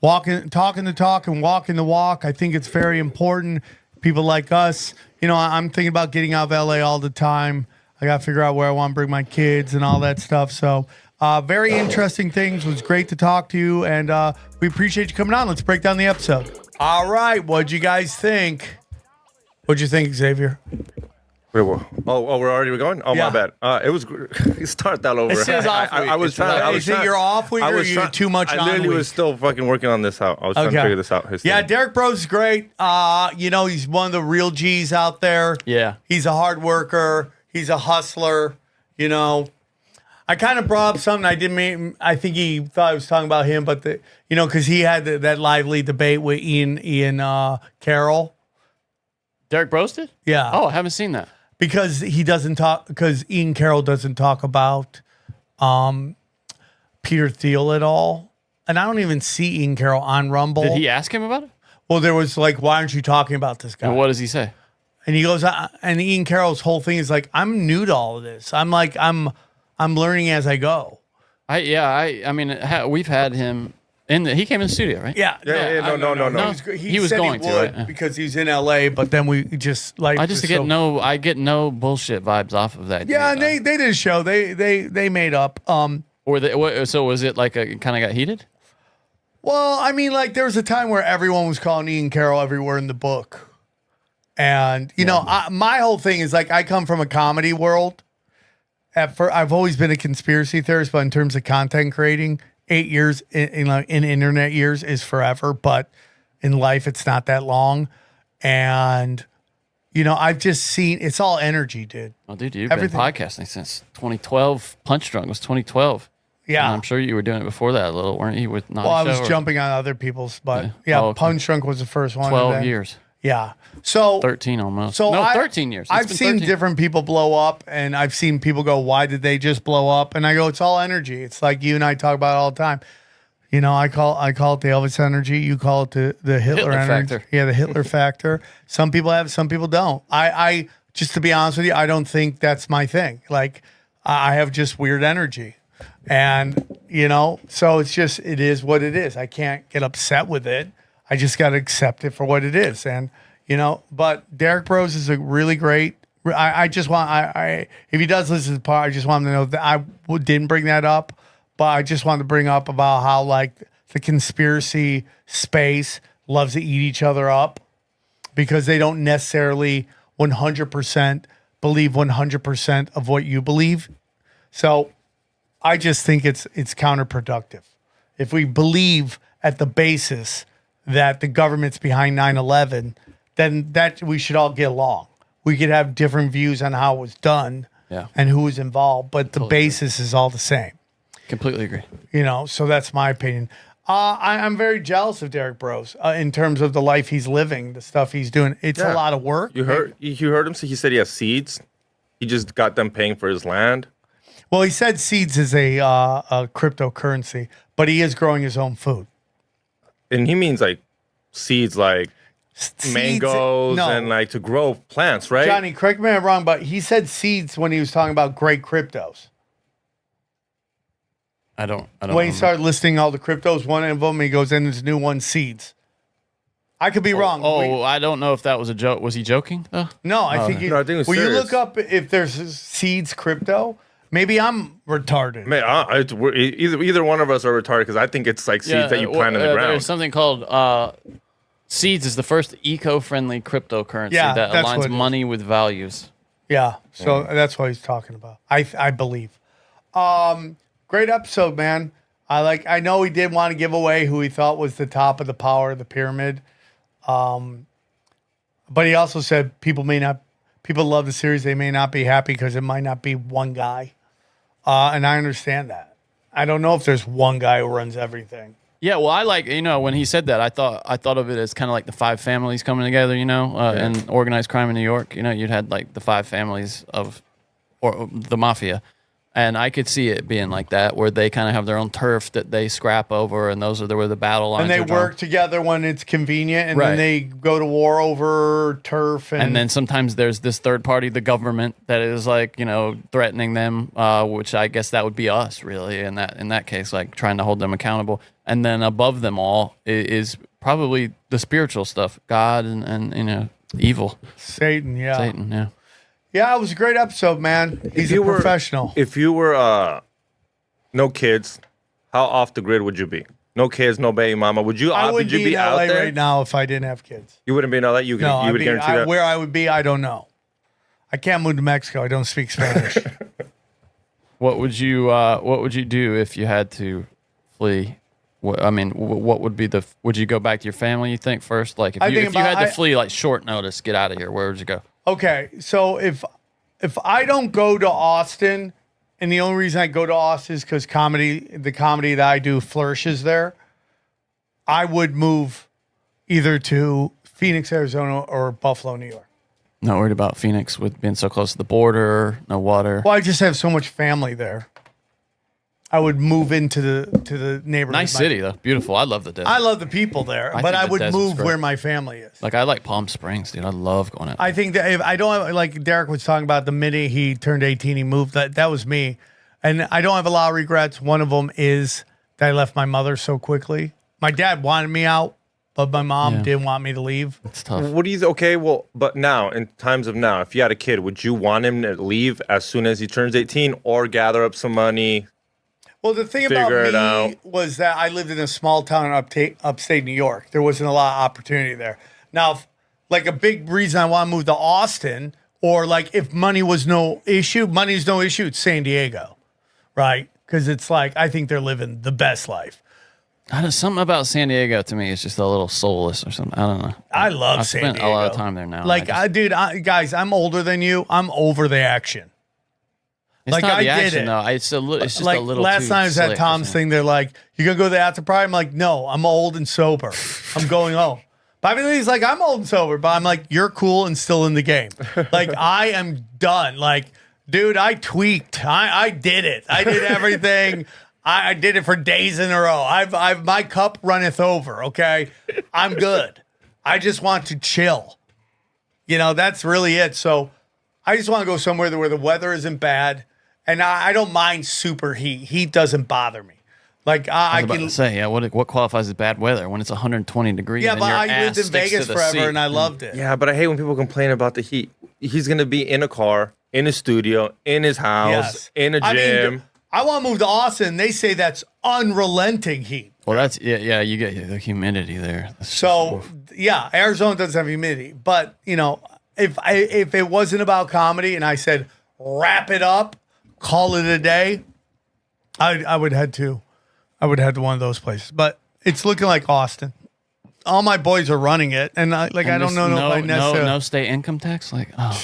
F: talking the talk and walking the walk. I think it's very important. People like us, I'm thinking about getting out of LA all the time. I got to figure out where I want to bring my kids and all that stuff. So very interesting things. It was great to talk to you, and we appreciate you coming on. Let's break down the episode. All right, what'd you guys think? What'd you think, Xavier?
H: Wait, we're already going? Oh,
F: Yeah.
H: my bad. It was start that over.
F: It says off week.
H: I was trying.
F: Is it your off week, or are you too much on
H: I literally
F: week?
H: was still fucking working on this out. I was trying to figure this out.
F: Yeah, Derrick Broze is great. He's one of the real G's out there.
I: Yeah.
F: He's a hard worker. He's a hustler. I kind of brought up something I didn't mean. I think he thought I was talking about him, but because he had that lively debate with Ian Carroll.
I: Derrick Broze did?
F: Yeah.
I: Oh, I haven't seen that.
F: Because he doesn't talk. Because Ian Carroll doesn't talk about Peter Thiel at all, and I don't even see Ian Carroll on Rumble.
I: Did he ask him about it?
F: Well, there was like, why aren't you talking about this guy?
I: And what does he say?
F: And he goes, and Ian Carroll's whole thing is like, I'm new to all of this. I'm learning as I go.
I: I mean, we've had him he came in the studio, right?
F: Yeah.
H: No.
F: He
I: was
F: said
I: going
F: he
I: to,
F: would
I: right?
F: because he's in LA, but then we just like.
I: I get no bullshit vibes off of that.
F: Yeah, and they did a show. They made up.
I: So was it like it kind of got heated?
F: Well, I mean, like there was a time where everyone was calling Ian Carroll everywhere in the book, and my whole thing is like I come from a comedy world. I've always been a conspiracy theorist, but in terms of content creating, 8 years in internet years is forever, but in life it's not that long. And I've just seen it's all energy, dude.
I: Oh, dude, you've been podcasting since 2012. Punch Drunk was 2012.
F: Yeah,
I: and I'm sure you were doing it before that a little, weren't you? With
F: Well, I was jumping on other people's, but okay. Punch Drunk was the first one.
I: 12 years.
F: Yeah. So
I: 13 almost.
F: So
I: 13 years.
F: I've seen
I: 13.
F: different people blow up, and I've seen people go, "Why did they just blow up?" And I go, "It's all energy. It's like you and I talk about it all the time." I call it the Elvis energy. You call it the Hitler energy.
I: Factor.
F: Yeah, the Hitler factor. Some people have, some people don't. I just to be honest with you, I don't think that's my thing. Like I have just weird energy, and so it is what it is. I can't get upset with it. I just got to accept it for what it is. And, but Derrick Broze is a really great, I just want, if he does listen to the part, I just want him to know that I didn't bring that up, but I just wanted to bring up about how like the conspiracy space loves to eat each other up because they don't necessarily 100% believe 100% of what you believe. So I just think it's counterproductive. If we believe at the basis that the government's behind 9/11, then that we should all get along. We could have different views on how it was done and who was involved, but the basis is all the same.
I: Completely agree.
F: So that's my opinion. I'm very jealous of Derrick Broze in terms of the life he's living, the stuff he's doing. It's a lot of work.
H: You heard him say he said he has seeds. He just got them paying for his land.
F: Well, he said seeds is a cryptocurrency, but he is growing his own food.
H: And he means like seeds, like mangoes and like to grow plants, right?
F: Johnny, correct me if I'm wrong, but he said seeds when he was talking about great cryptos.
I: I don't.
F: When he started listing all the cryptos, one of them, he goes in this new one, seeds. I could be wrong.
I: I don't know if that was a joke. Was he joking?
F: No, I think.
H: No, I think it was
F: will
H: serious.
F: You look up if there's seeds crypto? Maybe I'm retarded.
H: Man, either one of us are retarded because I think it's like seeds that you plant in the ground.
I: There's something called Seeds is the first eco-friendly cryptocurrency that aligns money with values.
F: Yeah, so that's what he's talking about. I believe. Great episode, man. I know he did want to give away who he thought was the top of the power of the pyramid. But he also said people love the series. They may not be happy because it might not be one guy. And I understand that. I don't know if there's one guy who runs everything.
I: Yeah, well, I like, when he said that, I thought of it as kind of like the five families coming together, and organized crime in New York. You'd had like the five families of the mafia. And I could see it being like that, where they kind of have their own turf that they scrap over, and those are where the battle lines
F: and they
I: are drawn.
F: work together when it's convenient, and then they go to war over turf. And
I: then sometimes there's this third party, the government, that is like, threatening them, which I guess that would be us, really, in that case, like trying to hold them accountable. And then above them all is probably the spiritual stuff, God and evil.
F: Satan, yeah.
I: Satan, yeah.
F: Yeah, it was a great episode, man. He's a professional.
H: If you were no kids, how off the grid would you be? No kids, no baby mama. Would you?
F: I wouldn't be in
H: out
F: LA
H: there
F: right now if I didn't have kids.
H: You wouldn't be in LA. You would guarantee that.
F: Where I would be, I don't know. I can't move to Mexico. I don't speak Spanish.
I: What would you do if you had to flee? What would be would you go back to your family, you think, first? Like, if you had to flee, like, short notice, get out of here, where would you go?
F: Okay, so if I don't go to Austin, and the only reason I go to Austin is because the comedy that I do flourishes there, I would move either to Phoenix, Arizona, or Buffalo, New York.
I: Not worried about Phoenix with being so close to the border, no water.
F: Well, I just have so much family there. I would move into the neighborhood.
I: Nice city, though. Beautiful. I love the desert.
F: I love the people there, but I would move where my family is.
I: Like, I like Palm Springs, dude. I love going out there.
F: I think that if I don't have, like Derrick was talking about, the minute he turned 18, he moved. That was me. And I don't have a lot of regrets. One of them is that I left my mother so quickly. My dad wanted me out, but my mom didn't want me to leave.
I: It's tough.
H: What do you? Okay, well, but now, in times of now, if you had a kid, would you want him to leave as soon as he turns 18, or gather up some money?
F: Well, the thing about me was that I lived in a small town in upstate New York. There wasn't a lot of opportunity there. Now, like, a big reason I want to move to Austin, or like if money was no issue, money's no issue, it's San Diego, right? Because it's like, I think they're living the best life.
I: I know, something about San Diego to me is just a little soulless or something. I don't know.
F: I love San Diego.
I: I've spent a lot of time there now.
F: Like, guys, I'm older than you. I'm over the action.
I: It's
F: like,
I: not the
F: I
I: action,
F: get it.
I: though. It's just
F: like,
I: a little
F: last
I: too
F: night I was at
I: slick
F: Tom's thing. They're like, "You gonna go to the after party?" I'm like, "No, I'm old and sober. I'm going home." But I mean, he's like, "I'm old and sober," but I'm like, "You're cool and still in the game." Like, I am done. Like, dude, I tweaked. I did it. I did everything. I did it for days in a row. I've my cup runneth over. Okay, I'm good. I just want to chill. That's really it. So I just want to go somewhere where the weather isn't bad. And I don't mind super heat. Heat doesn't bother me. Like, I
I: was about to say, what qualifies as bad weather when it's 120 degrees?
F: Yeah,
I: and
F: but
I: your
F: I
I: ass
F: lived in
I: sticks
F: Vegas
I: to the
F: forever,
I: seat.
F: and I loved it.
H: Yeah, but I hate when people complain about the heat. He's gonna be in a car, in a studio, in his house, in a gym.
F: I want to move to Austin. They say that's unrelenting heat.
I: Well, that's yeah. You get the humidity there.
F: So yeah, Arizona doesn't have humidity. But if it wasn't about comedy, and I said wrap it up, call it a day, I would head to one of those places. But it's looking like Austin. All my boys are running it, and I don't know if I necessarily
I: no state income tax. Like, oh,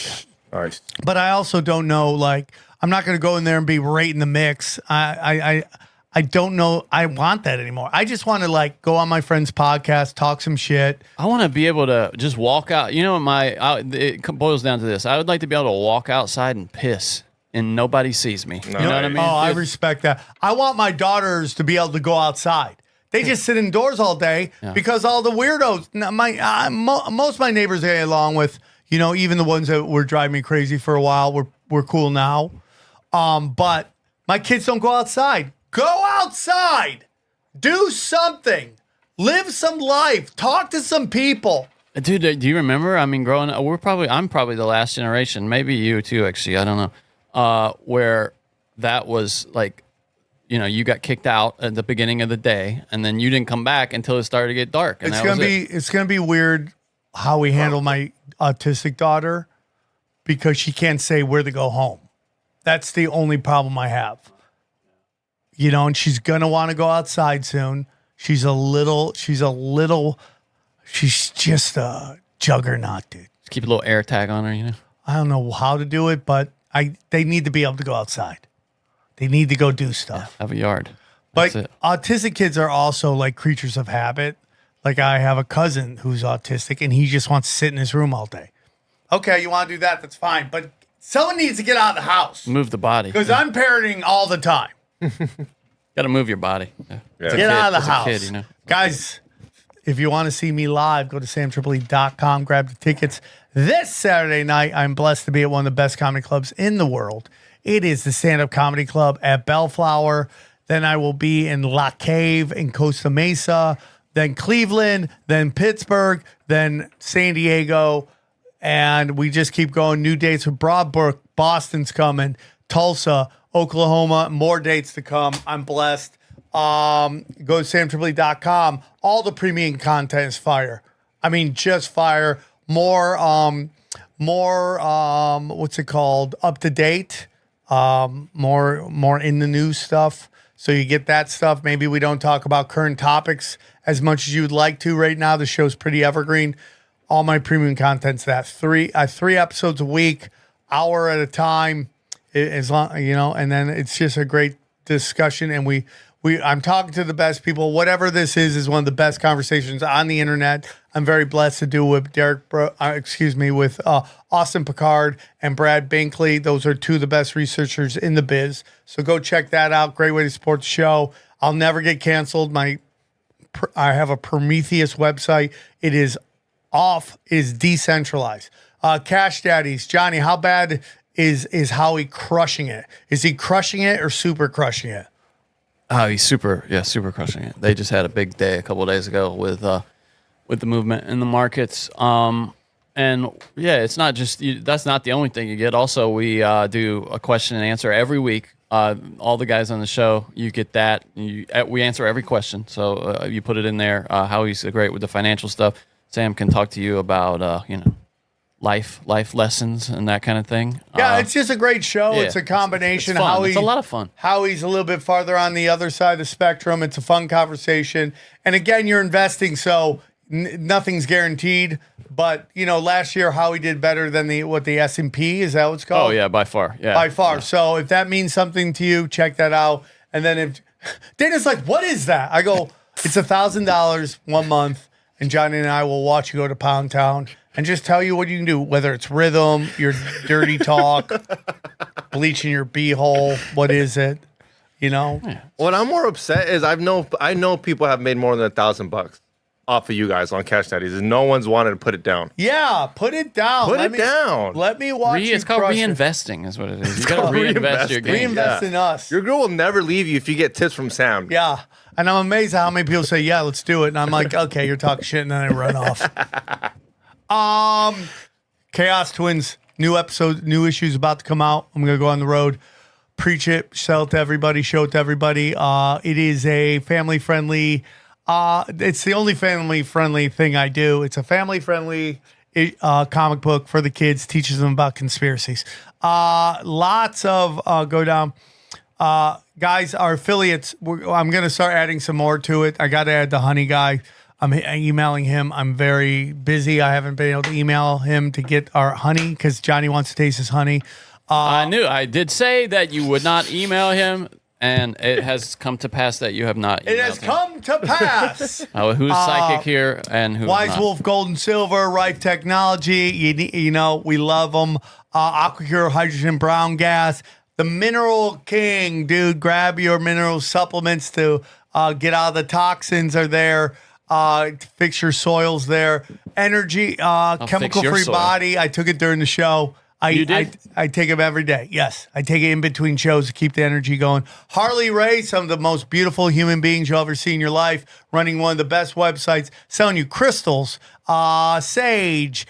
I: God.
H: Nice.
F: But I also don't know. Like, I'm not going to go in there and be right in the mix. I don't know. I want that anymore. I just want to go on my friend's podcast, talk some shit.
I: I want to be able to just walk out. It boils down to this. I would like to be able to walk outside and piss, and nobody sees me.
H: No.
I: You know what I mean?
F: Oh, I respect that. I want my daughters to be able to go outside. They just sit indoors all day because all the weirdos. Most of my neighbors I get along with, even the ones that were driving me crazy for a while, we're cool now. But my kids don't go outside. Go outside. Do something. Live some life. Talk to some people.
I: Dude, do you remember? I mean, growing up, I'm probably the last generation. Maybe you too, actually. I don't know. Where that was like, you got kicked out at the beginning of the day, and then you didn't come back until it started to get dark. And
F: it's gonna be weird how we handle my autistic daughter, because she can't say where to go home. That's the only problem I have. And she's gonna want to go outside soon. She's just a juggernaut, dude.
I: Just keep a little air tag on her,
F: I don't know how to do it, but they need to be able to go outside. They need to go do stuff.
I: Have a yard.
F: But autistic kids are also like creatures of habit. Like, I have a cousin who's autistic, and he just wants to sit in his room all day. Okay, you want to do that? That's fine. But Someone needs to get out of the house
I: Move the body.
F: because I'm parenting all the time.
I: Got to move your body. Yeah.
F: Get out of the house.
I: Kid, you know?
F: Guys, if you want to see me live, go to samtripoli.com, grab the tickets. This Saturday night, I'm blessed to be at one of the best comedy clubs in the world. It is the Stand Up Comedy Club at Bellflower. Then I will be in La Cave in Costa Mesa, then Cleveland, then Pittsburgh, then San Diego. And we just keep going. New dates with Broadbrook. Boston's coming. Tulsa, Oklahoma. More dates to come. I'm blessed. Go to samtripoli.com. All the premium content is fire. I mean, just fire. More, what's it called? Up to date. More in the news stuff. So you get that stuff. Maybe we don't talk about current topics as much as you'd like to right now. The show's pretty evergreen. All my premium content's that. Three episodes a week, hour at a time, as long, you know, and then it's just a great discussion. And I'm talking to the best people. Whatever this is one of the best conversations on the internet. I'm very blessed to do with with Austin Picard and Brad Binkley. Those are two of the best researchers in the biz. So go check that out. Great way to support the show. I'll never get canceled. I have a Prometheus website. It is decentralized. Cash Daddies. Johnny, how bad is Howie crushing it? Is he crushing it or super crushing it?
I: Oh, he's super crushing it. They just had a big day a couple of days ago with the movement in the markets. And yeah, it's not just that's not the only thing you get. Also, we do a question and answer every week. All the guys on the show, you get that. We answer every question, so you put it in there. Howie's great with the financial stuff. Sam can talk to you about life lessons and that kind of thing.
F: Yeah, it's just a great show. Yeah, it's a combination.
I: It's fun. It's a lot of fun.
F: Howie's a little bit farther on the other side of the spectrum. It's a fun conversation. And again, you're investing, so nothing's guaranteed. But, last year Howie did better than the S&P, is that what it's called?
I: Oh, yeah, by far. Yeah.
F: By far.
I: Yeah.
F: So if that means something to you, check that out. And then if Dana's like, what is that? I go, it's $1,000 1 month. And Johnny and I will watch you go to Pound Town and just tell you what you can do, whether it's rhythm, your dirty talk, bleaching your beehole. What is it?
I: Yeah.
H: What I'm more upset is I know people have made more than $1,000 off of you guys on Cash Daddies, and no one's wanted to put it down.
F: Yeah, put it down.
H: Let me down.
F: Let me watch you.
I: It's called reinvesting, is what it is. You got to reinvest your game.
F: Reinvest in us.
H: Your girl will never leave you if you get tips from Sam.
F: Yeah. And I'm amazed at how many people say, yeah, let's do it. And I'm like, okay, you're talking shit. And then I run off. Chaos Twins, new episode, new issues about to come out. I'm going to go on the road, preach it, sell it to everybody, show it to everybody. It is a family-friendly, it's the only family-friendly thing I do. It's a family-friendly comic book for the kids, teaches them about conspiracies. Lots of go down. Guys, our affiliates, I'm going to start adding some more to it. I got to add the honey guy. I'm emailing him. I'm very busy. I haven't been able to email him to get our honey because Johnny wants to taste his honey.
I: I did say that you would not email him, and it has come to pass that you have not emailed
F: It has come to pass.
I: Who's psychic here and who's
F: Wise
I: not?
F: Wolf, Gold and Silver, Rife Technology. We love them. AquaCure Hydrogen Brown Gas. The Mineral King, dude, grab your mineral supplements to get out of the toxins are there. Fix your soils there. Energy, chemical-free body. I took it during the show.
I: You did?
F: I take them every day. Yes, I take it in between shows to keep the energy going. Harley Ray, some of the most beautiful human beings you'll ever see in your life, running one of the best websites, selling you crystals, sage,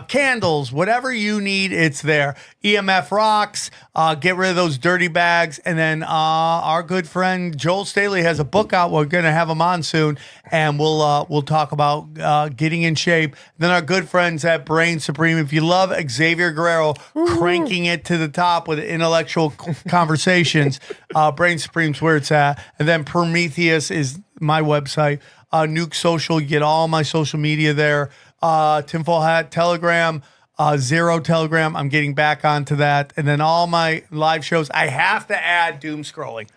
F: candles, whatever you need, it's there. EMF Rocks, get rid of those dirty bags. And then our good friend Joel Staley has a book out. We're going to have him on soon, and we'll talk about getting in shape. Then our good friends at Brain Supreme. If you love Xavier Guerrero cranking it to the top with intellectual conversations, Brain Supreme's where it's at. And then Prometheus is my website. Nuke Social, you get all my social media there. Tinfoil Hat, Telegram, Zero Telegram. I'm getting back onto that. And then all my live shows. I have to add doom scrolling.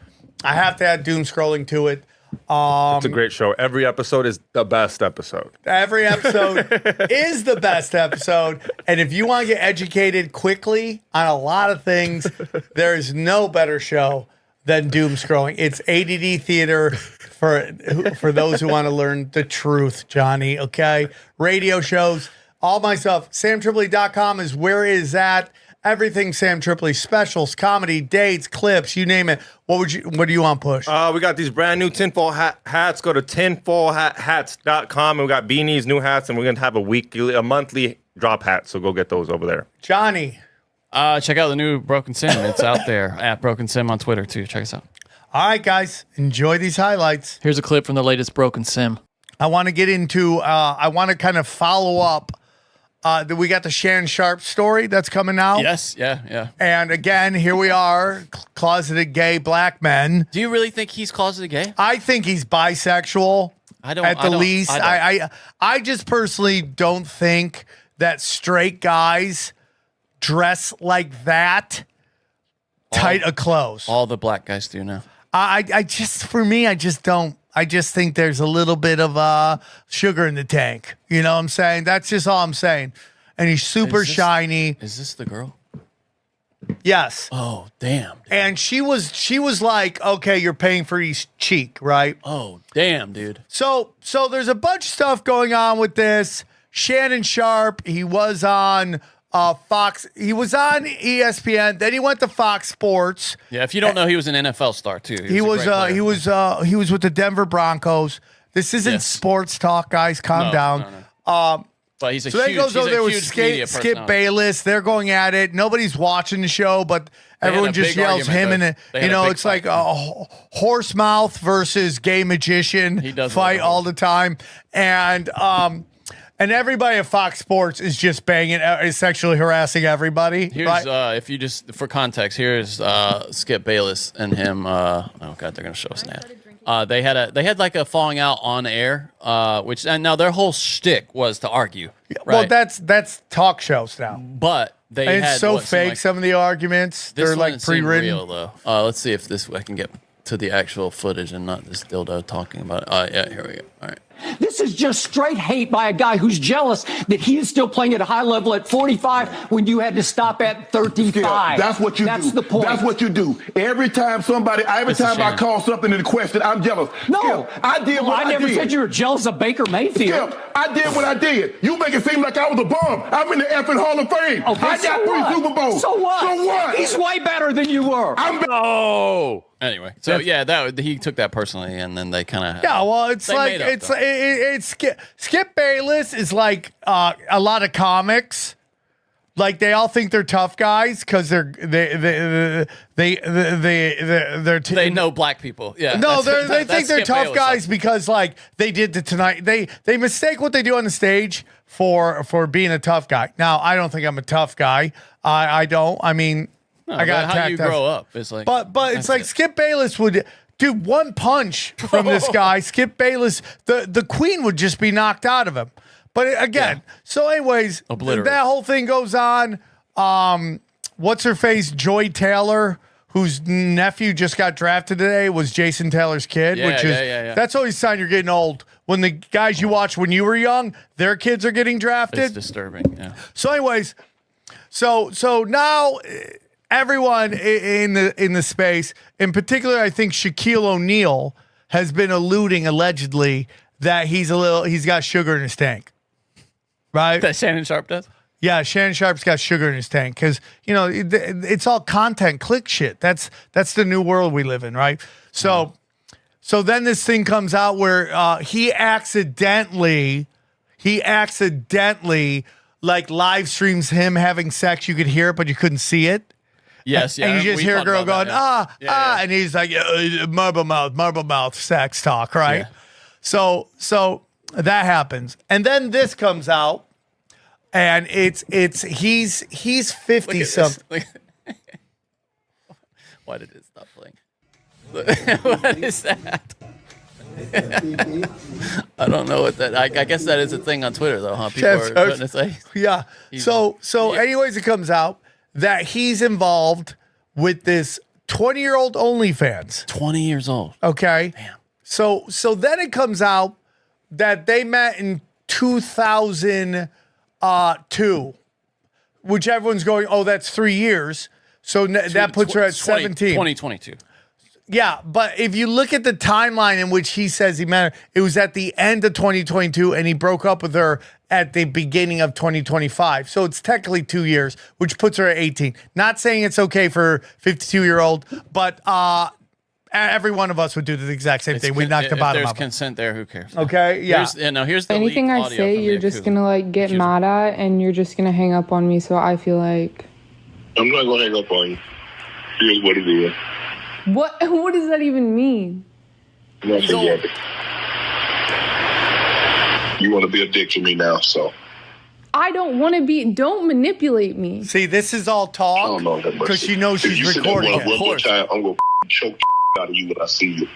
F: I have to add doom scrolling to it.
H: It's a great show. Every episode is the best episode.
F: Every episode is the best episode. And if you want to get educated quickly on a lot of things, there is no better show than Doom Scrolling. It's ADD theater for those who want to learn the truth, Johnny, okay? Radio shows, all my stuff. SamTripoli.com is where it is at. Everything Sam Tripoli, specials, comedy, dates, clips, you name it. What do you want, Push?
H: We got these brand new tinfoil hats. Go to tinfoilhats.com, and we got beanies, new hats, and we're gonna have a monthly drop hat. So go get those over there.
F: Johnny.
I: Check out the new Broken Sim. It's out there at Broken Sim on Twitter too. Check us out.
F: All right, guys, enjoy these highlights.
I: Here's a clip from the latest Broken Sim.
F: I want to get into. I want to kind of follow up. We got the Shannon Sharp story that's coming out.
I: Yes, yeah.
F: And again, here we are, closeted gay black men.
I: Do you really think he's closeted gay?
F: I think he's bisexual. At the least. I just personally don't think that straight guys dress like that tight of clothes.
I: All the black guys do now.
F: I just don't. I just think there's a little bit of sugar in the tank. You know what I'm saying? That's just all I'm saying. And he's super shiny.
I: Is this the girl?
F: Yes.
I: Oh, damn. Dude.
F: And she was like, okay, you're paying for each cheek, right?
I: Oh, damn, dude.
F: So there's a bunch of stuff going on with this. Shannon Sharp, he was on Fox. He was on ESPN. Then he went to Fox Sports.
I: Yeah, if you don't know, he was an NFL star too.
F: He was with the Denver Broncos. This isn't sports talk, guys. Calm down.
I: No. But he's a
F: then he goes over there with Skip Bayless. They're going at it. Nobody's watching the show, but everyone just yells him and it's like a horse mouth versus gay magician fight all the time. And everybody at Fox Sports is just banging, is sexually harassing everybody.
I: Here's if you just for context, here's Skip Bayless and him. Oh God, they're gonna show us now. They had like a falling out on air, which and now their whole shtick was to argue.
F: Right? Well, that's talk shows now.
I: But
F: it's so fake. Some of the arguments they're like pre-written.
I: Real, though. Let's see if I can get to the actual footage and not this dildo talking about it. Yeah, here we go. All right.
J: This is just straight hate by a guy who's jealous that he is still playing at a high level at 45 when you had to stop at 35.
K: Yeah, that's what you do.
J: That's the point.
K: That's what you do. Every time I call something into question, I'm jealous.
J: No,
K: Skip, I did what I did.
J: I never said you were jealous of Baker Mayfield.
K: Skip, I did what I did. You make it seem like I was a bum. I'm in the effing Hall of Fame.
J: Okay,
K: I got 3 Super Bowls.
J: So what?
K: So what?
J: He's way better than you were.
I: Anyway, so he took that personally, and then they kind of
F: it's Skip Bayless is like a lot of comics, like they all think they're tough guys because they
I: know black people. Yeah,
F: no, they think they're tough guys because like they did the Tonight. They mistake what they do on the stage for being a tough guy. Now I don't think I'm a tough guy. I don't. I mean.
I: No, I got how you grow up. It's like,
F: but it's like Skip Bayless would do one punch from this guy. Skip Bayless, the queen would just be knocked out of him. But again, so anyways, that whole thing goes on. What's her face? Joy Taylor, whose nephew just got drafted today, was Jason Taylor's kid. That's always a sign you're getting old. When the guys you watch when you were young, their kids are getting drafted.
I: It's disturbing. Yeah.
F: So anyways, so now. Everyone in the space, in particular, I think Shaquille O'Neal has been alluding allegedly that he's got sugar in his tank, right?
I: That Shannon Sharp does.
F: Yeah, Shannon Sharp's got sugar in his tank because it's all content, click shit. That's the new world we live in, right? So then this thing comes out where he accidentally like live streams him having sex. You could hear it, but you couldn't see it.
I: Yes,
F: and you just hear a girl going, and he's like, marble mouth, sex talk, right? Yeah. So that happens. And then this comes out, and he's 50 something.
I: Why did it stop playing? What is that? I don't know what that. I guess that is a thing on Twitter, though, huh? People are putting it like,
F: yeah. Anyways, it comes out that he's involved with this 20-year-old OnlyFans.
I: 20 years old.
F: Okay.
I: Damn.
F: So then it comes out that they met in 2002, which everyone's going, oh, that's 3 years. So that puts her at 17.
I: 2022.
F: Yeah, but if you look at the timeline in which he says he met her, it was at the end of 2022, and he broke up with her at the beginning of 2025. So it's technically 2 years, which puts her at 18. Not saying it's okay for 52-year-old, but every one of us would do the exact same thing. We knock the bottom
I: If
F: up.
I: there's consent there, who cares?
F: Okay, yeah.
I: Here's the
L: Anything
I: leaked
L: I
I: audio
L: say,
I: from
L: you're
I: the
L: just
I: accuser.
L: gonna like get mad at, and you're just gonna hang up on me. So I feel like.
M: I'm not gonna hang up on you. Here's what it is.
L: What does that even mean?
M: You want to be a dick to me now, so.
L: I don't want to be. Don't manipulate me.
F: See, this is all talk because she knows she's recording.
M: One more time, I'm gonna choke the out of you when I see you.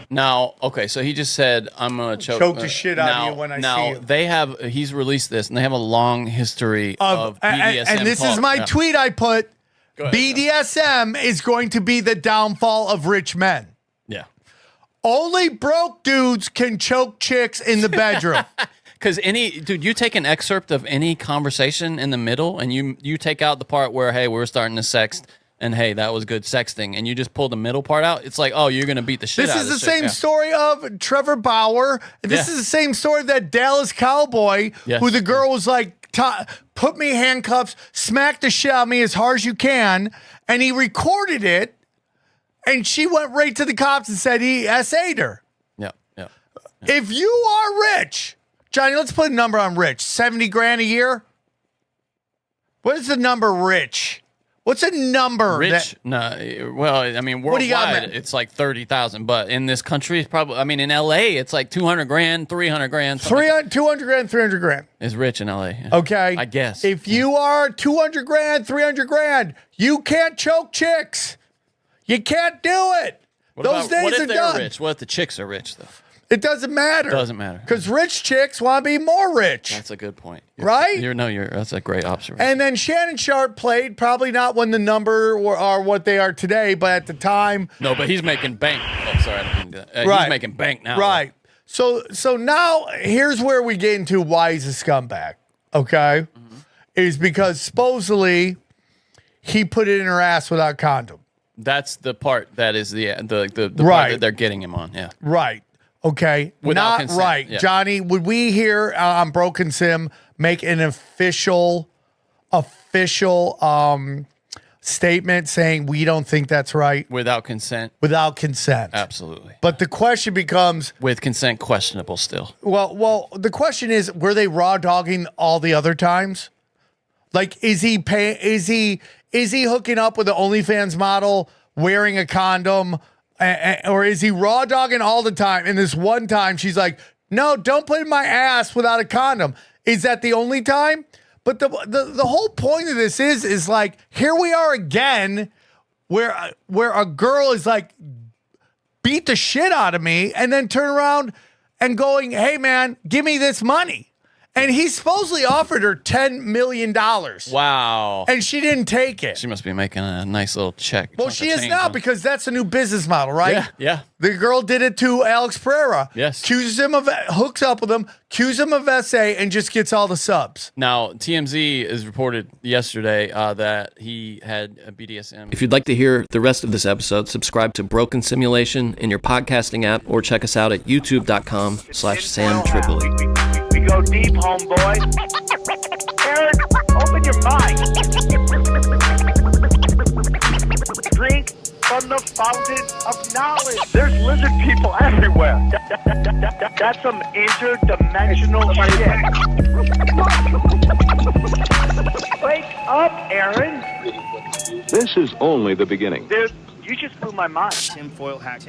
I: Now, okay, so he just said, I'm going to
F: Choke the shit out of you when I see you.
I: Now, he's released this, and they have a long history of BDSM
F: and this
I: talk.
F: is my
I: Yeah.
F: tweet I put.
I: Go ahead,
F: BDSM is going to be the downfall of rich men.
I: Yeah.
F: Only broke dudes can choke chicks in the bedroom.
I: Because you take an excerpt of any conversation in the middle, and you take out the part where, hey, we're starting to sext, and hey, that was good sexting, and you just pull the middle part out. It's like, oh, you're gonna beat the shit
F: This
I: out
F: is
I: of
F: the
I: this chick.
F: same story of Trevor Bauer. This is the same story of that Dallas cowboy who the girl was like, put me in handcuffs, smack the shit out of me as hard as you can, and he recorded it, and she went right to the cops and said he SA'd her.
I: Yeah.
F: If you are rich, Johnny, let's put a number on rich. 70 grand a year? What is the number rich? What's a number?
I: Rich? No. Well, I mean,
F: What do you got,
I: worldwide,
F: man?
I: it's like 30,000. But in this country, it's probably. I mean, in LA, it's like 200 grand, 300 grand.
F: 200 grand, 300 grand.
I: Is rich in LA. Yeah.
F: Okay.
I: I guess.
F: If you are 200 grand, 300 grand, you can't choke chicks. You can't do it. Those days
I: what if
F: are
I: they're
F: done.
I: rich? What if the chicks are rich, though?
F: It doesn't matter.
I: Doesn't matter.
F: Because rich chicks want to be more rich.
I: That's a good point.
F: Right?
I: That's a great observation.
F: And then Shannon Sharp played, probably not when the number are what they are today, but at the time.
I: No, but he's making bank. Oh, sorry, I didn't mean to do that.
F: Right.
I: He's making bank now.
F: Right. So now here's where we get into why he's a scumbag. Okay? Is because supposedly he put it in her ass without condom.
I: That's the part that is the part
F: Right.
I: that they're getting him on. Yeah.
F: Right. Okay.
I: Without
F: Not
I: consent,
F: right.
I: yeah.
F: Johnny, would we here on Broken Sim make an official statement saying we don't think that's right?
I: Without consent?
F: Without consent.
I: Absolutely.
F: But the question becomes,
I: with consent, questionable still.
F: well, the question is, were they raw dogging all the other times? Like, is he hooking up with the OnlyFans model wearing a condom? Or is he raw dogging all the time? And this one time, she's like, no, don't put it in my ass without a condom. Is that the only time? But the whole point of this is like, here we are again, where a girl is like, beat the shit out of me, and then turn around and going, hey man, give me this money. And he supposedly offered her $10 million.
I: Wow.
F: And she didn't take it.
I: She must be making a nice little check.
F: Well, she is now, because that's a new business model, right?
I: Yeah.
F: The girl did it to Alex Pereira.
I: Yes.
F: Hooks up with him, accuses him of SA, and just gets all the subs.
I: Now, TMZ is reported yesterday that he had a BDSM. If you'd like to hear the rest of this episode, subscribe to Broken Simulation in your podcasting app, or check us out at youtube.com/SamTripoli.
C: We go deep, homeboy. Aaron, open your mind. Drink from the fountain of knowledge. There's lizard people everywhere. That's some interdimensional shit. Wake up, Aaron.
D: This is only the beginning.
C: Dude, you just blew my mind.
N: Tinfoil hack.